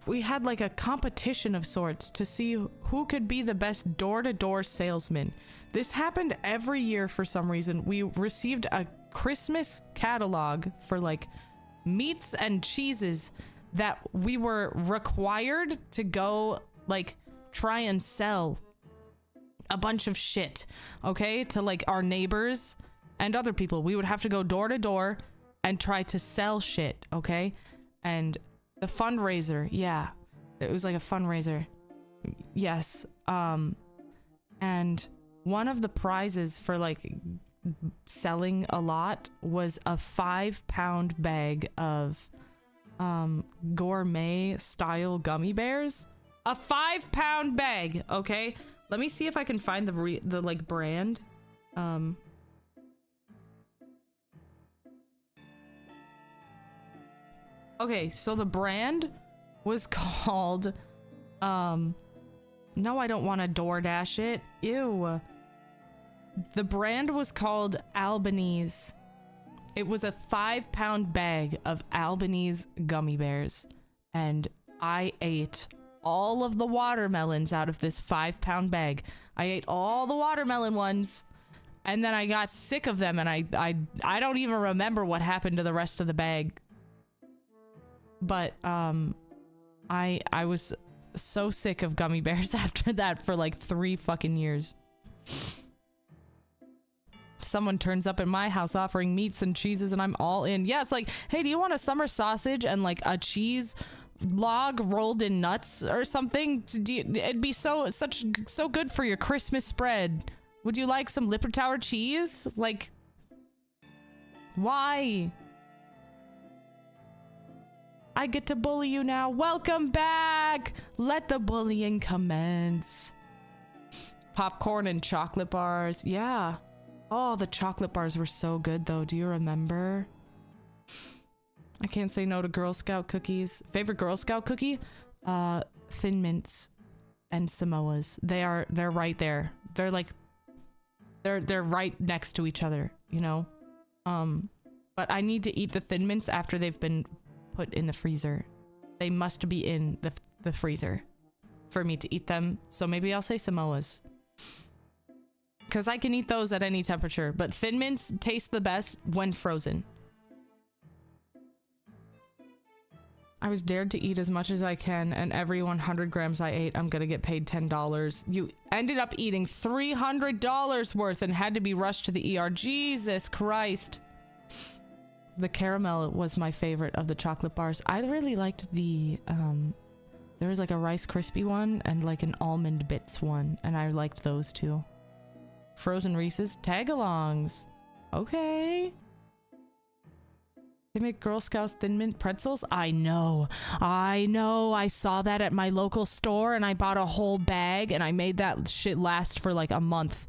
We had like a competition of sorts to see who could be the best door-to-door salesman. This happened every year for some reason. We received a Christmas catalog for like meats and cheeses that we were required to go like try and sell a bunch of shit, okay, to like our neighbors and other people. We would have to go door to door and try to sell shit, okay? And the fundraiser, yeah, it was like a fundraiser. Yes. And one of the prizes for like selling a lot was a 5-pound bag of gourmet style gummy bears. A 5-pound bag, okay? Let me see if I can find the like brand. Okay, so the brand was called no, I don't want to DoorDash it. Ew. The brand was called Albanese. It was a 5-pound bag of Albanese gummy bears. And I ate all of the watermelons out of this 5-pound bag. I ate all the watermelon ones, and then I got sick of them, and I don't even remember what happened to the rest of the bag. But I was so sick of gummy bears after that for like 3 fucking years. Someone turns up at my house offering meats and cheeses and I'm all in. Yeah, it's like, hey, do you want a summer sausage and like a cheese log rolled in nuts or something? It'd be so good for your Christmas spread. Would you like some Lippertower cheese? Like, why? I get to bully you now. Welcome back. Let the bullying commence. Popcorn and chocolate bars. Yeah. Oh, the chocolate bars were so good though. Do you remember? I can't say no to Girl Scout cookies. Favorite Girl Scout cookie? Thin Mints and Samoas. They're right there. They're like they're right next to each other, you know? But I need to eat the Thin Mints after they've been put in the freezer. They must be in the freezer for me to eat them. So maybe I'll say Samoas. Because I can eat those at any temperature, but Thin Mints taste the best when frozen. I was dared to eat as much as I can, and every 100 grams I ate, I'm gonna get paid $10. You ended up eating $300 worth and had to be rushed to the ER. Jesus Christ. The caramel was my favorite of the chocolate bars. I really liked the, there was like a Rice Krispie one and like an Almond Bits one, and I liked those too. Frozen Reese's tag-alongs. Okay. They make Girl Scouts Thin Mint pretzels? I know. I saw that at my local store and I bought a whole bag and I made that shit last for like a month.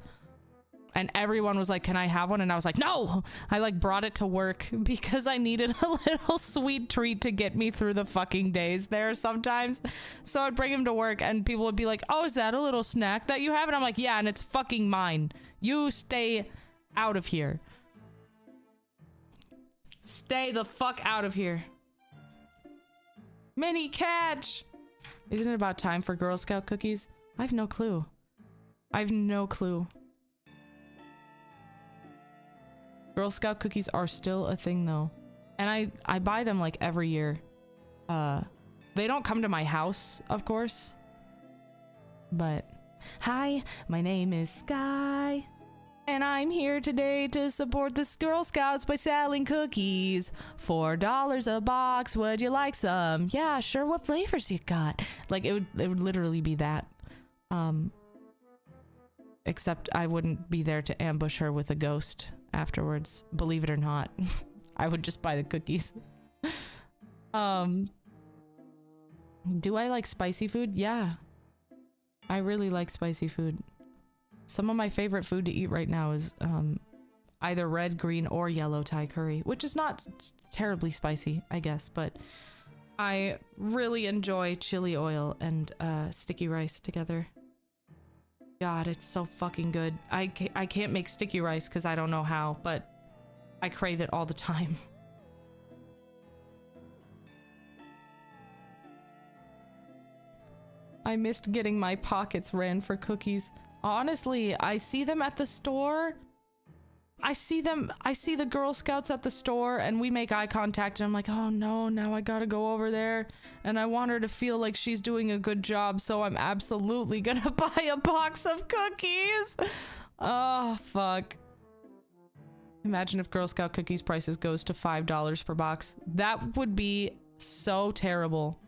And everyone was like, can I have one? And I was like, no! I like brought it to work because I needed a little sweet treat to get me through the fucking days there sometimes. So I'd bring him to work and people would be like, oh, is that a little snack that you have? And I'm like, yeah, and it's fucking mine. You stay out of here. Stay the fuck out of here. Mini catch! Isn't it about time for Girl Scout cookies? I have no clue. I have no clue. Girl Scout cookies are still a thing though. And I buy them like every year. They don't come to my house, of course. But, hi, my name is Sky. And I'm here today to support the Girl Scouts by selling cookies. $4 a box, would you like some? Yeah, sure, what flavors you got? Like, it would literally be that. Except I wouldn't be there to ambush her with a ghost afterwards, believe it or not. I would just buy the cookies. Do I like spicy food? Yeah. I really like spicy food. Some of my favorite food to eat right now is either red, green, or yellow Thai curry, which is not terribly spicy, I guess, but I really enjoy chili oil and sticky rice together. God, it's so fucking good. I can't make sticky rice because I don't know how, but I crave it all the time. I missed getting my pockets ran for cookies. Honestly, I see them at the store. I see the Girl Scouts at the store and we make eye contact and I'm like, oh no, now I gotta go over there. And I want her to feel like she's doing a good job, so I'm absolutely gonna buy a box of cookies. Oh, fuck. Imagine if Girl Scout cookies prices goes to $5 per box. That would be so terrible.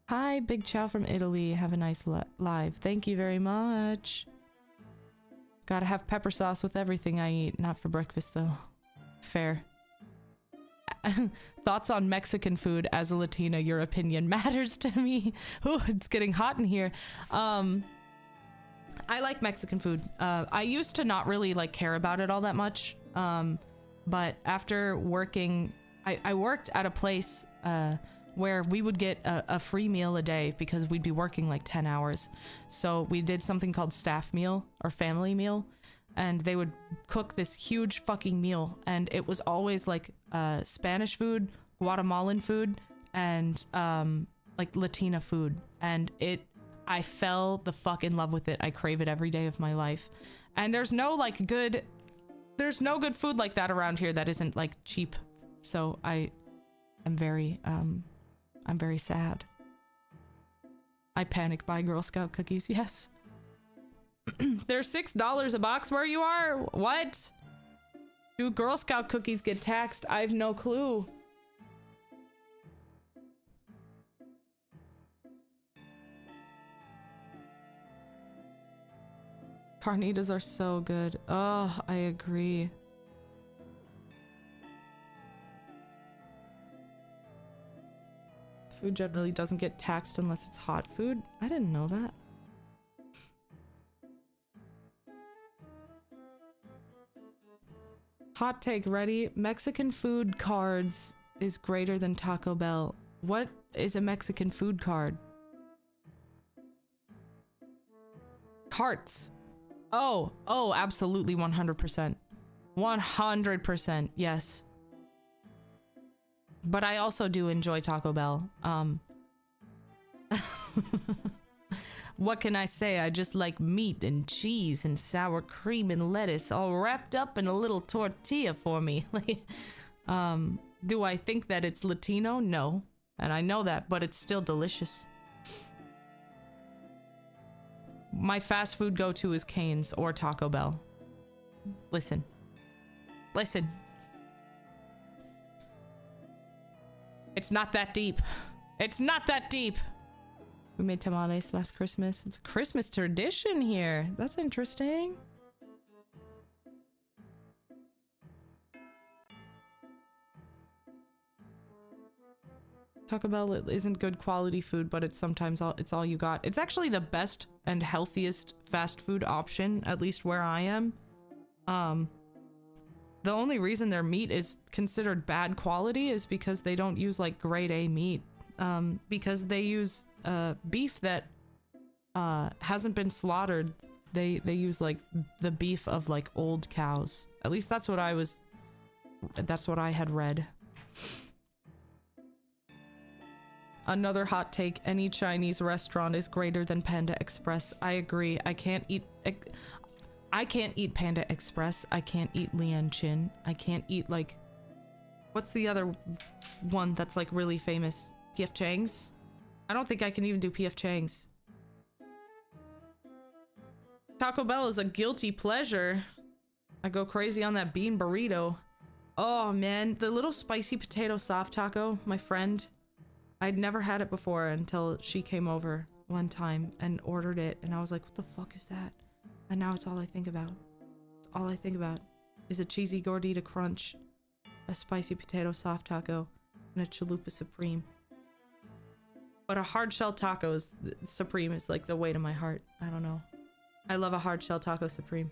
Hi, Big Chow from Italy. Have a nice live. Thank you very much. Gotta have pepper sauce with everything I eat. Not for breakfast, though. Fair. Thoughts on Mexican food? As a Latina, your opinion matters to me. Ooh, it's getting hot in here. I like Mexican food. I used to not really like care about it all that much. But after working, I worked at a place where we would get a free meal a day because we'd be working like 10 hours. So we did something called staff meal or family meal, and they would cook this huge fucking meal, and it was always like Spanish food, Guatemalan food, and like Latina food, and I fell the fuck in love with it. I crave it every day of my life. And there's no good food like that around here that isn't like cheap. So I'm very sad. I panic buy Girl Scout cookies, yes. They're $6 a box where you are? What? Do Girl Scout cookies get taxed? I have no clue. Carnitas are so good. Oh, I agree. Food generally doesn't get taxed unless it's hot food. I didn't know that. Hot take ready. Mexican food cards is greater than Taco Bell. What is a Mexican food card? Carts. Oh, absolutely 100%. 100%, yes. But I also do enjoy Taco Bell. What can I say? I just like meat and cheese and sour cream and lettuce all wrapped up in a little tortilla for me. Do I think that it's Latino? No. And I know that, but it's still delicious. My fast food go-to is Cane's or Taco Bell. Listen. It's not that deep. It's not that deep. We made tamales last Christmas. It's a Christmas tradition here. That's interesting. Taco Bell isn't good quality food, but it's sometimes it's all you got. It's actually the best and healthiest fast food option, at least where I am. The only reason their meat is considered bad quality is because they don't use like grade A meat. Because they use beef that hasn't been slaughtered. They use like the beef of like old cows. At least that's what I had read. Another hot take, any Chinese restaurant is greater than Panda Express. I agree. I can't eat Panda Express. I can't eat Lian Chin. I can't eat like, what's the other one that's like really famous? P.F. Chang's? I don't think I can even do P.F. Chang's. Taco Bell is a guilty pleasure. I go crazy on that bean burrito. Oh man, the little spicy potato soft taco, my friend, I'd never had it before until she came over one time and ordered it, and I was like, what the fuck is that? And now it's all I think about. It's all I think about is a cheesy gordita crunch, a spicy potato soft taco, and a chalupa supreme. But a hard shell taco supreme is like the way to my heart. I don't know. I love a hard shell taco supreme.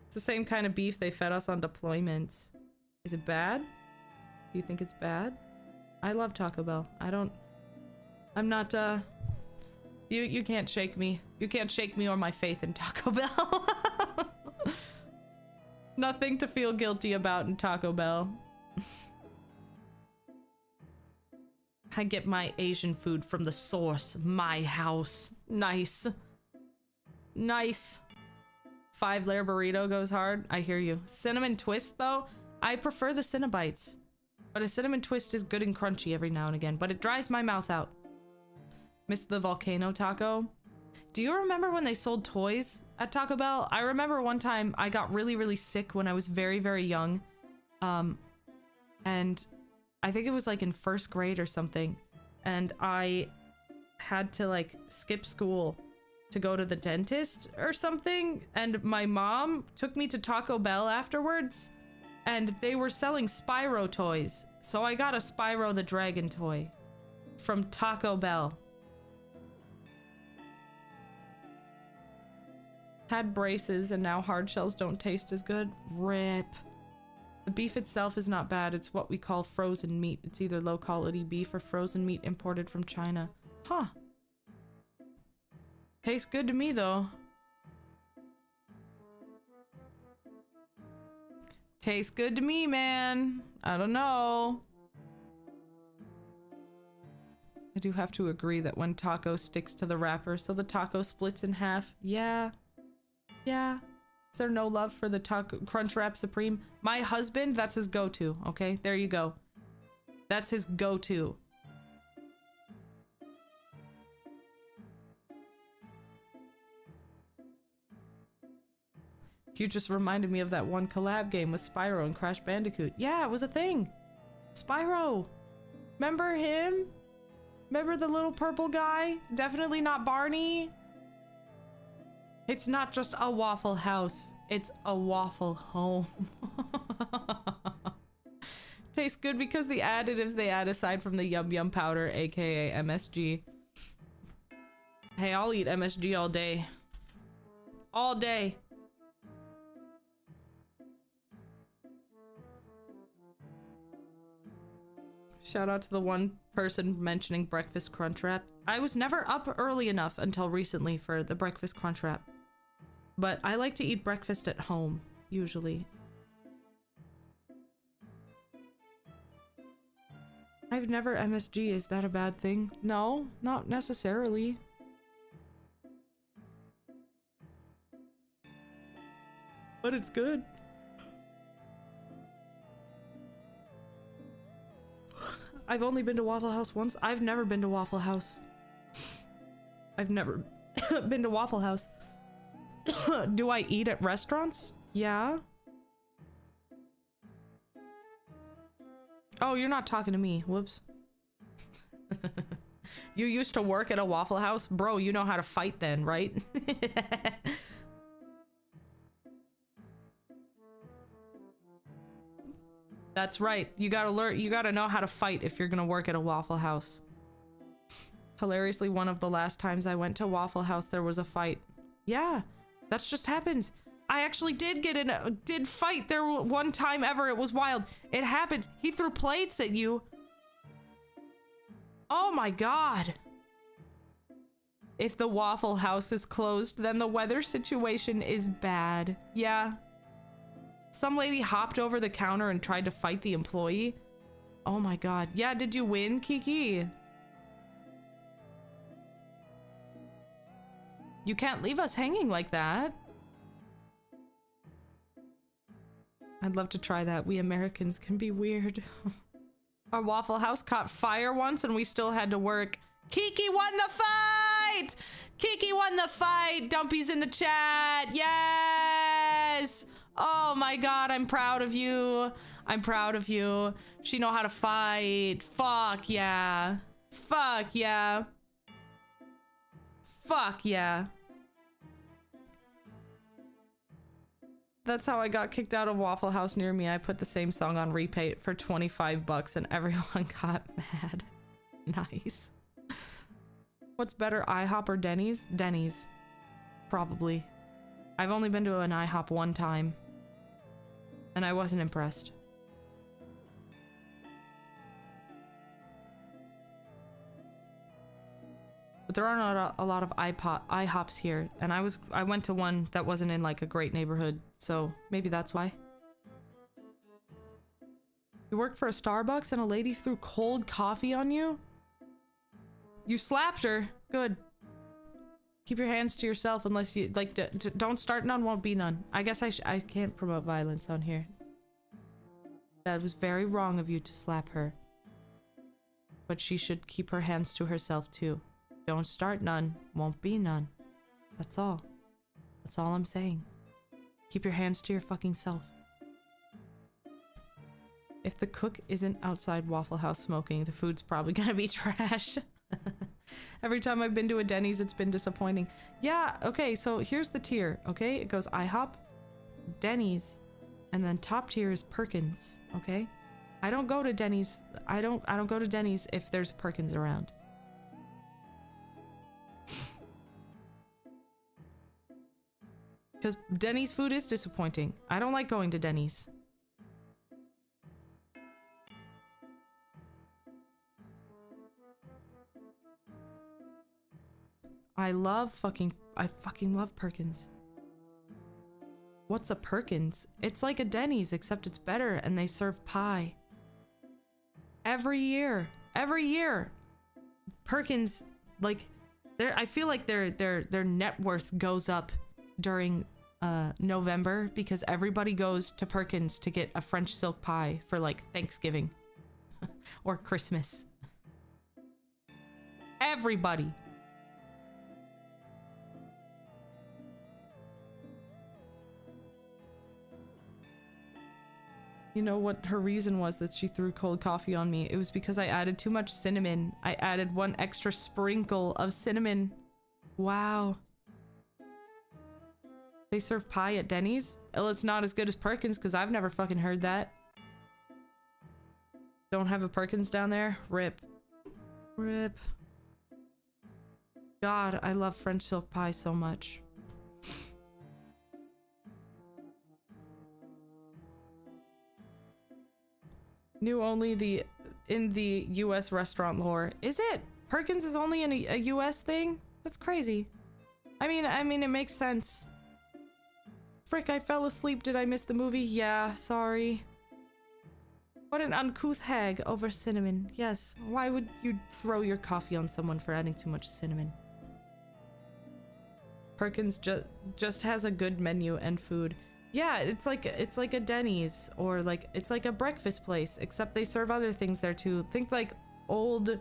It's the same kind of beef they fed us on deployments. Is it bad? Do you think it's bad? I love Taco Bell. I'm not, you can't shake me. You can't shake me or my faith in Taco Bell. Nothing to feel guilty about in Taco Bell. I get my Asian food from the source, my house. Nice. Nice. 5-layer burrito goes hard. I hear you. Cinnamon twist, though, I prefer the Cinnabites. But a cinnamon twist is good and crunchy every now and again, but it dries my mouth out. Miss the volcano taco. Do you remember when they sold toys at Taco Bell? I remember one time I got really, really sick when I was very, very young. And I think it was like in first grade or something. And I had to like skip school to go to the dentist or something. And my mom took me to Taco Bell afterwards. And they were selling Spyro toys. So I got a Spyro the Dragon toy from Taco Bell. Had braces and now hard shells don't taste as good. RIP. The beef itself is not bad. It's what we call frozen meat. It's either low quality beef or frozen meat imported from China. Huh. Tastes good to me though. Tastes good to me, man. I don't know. I do have to agree that when taco sticks to the wrapper, so the taco splits in half. Yeah. Yeah. Is there no love for the taco Crunchwrap Supreme? My husband, that's his go-to, okay? There you go. That's his go-to. You just reminded me of that one collab game with Spyro and Crash Bandicoot. Yeah, it was a thing. Spyro. Remember him? Remember the little purple guy? Definitely not Barney. It's not just a Waffle House. It's a waffle home. Tastes good because the additives they add aside from the Yum Yum powder, aka MSG. Hey, I'll eat MSG all day. All day. Shout out to the one person mentioning Breakfast Crunchwrap. I was never up early enough until recently for the Breakfast Crunchwrap. But I like to eat breakfast at home, usually. I've never MSG. Is that a bad thing? No, not necessarily. But it's good. I've only been to Waffle House once. I've never been to Waffle House. I've never been to Waffle House. Do I eat at restaurants? Yeah. Oh, you're not talking to me. Whoops. You used to work at a Waffle House? Bro, you know how to fight then, right? That's right. You gotta learn, you gotta know how to fight if you're gonna work at a Waffle House. Hilariously, one of the last times I went to Waffle House, there was a fight. Yeah, that just happens. I actually did fight there one time ever. It was wild. It happens. He threw plates at you. Oh my god. If the Waffle House is closed, then the weather situation is bad. Yeah. Some lady hopped over the counter and tried to fight the employee. Oh my god. Yeah, did you win, Kiki? You can't leave us hanging like that. I'd love to try that. We Americans can be weird. Our Waffle House caught fire once and we still had to work. Kiki won the fight! Kiki won the fight! Dumpy's in the chat! Yes! Oh my god, I'm proud of you. I'm proud of you. She know how to fight. Fuck yeah. Fuck yeah. Fuck yeah. That's how I got kicked out of Waffle House near me. I put the same song on repeat for 25 bucks and everyone got mad. Nice. What's better, IHOP or Denny's? Denny's. Probably. I've only been to an IHOP one time. And I wasn't impressed. But there are not a lot of IHOPs here, and I went to one that wasn't in like a great neighborhood, so maybe that's why. You worked for a Starbucks and a lady threw cold coffee on you? You slapped her. Good. Keep your hands to yourself unless you like. Don't start none, won't be none. I guess I can't promote violence on here. That was very wrong of you to slap her. But she should keep her hands to herself too. Don't start none, won't be none. That's all. That's all I'm saying. Keep your hands to your fucking self. If the cook isn't outside Waffle House smoking, the food's probably gonna be trash. Every time I've been to a Denny's, it's been disappointing. Yeah, okay, so here's the tier, okay? It goes IHOP, Denny's, and then top tier is Perkins, okay? I don't go to Denny's. I don't go to Denny's if there's Perkins around. Because Denny's food is disappointing. I don't like going to Denny's. I fucking love Perkins. What's a Perkins? It's like a Denny's, except it's better and they serve pie. Every year. Every year. Perkins, like, I feel like their net worth goes up during November because everybody goes to Perkins to get a French silk pie for like Thanksgiving or Christmas. Everybody. You know what her reason was that she threw cold coffee on me? It was because I added too much cinnamon. I added 1 extra sprinkle of cinnamon. Wow. They serve pie at Denny's? Well, it's not as good as Perkins because I've never fucking heard that. Don't have a Perkins down there? Rip. Rip. God, I love French silk pie so much. Knew only in the US restaurant lore. Is it? Perkins is only in a US thing? That's crazy. I mean it makes sense. Frick, I fell asleep. Did I miss the movie? Yeah, sorry. What an uncouth hag over cinnamon. Yes, why would you throw your coffee on someone for adding too much cinnamon? Perkins just has a good menu and food. Yeah, it's like a Denny's or like it's like a breakfast place, except they serve other things there too. Think like old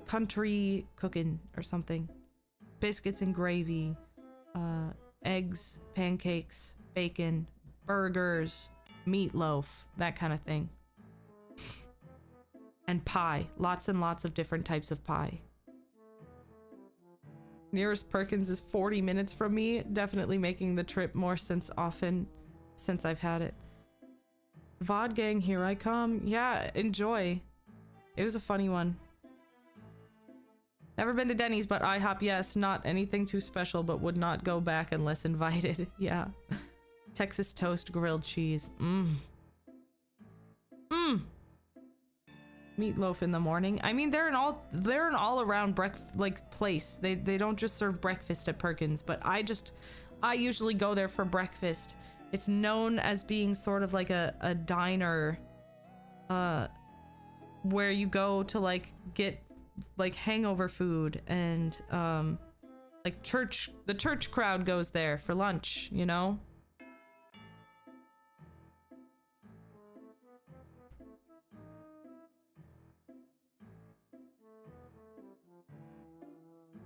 country cooking or something. Biscuits and gravy, eggs, pancakes, bacon, burgers, meatloaf, that kind of thing. And pie, lots and lots of different types of pie. Nearest Perkins is 40 minutes from me, definitely making the trip more since I've had it. VOD gang, here I come. Yeah, enjoy. It was a funny one. Never been to Denny's, but IHOP, yes. Not anything too special, but would not go back unless invited. Yeah. Texas toast, grilled cheese. Mmm. Mmm. Meatloaf in the morning. I mean, they're an all around place. They don't just serve breakfast at Perkins, but I usually go there for breakfast. It's known as being sort of like a diner, where you go to like get like hangover food and like the church crowd goes there for lunch, you know?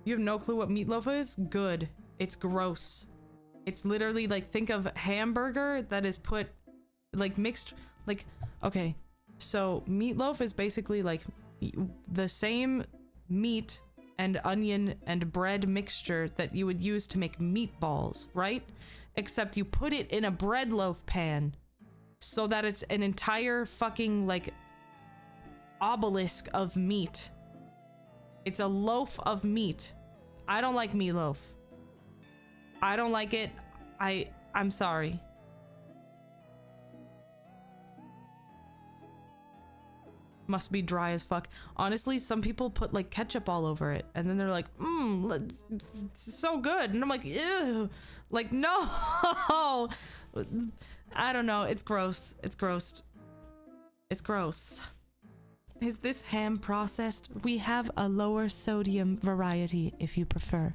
You have no clue what meatloaf is? Good. It's gross. It's literally like, think of hamburger that is put like mixed, like, okay. So meatloaf is basically like the same meat and onion and bread mixture that you would use to make meatballs, right? Except you put it in a bread loaf pan so that it's an entire fucking like obelisk of meat. It's a loaf of meat. I don't like meatloaf. I don't like it. I'm sorry. Must be dry as fuck. Honestly, some people put like ketchup all over it and then they're like, it's so good. And I'm like, ew. Like, no. I don't know. It's gross. It's gross. It's gross. Is this ham processed? We have a lower sodium variety if you prefer.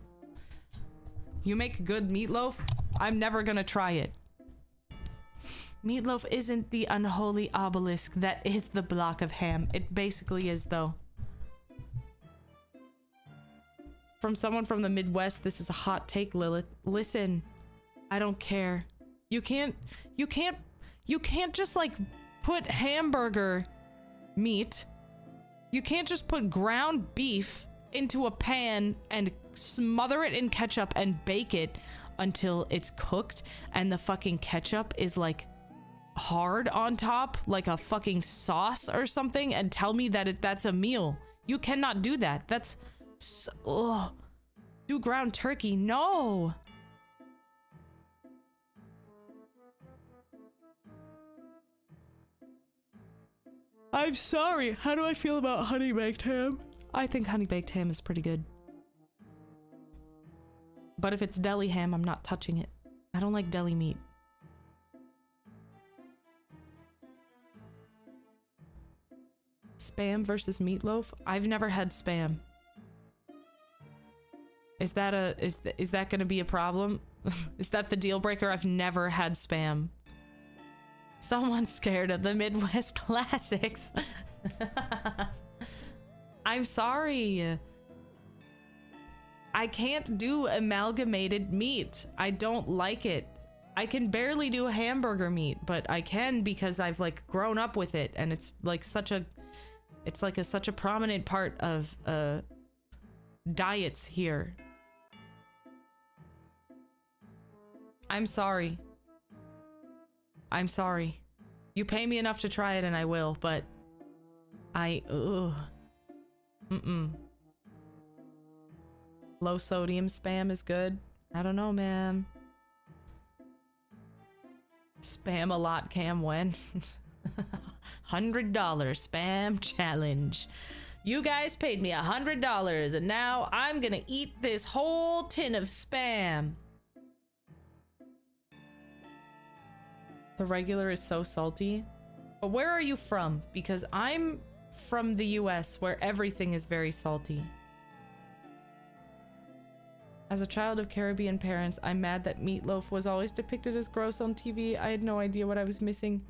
You make good meatloaf? I'm never gonna try it. Meatloaf isn't the unholy obelisk that is the block of ham. It basically is, though. From someone from the Midwest, this is a hot take, Lilith. Listen, I don't care. You can't just like put hamburger meat. You can't just put ground beef into a pan and smother it in ketchup and bake it until it's cooked and the fucking ketchup is like hard on top like a fucking sauce or something and tell me that that's a meal. You cannot do that. That's so, do ground turkey. No. I'm sorry. How do I feel about honey baked ham? I think honey baked ham is pretty good. But if it's deli ham, I'm not touching it. I don't like deli meat. Spam versus meatloaf? I've never had spam. Is that is that gonna be a problem? Is that the deal breaker? I've never had Spam. Someone's scared of the Midwest classics. I'm sorry. I can't do amalgamated meat. I don't like it. I can barely do hamburger meat, but I can because I've like grown up with it, and it's like such a prominent part of diets here. I'm sorry. I'm sorry. You pay me enough to try it and I will, but ugh. Low sodium Spam is good. I don't know, man. Spam a lot, Cam, when? $100 Spam challenge. You guys paid me $100 and now I'm gonna eat this whole tin of Spam. The regular is so salty. But where are you from? Because I'm from the US, where everything is very salty. As a child of Caribbean parents, I'm mad that meatloaf was always depicted as gross on TV. I had no idea what I was missing.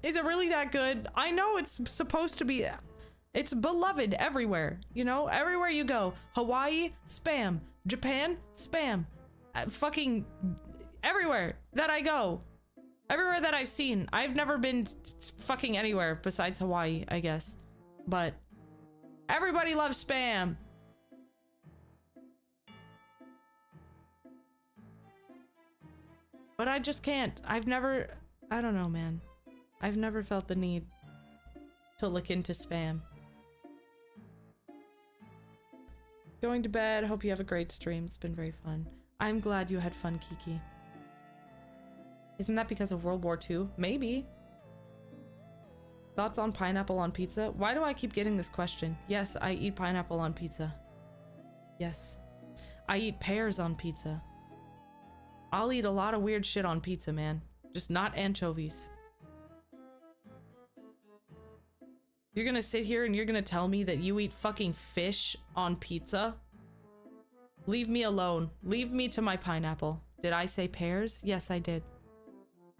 Is it really that good? I know it's supposed to be. It's beloved everywhere. You know, everywhere you go. Hawaii, Spam. Japan, Spam. Fucking everywhere that I go. Everywhere that I've seen. I've never been fucking anywhere besides Hawaii, I guess. But everybody loves Spam. But I just can't. I don't know, man. I've never felt the need to look into Spam. Going to bed. Hope you have a great stream. It's been very fun. I'm glad you had fun, Kiki. Isn't that because of World War II? Maybe. Thoughts on pineapple on pizza? Why do I keep getting this question? Yes, I eat pineapple on pizza. Yes. I eat pears on pizza. I'll eat a lot of weird shit on pizza, man. Just not anchovies. You're gonna sit here and you're gonna tell me that you eat fucking fish on pizza? Leave me alone. Leave me to my pineapple. Did I say pears? Yes, I did.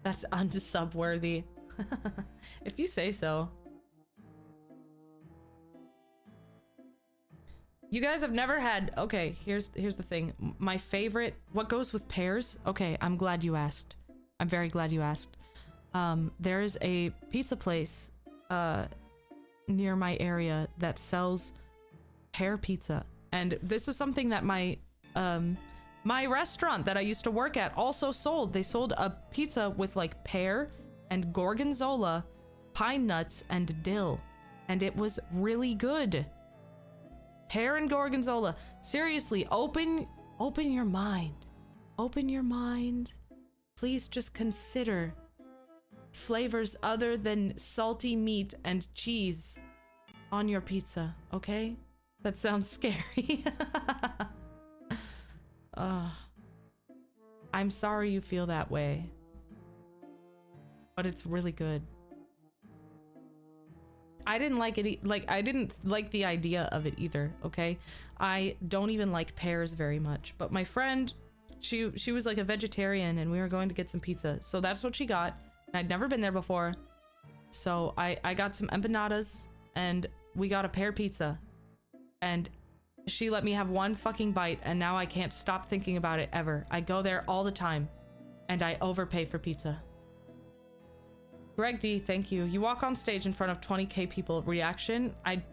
That's unsub-worthy. If you say so. You guys have never had... Okay, here's the thing. My favorite... What goes with pears? Okay, I'm glad you asked. I'm very glad you asked. There is a pizza place near my area that sells pear pizza. And this is something that my restaurant that I used to work at also sold. They sold a pizza with like pear and gorgonzola, pine nuts, and dill. And it was really good. Pear and gorgonzola. Seriously, open your mind. Open your mind. Please just consider flavors other than salty meat and cheese on your pizza, okay? That sounds scary. I'm sorry you feel that way. But it's really good. I didn't like it, I didn't like the idea of it either, okay? I don't even like pears very much, but my friend, she was like a vegetarian and we were going to get some pizza, so that's what she got. I'd never been there before, so I got some empanadas and we got a pear pizza, and she let me have one fucking bite, and now I can't stop thinking about it ever. I go there all the time and I overpay for pizza. Greg D, thank you. You walk on stage in front of 20k people. Reaction? I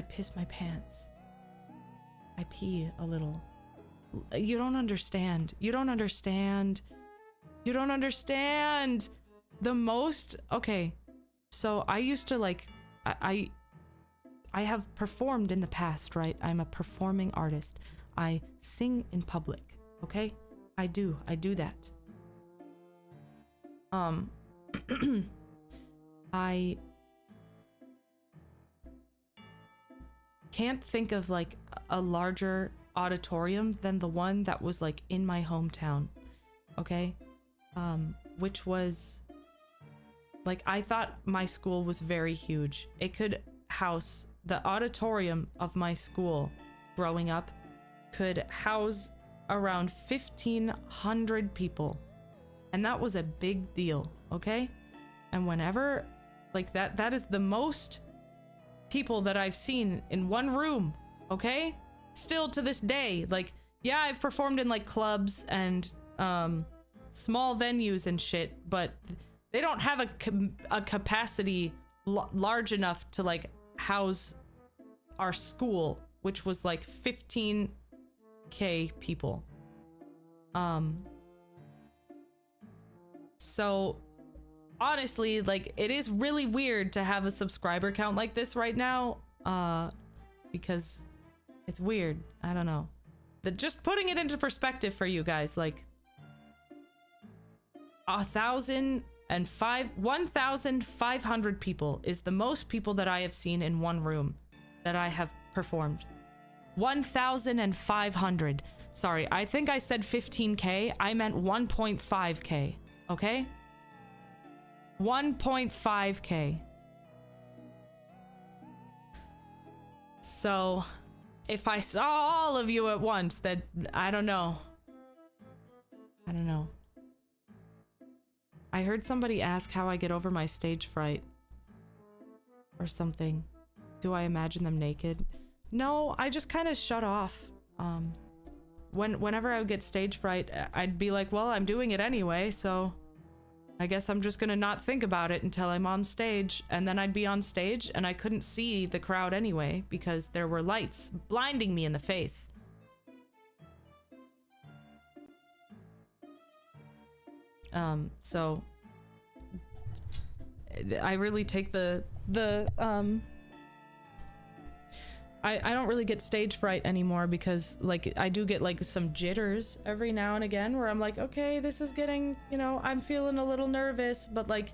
piss my pants. I pee a little. You don't understand. You don't understand. You don't understand. The most... Okay. So I used to like... I have performed in the past, right? I'm a performing artist. I sing in public, okay? I do that. I can't think of like a larger auditorium than the one that was like in my hometown, okay? Which was like, I thought my school was very huge. It could house the auditorium of my school growing up could house around 1,500 people. And that was a big deal, okay? And whenever, like that is the most people that I've seen in one room, okay? Still to this day, like, yeah, I've performed in like clubs and small venues and shit, but they don't have a capacity large enough to like house our school, which was like 15K people. So honestly, like, it is really weird to have a subscriber count like this right now, because it's weird. I don't know. But just putting it into perspective for you guys, like 1,500 people is the most people that I have seen in one room that I have performed. 1,500. Sorry, I think I said 15K. I meant 1.5K. Okay? 1.5K. So, if I saw all of you at once, that I don't know. I don't know. I heard somebody ask how I get over my stage fright. Or something. Do I imagine them naked? No, I just kind of shut off. Whenever I would get stage fright, I'd be like, well, I'm doing it anyway, so I guess I'm just gonna not think about it until I'm on stage. And then I'd be on stage and I couldn't see the crowd anyway because there were lights blinding me in the face. So I really take I don't really get stage fright anymore because, like, I do get, like, some jitters every now and again where I'm like, okay, this is getting, you know, I'm feeling a little nervous, but, like,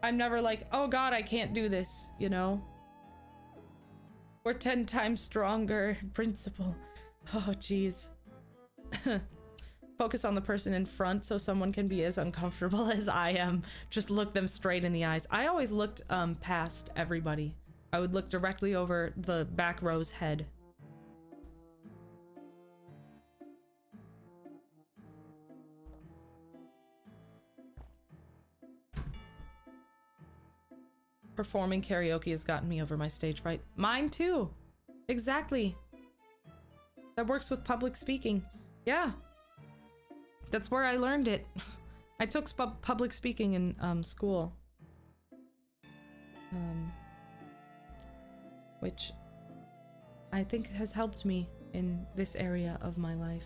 I'm never like, oh god, I can't do this, you know? We're 10 times stronger, principle. Oh, jeez. Focus on the person in front so someone can be as uncomfortable as I am. Just look them straight in the eyes. I always looked, past everybody. I would look directly over the back row's head. Performing karaoke has gotten me over my stage fright. Mine too. Exactly. That works with public speaking. Yeah. That's where I learned it. I took public speaking in school. Which I think has helped me in this area of my life.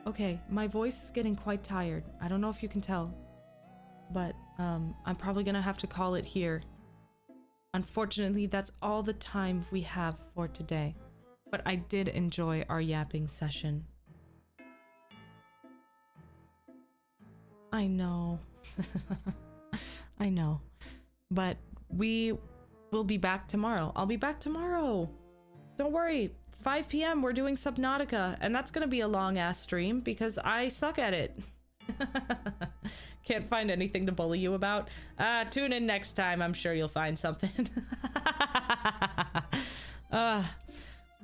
Okay, my voice is getting quite tired. I don't know if you can tell, but I'm probably gonna have to call it here. Unfortunately, that's all the time we have for today, but I did enjoy our yapping session. I know. I know. But we will be back tomorrow. I'll be back tomorrow. Don't worry. 5 p.m. we're doing Subnautica, and that's gonna be a long-ass stream because I suck at it. Can't find anything to bully you about. Tune in next time. I'm sure you'll find something.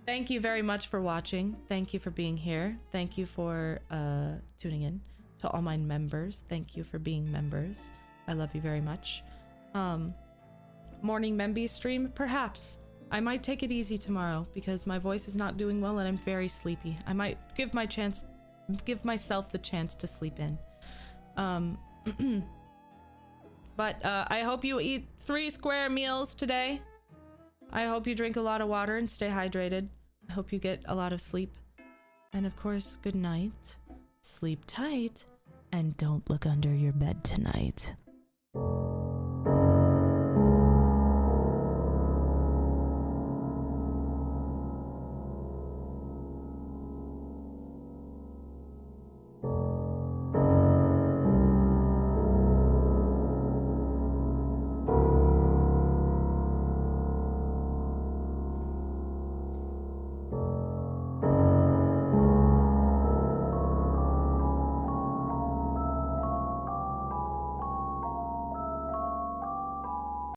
Thank you very much for watching. Thank you for being here. Thank you for tuning in. To all my members, thank you for being members. I love you very much. Morning Memby stream, perhaps. I might take it easy tomorrow because my voice is not doing well and I'm very sleepy. I might give myself the chance to sleep in. But I hope you eat 3 square meals today. I hope you drink a lot of water and stay hydrated. I hope you get a lot of sleep. And of course, good night. Sleep tight and don't look under your bed tonight.